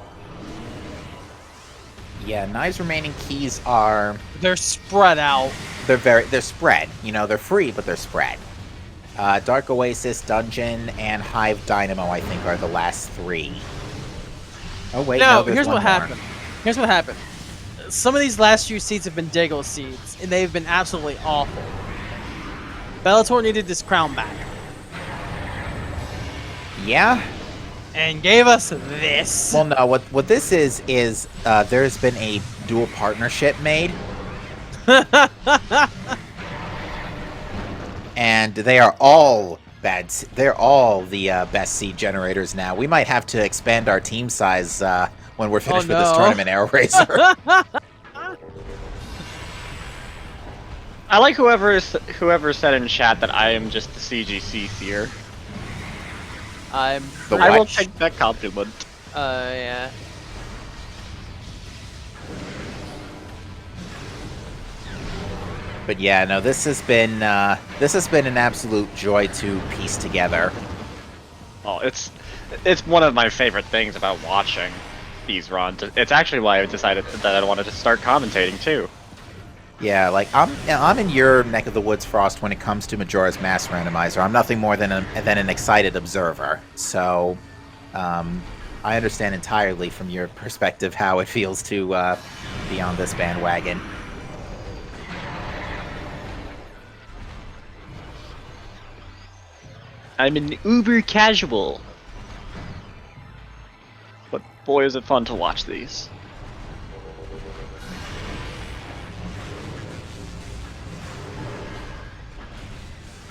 Yeah, Nye's remaining keys are They're spread out. they're spread. You know, they're free, but they're spread. Dark Oasis, Dungeon, and Hive Dynamo, I think, are the last 3. Oh wait, No, there's here's one what more. happened. Here's what happened. Some of these last few seeds have been Diggle seeds, and they've been absolutely awful. Bellator needed this crown back, Yeah. and gave us this. Well, no. What this is there's been a dual partnership made, and they are all bad. They're all the best seed generators now. We might have to expand our team size when we're finished with this no. tournament, Arrow Racer. I like whoever said in chat that I am just the CGC seer. I'm. The I will what? take that compliment. Yeah. But yeah, no, this has been an absolute joy to piece together. Oh, it's one of my favorite things about watching these runs. It's actually why I decided that I wanted to start commentating too. Yeah, like I'm in your neck of the woods, Frost, when it comes to Majora's Mask Randomizer. I'm nothing more than an excited observer. So, I understand entirely from your perspective how it feels to be on this bandwagon. I'm an uber casual. But boy is it fun to watch these.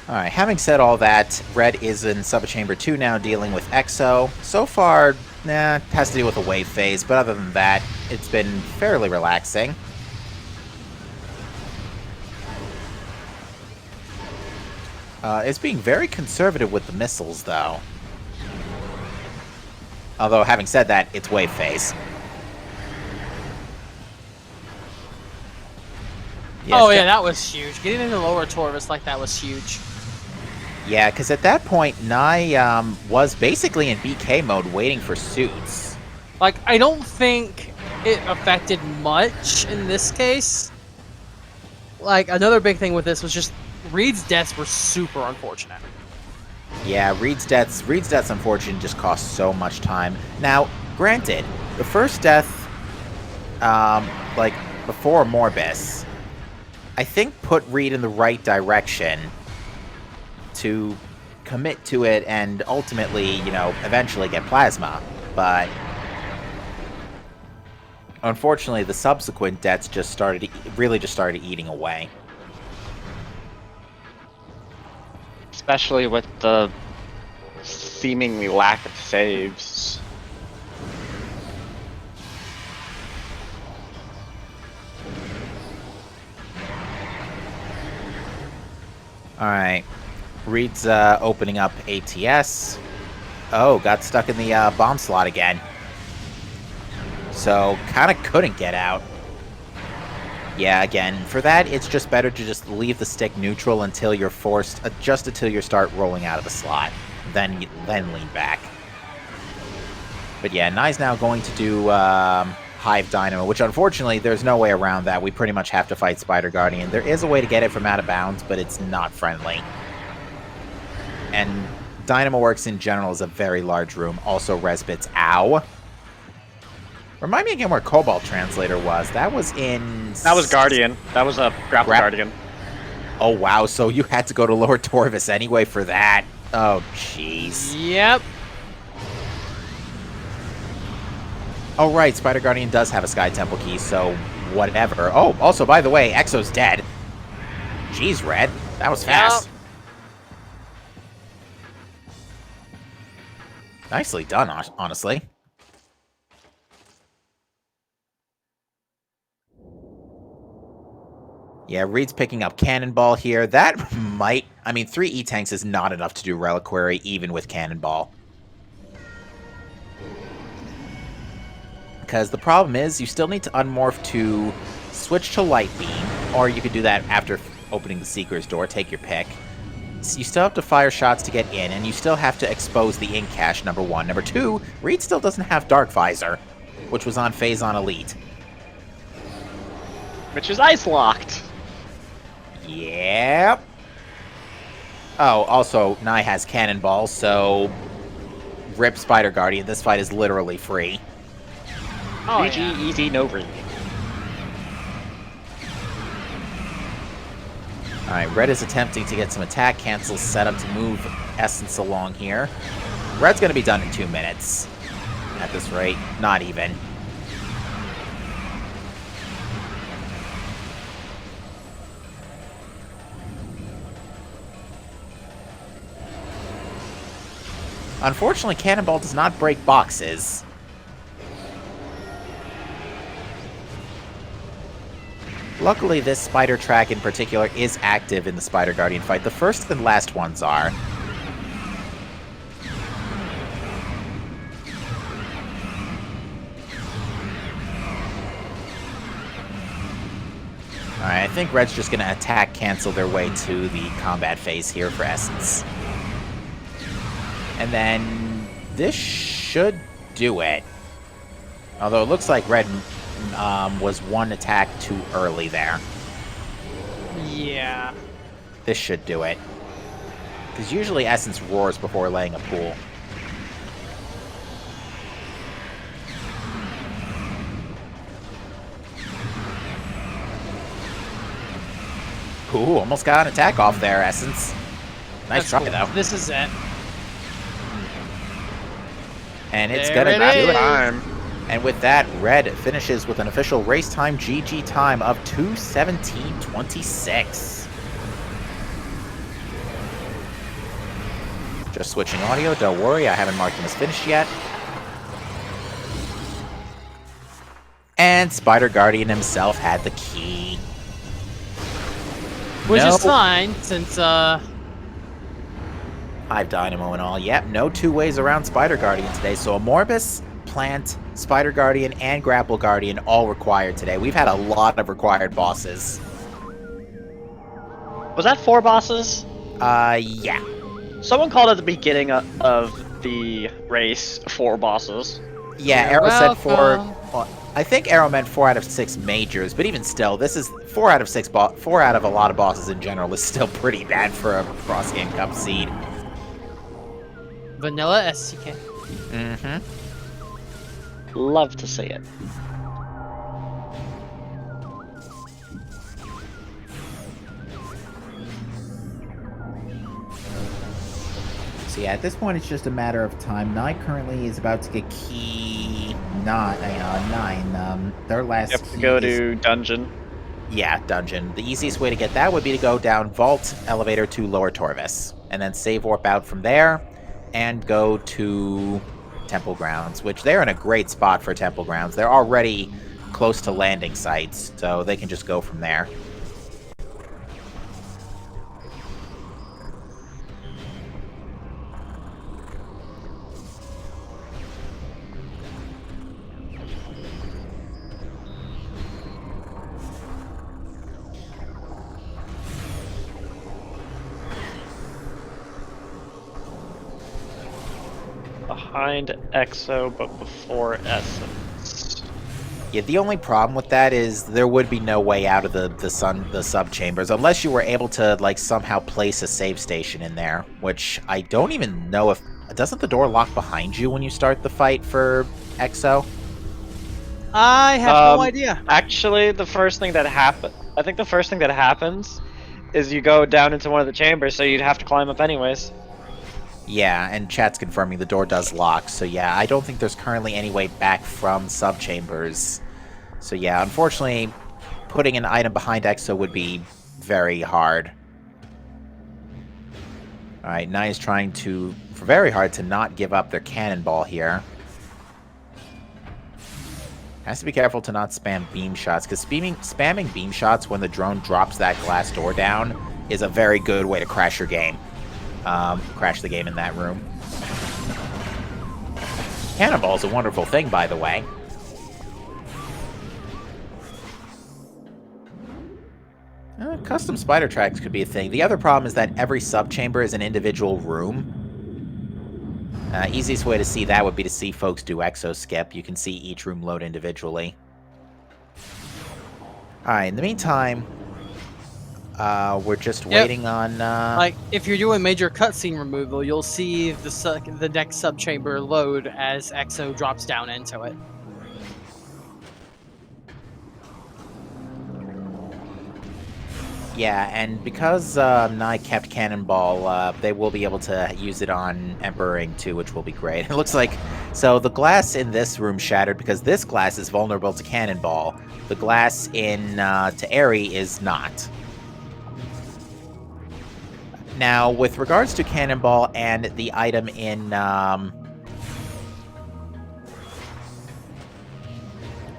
Alright, having said all that, Red is in Subchamber 2 now dealing with Exo. So far, it has to do with a wave phase, but other than that, it's been fairly relaxing. It's being very conservative with the missiles, though. Although, having said that, it's wave phase. Yes, Oh yeah, that was huge. Getting into lower Torvis like that was huge. Yeah, because at that point, Nye was basically in BK mode waiting for suits. Like, I don't think it affected much in this case. Like, another big thing with this was just Reed's deaths were super unfortunate. Yeah, Reed's deaths unfortunately just cost so much time. Now, granted, the first death, like, before Morbus, I think put Reed in the right direction to commit to it and ultimately, you know, eventually get plasma. But unfortunately, the subsequent deaths just started, really just started eating away. Especially with the seemingly lack of saves. Alright. Reed's opening up ATS. Oh, got stuck in the bomb slot again. So, kind of couldn't get out. Yeah, again, for that, it's just better to just leave the stick neutral until you're forced, just until you start rolling out of the slot. Then lean back. But yeah, Nye's now going to do Hive Dynamo, which unfortunately, there's no way around that. We pretty much have to fight Spider Guardian. There is a way to get it from out of bounds, but it's not friendly. And Dynamo Works in general is a very large room. Also, Resbits. Ow. Remind me again where Cobalt Translator was. That was in... That was Guardian. That was a Grapple Guardian. Oh, wow. So you had to go to Lower Torvis anyway for that. Oh, jeez. Yep. Oh, right. Spider Guardian does have a Sky Temple key, so whatever. Oh, also, by the way, Exo's dead. Jeez, Red. That was fast. Yep. Nicely done, honestly. Yeah, Reed's picking up Cannonball here. That might... I mean, 3 E-Tanks is not enough to do Reliquary, even with Cannonball. Because the problem is, you still need to unmorph to switch to Light Beam, or you could do that after opening the Seeker's door, take your pick. So you still have to fire shots to get in, and you still have to expose the ink cache, number 1. Number 2, Reed still doesn't have Dark Visor, which was on Phazon Elite. Which is ice locked. Yep. Oh, also, Nye has Cannonball, so rip Spider Guardian. This fight is literally free. Oh, GG, yeah. easy, no read. Alright, Red is attempting to get some attack cancels set up to move Essence along here. Red's going to be done in 2 minutes. At this rate, not even. Unfortunately, Cannonball does not break boxes. Luckily, this Spider Track in particular is active in the Spider Guardian fight. The first and last ones are. Alright, I think Red's just going to attack cancel their way to the combat phase here for Essence. And then this should do it. Although it looks like Red was 1 attack too early there. Yeah. This should do it. Because usually Essence roars before laying a pool. Ooh, almost got an attack off there, Essence. Nice try, That's cool. though. This is it. And it's There gonna it do is. it. Time. And with that, Red finishes with an official race time GG time of 2:17.26. Just switching audio, don't worry, I haven't marked him as finished yet. And Spider Guardian himself had the key. Which No. is fine, since, Hive Dynamo and all. Yep, no 2 ways around Spider Guardian today. So a Morbus, Plant, Spider Guardian, and Grapple Guardian all required today. We've had a lot of required bosses. Was that 4 bosses? Yeah. Someone called at the beginning of the race 4 bosses. Yeah, You're Arrow said 4. welcome. Well, I think Arrow meant 4 out of 6 majors, but even still, this is 4 out of 6. 4 out of a lot of bosses in general is still pretty bad for a Cross Game Cup seed. vanilla SCK. Mm-hmm. Love to see it. So yeah, at this point, it's just a matter of time. Nye currently is about to get key 9. Their last You have to key go is... to dungeon. Yeah, dungeon. The easiest way to get that would be to go down Vault Elevator to Lower Torvis, and then save warp out from there, and go to Temple Grounds, which they're in a great spot for Temple Grounds. They're already close to landing sites, so they can just go from there. Behind Exo, but before Essence. Yeah, the only problem with that is there would be no way out of the sub chambers unless you were able to like somehow place a save station in there, which I don't even know if... Doesn't the door lock behind you when you start the fight for Exo? I have no idea. Actually, the first thing that I think the first thing that happens is you go down into one of the chambers, so you'd have to climb up anyways. Yeah, and chat's confirming the door does lock, so yeah, I don't think there's currently any way back from sub-chambers. So yeah, unfortunately, putting an item behind Exo would be very hard. Alright, Nai is trying to, very hard to not give up their cannonball here. Has to be careful to not spam beam shots, because spamming beam shots when the drone drops that glass door down is a very good way to crash your game. Crash the game in that room. Cannonball's a wonderful thing, by the way. Custom spider tracks could be a thing. The other problem is that every sub-chamber is an individual room. Easiest way to see that would be to see folks do exo skip. You can see each room load individually. Alright, in the meantime, we're just waiting on... Like, if you're doing major cutscene removal, you'll see the next sub-chamber load as Exo drops down into it. Yeah, and because Nai kept Cannonball, they will be able to use it on Emperor Ing too, which will be great. It looks like... So the glass in this room shattered because this glass is vulnerable to Cannonball. The glass in to Airy is not. Now, with regards to Cannonball and the item in...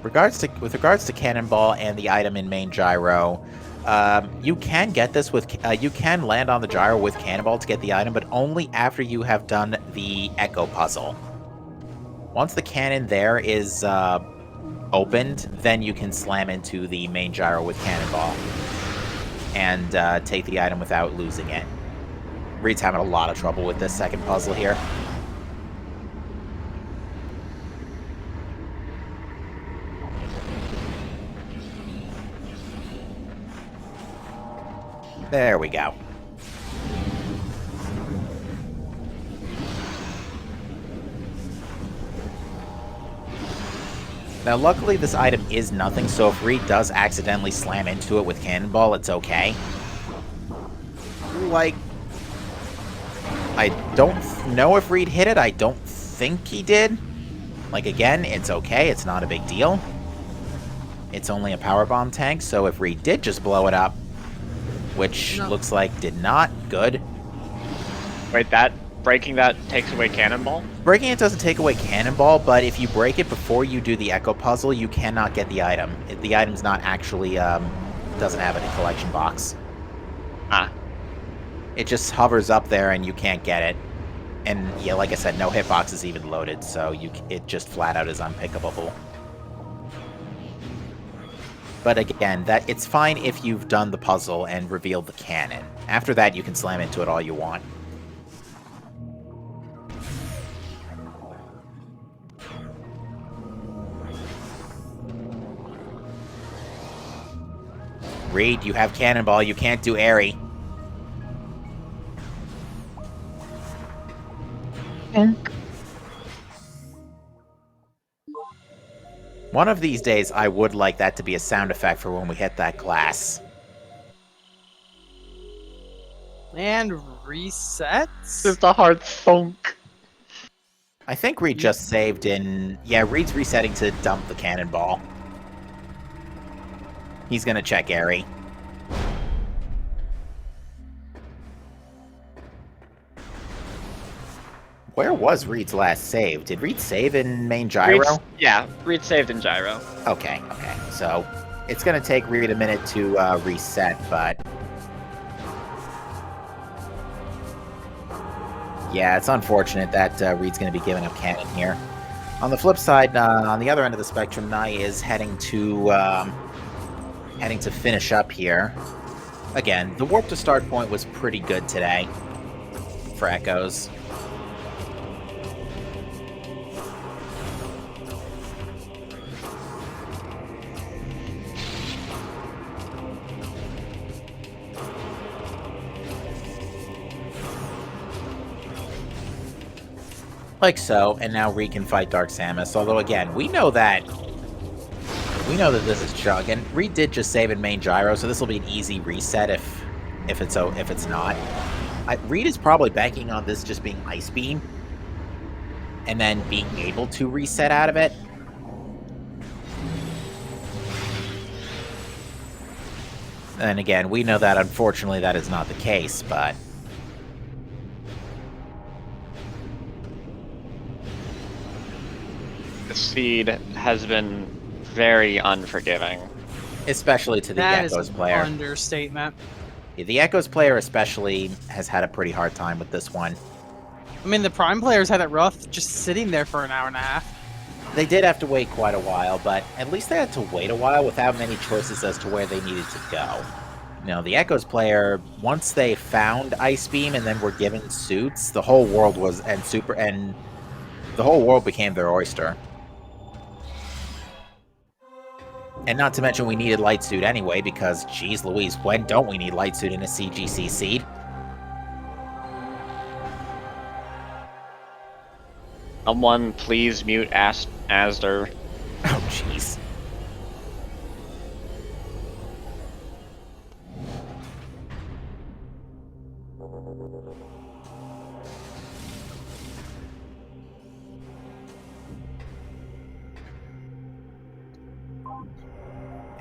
with regards to Cannonball and the item in Main Gyro... you can get this with, you can land on the gyro with Cannonball to get the item, but only after you have done the Echo puzzle. Once the cannon there is opened, then you can slam into the main gyro with Cannonball and take the item without losing it. Reed's having a lot of trouble with this second puzzle here. There we go. Now, luckily, this item is nothing, so if Reed does accidentally slam into it with Cannonball, it's okay. Like, I don't know if Reed hit it. I don't think he did. Like, again, it's okay. It's not a big deal. It's only a powerbomb tank, so if Reed did just blow it up, which looks like did not. Good. Wait, breaking that takes away Cannonball? Breaking it doesn't take away Cannonball, but if you break it before you do the Echo puzzle, you cannot get the item. The item's not actually, doesn't have any collection box. Ah. It just hovers up there and you can't get it. And yeah, like I said, no hitbox is even loaded, so it just flat out is unpickable. But again, it's fine if you've done the puzzle and revealed the cannon. After that, you can slam into it all you want. Reed, you have Cannonball, you can't do Airy. One of these days, I would like that to be a sound effect for when we hit that glass. And resets? Just a hard thunk. I think Reed just saved in... Yeah, Reed's resetting to dump the cannonball. He's gonna check Airy. Where was Reed's last save? Did Reed save in main gyro? Reed saved in gyro. Okay. So it's gonna take Reed a minute to reset, but... Yeah, it's unfortunate that Reed's gonna be giving up cannon here. On the flip side, on the other end of the spectrum, Nai is heading to finish up here. Again, the warp to start point was pretty good today for Echoes. Like so, and now Reed can fight Dark Samus. Although again, we know that this is Chug, and Reed did just save in main gyro, so this will be an easy reset if it's not. Reed is probably banking on this just being Ice Beam, and then being able to reset out of it. And again, we know that unfortunately that is not the case, but... The speed has been very unforgiving. Especially to the That Echoes is player. understatement. Yeah, the Echoes player especially has had a pretty hard time with this one. I mean, the Prime players had it rough just sitting there for an hour and a half. They did have to wait quite a while, but at least they had to wait a while without many choices as to where they needed to go. You know, the Echoes player, once they found Ice Beam and then were given suits, the whole world was the whole world became their oyster. And not to mention we needed Light Suit anyway, because, geez Louise, when don't we need Light Suit in a CGC seed? Someone please mute Asder. Oh, jeez.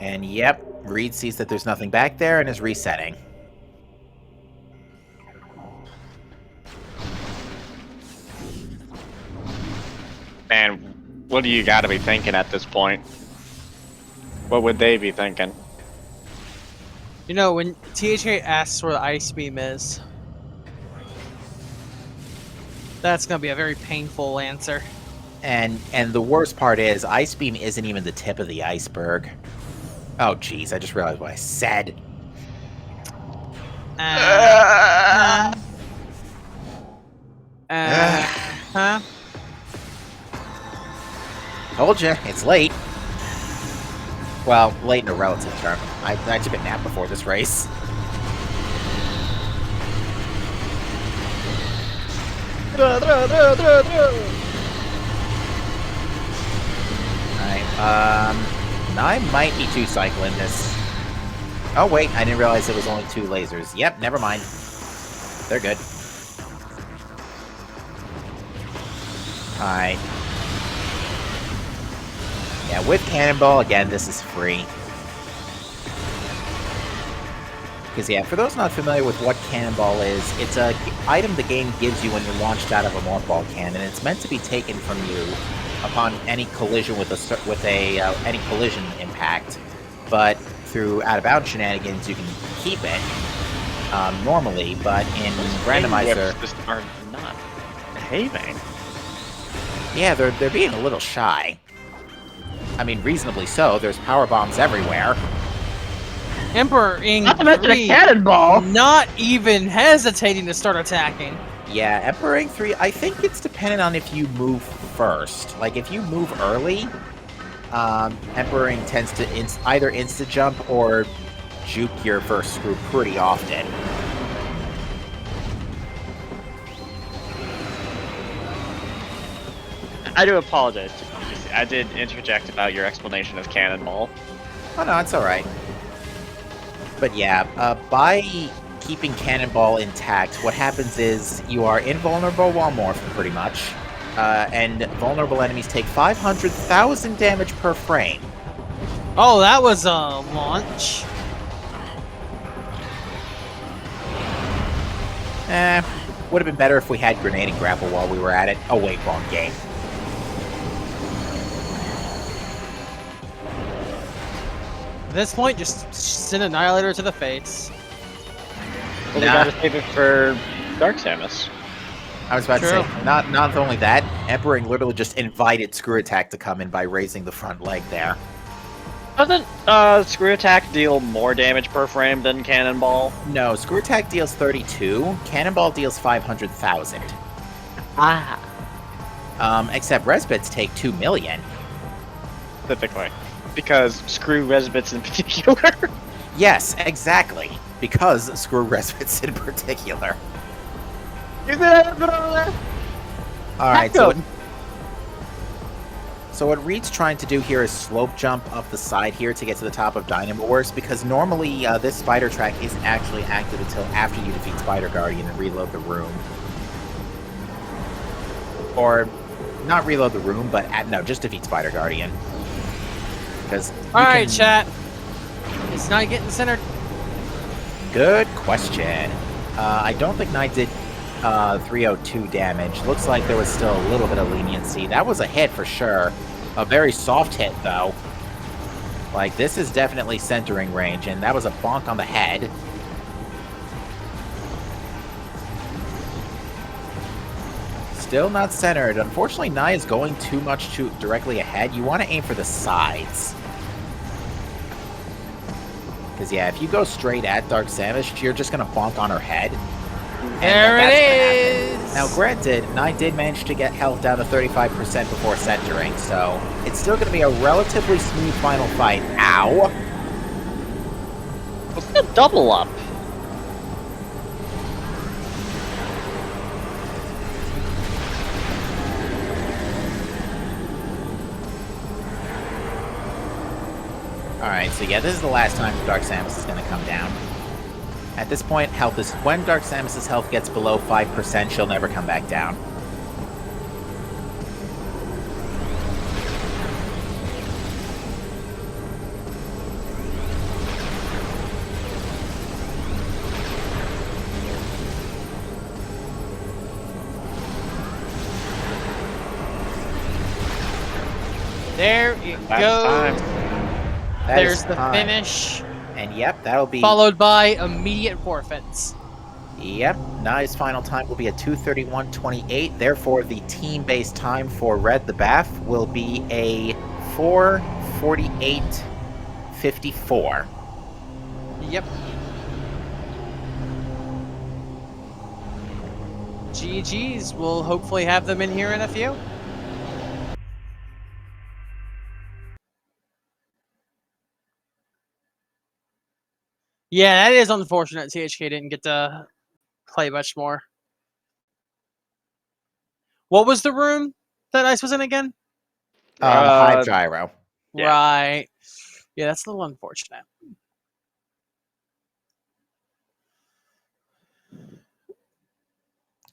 And yep, Reed sees that there's nothing back there and is resetting. Man, what do you gotta be thinking at this point? What would they be thinking? You know, when THA asks where the Ice Beam is, that's gonna be a very painful answer. And the worst part is, Ice Beam isn't even the tip of the iceberg. Oh, jeez, I just realized what I said. Huh? Told you, it's late. Well, late in a relative term. I took a nap before this race. Alright, I might be two-cycling this. Oh wait, I didn't realize it was only 2 lasers. Yep, never mind. They're good. Alright. Yeah, with Cannonball, again, this is free. Because, yeah, for those not familiar with what Cannonball is, it's an item the game gives you when you're launched out of a Morph Ball cannon. It's meant to be taken from you upon any collision any collision impact, but through out-of-bounds shenanigans, you can keep it normally, but in randomizer... Just are not behaving. Yeah, they're being a little shy. I mean, reasonably so. There's power bombs everywhere. Emperor Ing Not to mention a 3, cannonball! not even hesitating to start attacking. Yeah, Emperor Ing 3, I think it's dependent on if you move first. Like, if you move early, Emperor Ing tends to either insta-jump or juke your first screw pretty often. I do apologize. I did interject about your explanation of Cannonball. Oh no, it's alright. But yeah, by keeping Cannonball intact, what happens is you are invulnerable while morphed, pretty much. And vulnerable enemies take 500,000 damage per frame. Oh, that was a launch. Would have been better if we had grenade and grapple while we were at it. Oh wait, wrong game. At this point, just send Annihilator to the face. Well, we gotta save it for Dark Samus. I was about True. to say, not only that, Emperor literally just invited Screw Attack to come in by raising the front leg there. Doesn't Screw Attack deal more damage per frame than Cannonball? No, Screw Attack deals 32, Cannonball deals 500,000. Except Resbits take 2 million. Specifically. Because Screw Resbits in particular. Yes, exactly. Because Screw Resbits in particular. Is that over there? Alright, so what Reed's trying to do here is slope jump up the side here to get to the top of Dynamo Wars, because normally this spider track isn't actually active until after you defeat Spider Guardian and reload the room. Or, not reload the room, but no, just defeat Spider Guardian. Because Alright, chat. It's not getting centered. Good question. I don't think Knight did 302 damage. Looks like there was still a little bit of leniency. That was a hit for sure. A very soft hit, though. Like, this is definitely centering range, and that was a bonk on the head. Still not centered. Unfortunately, Nai is going too much directly ahead. You want to aim for the sides. Because, yeah, if you go straight at Dark Samus, you're just going to bonk on her head. There it is! Now, granted, Nai did manage to get health down to 35% before centering, so it's still going to be a relatively smooth final fight. Ow! What's the double up? Alright, so yeah, this is the last time Dark Samus is going to come down. At this point, health is when Dark Samus's health gets below 5%, she'll never come back down. There it Last goes. time. That There's is the time. finish. And yep, that'll be... Followed by immediate forfeits. Yep, Nai's final time will be a 2:31.28. Therefore, the team-based time for Red the Bath will be a 4:48.54. Yep. GG's. We'll hopefully have them in here in a few. Yeah, that is unfortunate. THK didn't get to play much more. What was the room that Ice was in again? Hive Gyro. Yeah. Right. Yeah, that's a little unfortunate.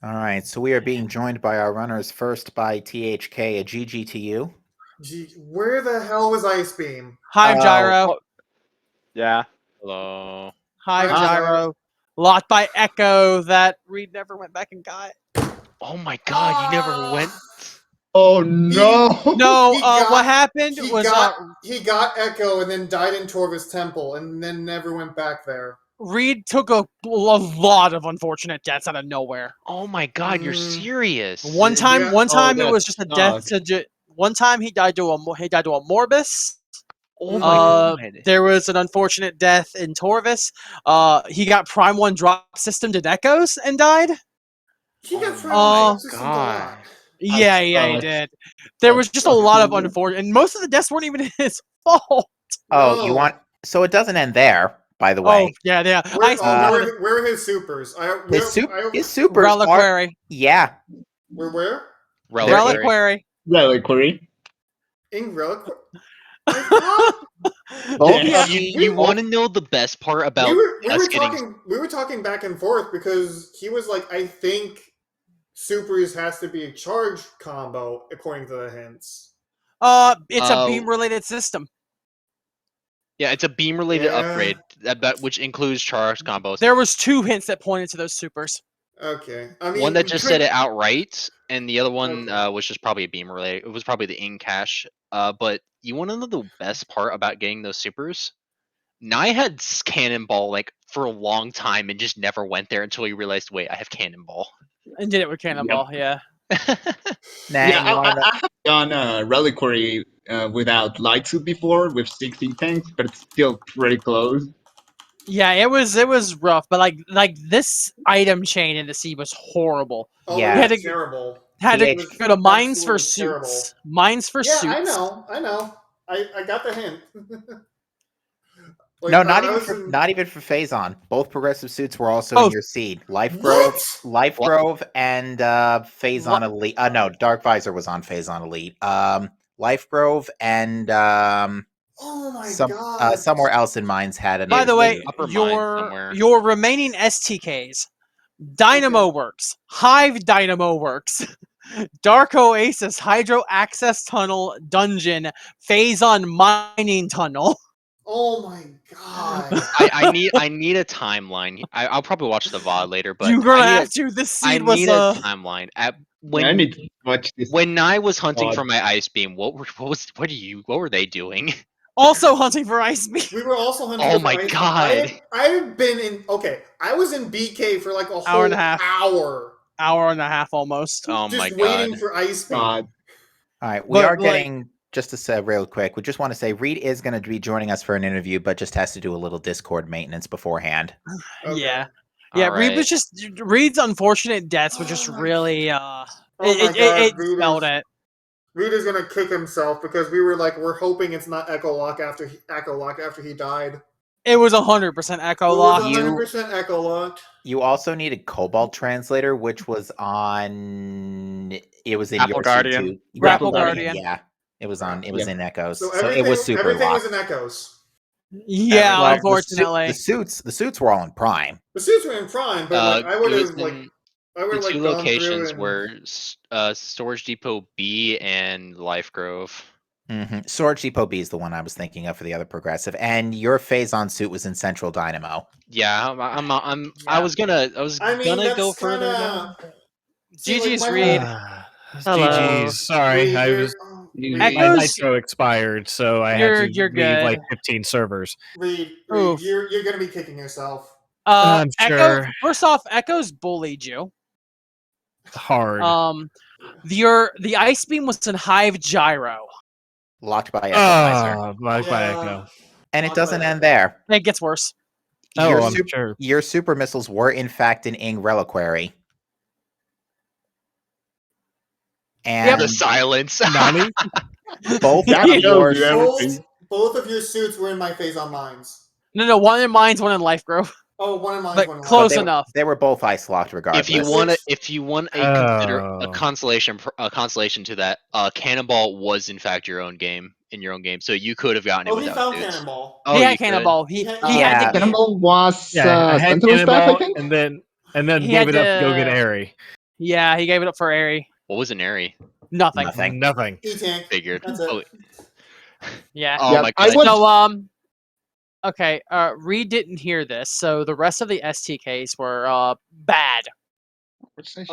Alright, so we are being joined by our runners, first by THK, a GG to you. Gee, where the hell was Ice Beam? Hive Gyro. Yeah. Hello. Hive Hive Gyro. Gyro. Locked by Echo that Reed never went back and got. Oh my god, you never went? Oh no! No, He got- what happened He was got Echo and then died in Torva's temple and then never went back there. Reed took a lot of unfortunate deaths out of nowhere. Oh my god, you're Mm. serious. One time Yeah. it was just a death sucks. to. One time he died to a Morbus. Oh my god. There was an unfortunate death in Torvis. He got Prime 1 drop system to Echoes and died. He got Oh, God. Yeah, he sucks. did. There was That just a sucks, lot of man. unfortunate, and most of the deaths weren't even his fault. Oh, No. you want... So it doesn't end there, by the way. Oh, yeah. Where are his supers? His supers are... Reliquary. Yeah. Where? Reliquary. Reliquary. In Reliquary? I thought Both Yeah. of You want to know the best part about we us were getting talking back and forth because he was like, I think supers has to be a charge combo according to the hints. It's a beam related system. Yeah, it's a beam related Yeah. upgrade which includes charge combos. There was 2 hints that pointed to those supers. Okay, I mean One that just could- said it outright, and the other one Okay. was just probably a beam related. It was probably the in cache. But you want to know the best part about getting those supers? Nye had cannonball like for a long time and just never went there until he realized, wait, I have cannonball. And did it with Cannonball, yeah. Nang, Yeah, you want to? I have done a reliquary without light suit before with 16 tanks, but it's still pretty close. Yeah, it was rough, but like this item chain in the sea was horrible. Oh, Yeah. it You had was to- terrible. Had Yeah, to it go to mines for absolutely suits. terrible. Mines for Yeah, suits. I know. I got the hint. Like, No, not I even was for in- not even for Phazon. Both progressive suits were also Both. in your seed. Life Grove, What? and Phazon Elite. No, Dark Visor was on Phazon Elite. Life Grove and Oh my god. somewhere else in Mines had an. By the way, upper mine your somewhere. your remaining STKs, Dynamo Works, Hive Dynamo Works, Dark Oasis, Hydro Access Tunnel, Dungeon, Phazon Mining Tunnel. Oh my god. I need a timeline. I'll probably watch the VOD later, but You're gonna I need have to. This I seed was need a timeline. I When need to watch this. when Nye was hunting VOD. for my ice beam, what were they doing? also hunting for Ice Beam. We were also hunting. Oh for my ice. God. I've been in. Okay, I was in BK for like a Hour and whole a half. hour, and a half almost. Oh my just god. waiting for ice beam. God. All right, we But, are like- getting just to say real quick. We just want to say Reed is going to be joining us for an interview, but just has to do a little Discord maintenance beforehand. Okay. Yeah. All Yeah, Reed right. was just Reed's unfortunate deaths were just Oh my- really Oh my it God, Reed spelled is- it. Reed is gonna kick himself because we were like, we're hoping it's not Echo Lock after he died. It was 100% Echo It Lock. was 100% Echo Lock. You also needed Cobalt Translator, which was on. It was in Grapple your Guardian. seed too. Grapple Guardian. Yeah, it was on. It was Yeah. in Echoes, So, so it was super everything locked. was in Echoes. Yeah, Well, unfortunately. the suits were all in Prime. The suits were in Prime, but like, I would it was have like in- I would the have like two gone locations through and were Storage Depot B and Life Grove. Sword Depot B is the one I was thinking of for the other progressive, and your Phazon suit was in Central Dynamo. Yeah, I Yeah. was gonna I mean, gonna that's go further. kinda... down. See, GG's like, my Reed. whole- GG's. Sorry, Reed, I you're- was oh, my Reed, Echoes- nitro expired, so I You're- had to you're leave like good. 15 servers. Reed, Oof. you're gonna be kicking yourself. I'm Echo. sure. First off, Echo's bullied you. Hard. The Ice Beam was in Hive Gyro. Locked by Echo Visor. By Yeah. Echo. And it doesn't end there. It gets worse. Oh, your, I'm sup- sure. your super missiles were in fact an Ing Reliquary. And The silence. Nani? both That of shows yours, you everything. Both of your suits were in my Phazon Mines. No, one in Mines, one in Life Grove. Oh, one in mine, But one in close they, enough. they were both ice locked regardless. If you want a Oh. consolation to that, Cannonball was in fact your own game so you could have gotten it Oh, he without found suits. Cannonball. Oh, he you had could? Cannonball. He Yeah. had to. Cannonball was Yeah, I had Sentinel Staff, I Cannonball, think. and then He gave had it up to go to- get Airy. Yeah, he gave it up for Airy. What was an Airy? Nothing. Nothing. Nothing. E-Tank. Figured. That's it. Oh, Yeah. oh Yeah, my I god. would- So okay. Reed didn't hear this, so the rest of the STKs were bad. Most of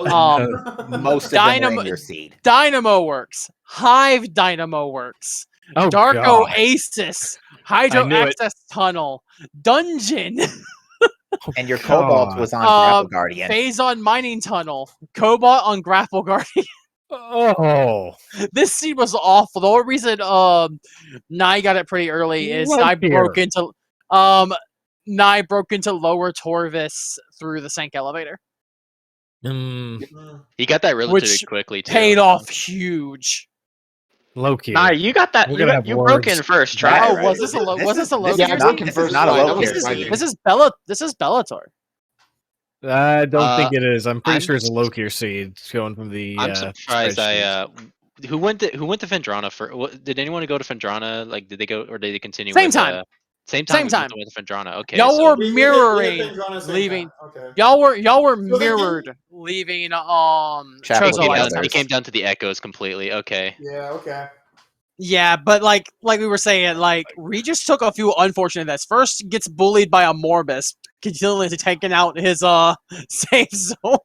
them were Dynamo- in your seed. Dynamo Works, Hive Dynamo Works, Oh, Dark God. Oasis, Hydro I knew it. Access Tunnel, Dungeon, And your Cobalt God. was on Grapple Guardian. Phazon Mining Tunnel, Cobalt on Grapple Guardian. Oh. This scene was awful. The only reason Nye got it pretty early is Right Nye broke into Lower Torvis through the Sank elevator. He got that relatively Which quickly too. Paid off huge. Loki. Nah, you got that. We're gonna have You broke in words. first try. Right, Oh, right? was this a low? Was this a low? This Yeah, is I not, broke in this is first not a try. low That was tier exciting. seed. This is Bellator. I don't think Uh, it is. I'm pretty I'm sure it's a Loki seed going from the. I'm surprised spreadsheet. who went to Fendrana for? Did anyone go to Fendrana? Like, did they go or did they continue? Same with, time. Same time. Same time. With Fendrana. Okay. Y'all so were We hit mirroring Fendrana same leaving. time. Okay. Y'all were So they mirrored leaving Chapel Chozo. of the I'd Elders. say. It came down to the echoes completely. Okay. Yeah. Okay. Yeah, but like we were saying, like Regis took a few unfortunate deaths. First, gets bullied by a Morbus, continually taking out his safe zone.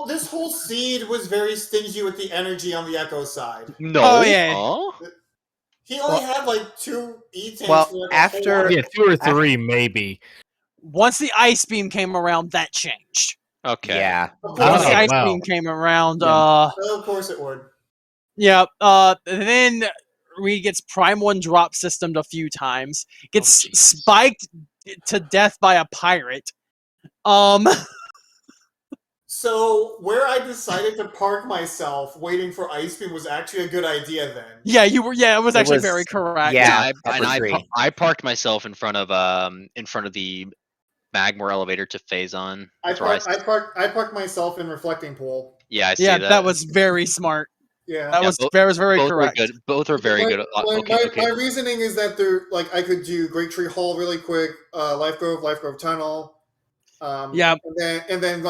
This whole seed was very stingy with the energy on the Echo side. No. Oh, yeah. Huh? He only had like 2 E tanks Well, for like a after- whole arc. Yeah, 2 or 3 maybe. Once the ice beam came around, that changed. Okay. Yeah. Of Once course, the Oh, ice wow. beam came around, of course it would. yeah, then Reed gets Prime 1 drop systemed a few times, gets jeez. spiked to death by a pirate. So where I decided to park myself, waiting for Ice Beam, was actually a good idea. Then. Yeah, you were. Yeah, it was It actually was- very correct. yeah. I, upper tree. I parked myself in front of the Magmore elevator to Phazon. I That's where parked myself in Reflecting Pool. Yeah, I see Yeah, that. that was very smart. Yeah. That Yeah, was very both correct. were good. Both are very good. My reasoning is that I could do Great Tree Hall really quick, Life Grove Tunnel, Yeah. and then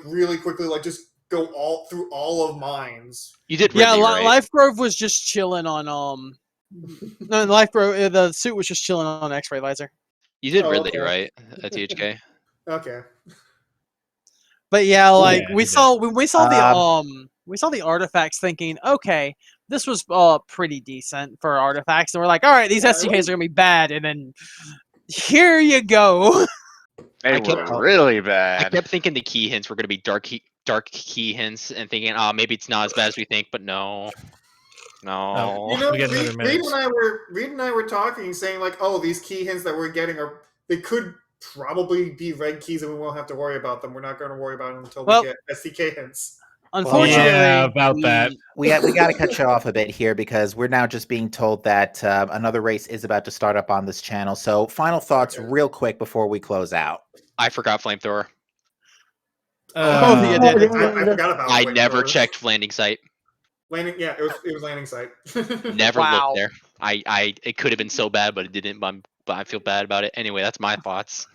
really quickly just go all through all of mines. You did Yeah, Ridley, right? Life Grove was just chilling on No, Life Grove. The suit was just chilling on X-ray laser. You did Oh, Ridley, okay. right? At THK. Okay. But yeah, like Yeah, we he saw we saw Um, the artifacts, thinking, okay, this was pretty decent for artifacts, and we're like, all right, these Yeah, SDKs are gonna be bad, and then here you go. They I kept- were really I bad. kept thinking the key hints were going to be dark key hints, and thinking, oh, maybe it's not as bad as we think, but no, no. You know, We got another minute. Reed and I were talking, saying like, "Oh, these key hints that we're getting they could probably be red keys, and we won't have to worry about them. We're not going to worry about them until we get SDK hints." Unfortunately, yeah, about that. we got to cut you off a bit here because we're now just being told that another race is about to start up on this channel. So, final thoughts, real quick, before we close out. I forgot flamethrower. yeah, did. I forgot about. I Wait, never those. checked landing site. Landing. Yeah, it was landing site. Never Wow. looked there. It could have been so bad, but it didn't. But I feel bad about it. Anyway, that's my thoughts.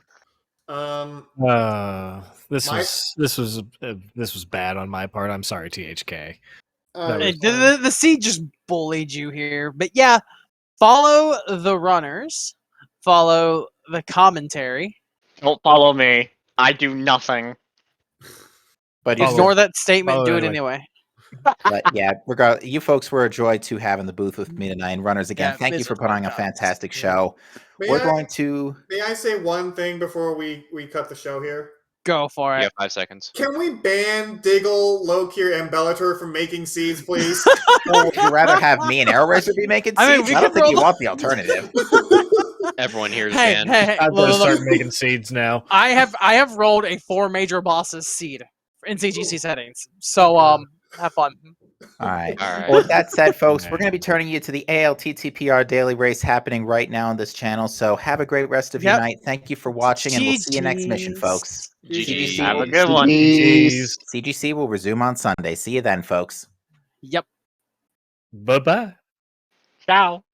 This My- was bad on my part. I'm sorry, THK. The seed just bullied you here, but yeah, follow the runners, follow the commentary. Don't follow me. I do nothing. But Follow Ignore that statement. follow Do it anyway. anyway. But yeah, you folks were a joy to have in the booth with me tonight. And runners, again, Yeah, thank you this for was putting on a great. fantastic show. May We're I- going to. May I say one thing before we cut the show here? Go for You it. have 5 seconds. Can we ban Diggle, Lokier, and Bellator from making seeds, please? Or would you rather have me and Aeroracer be making I mean, seeds? we I don't could think you roll- want the alternative. Everyone here is Hey, banned. hey, I'm look, gonna look, start making seeds now. I have rolled a 4 major bosses seed in CGC settings. So have fun. All right. All right. Well, with that said, folks, we're Man. going to be turning you to the ALTTPR daily race happening right now on this channel. So have a great rest of your Yep. night. Thank you for watching, and we'll see you next mission, GGs. folks. GGs. Have a good one. Jeez. CGC will resume on Sunday. See you then, folks. Yep. Bye bye. Ciao.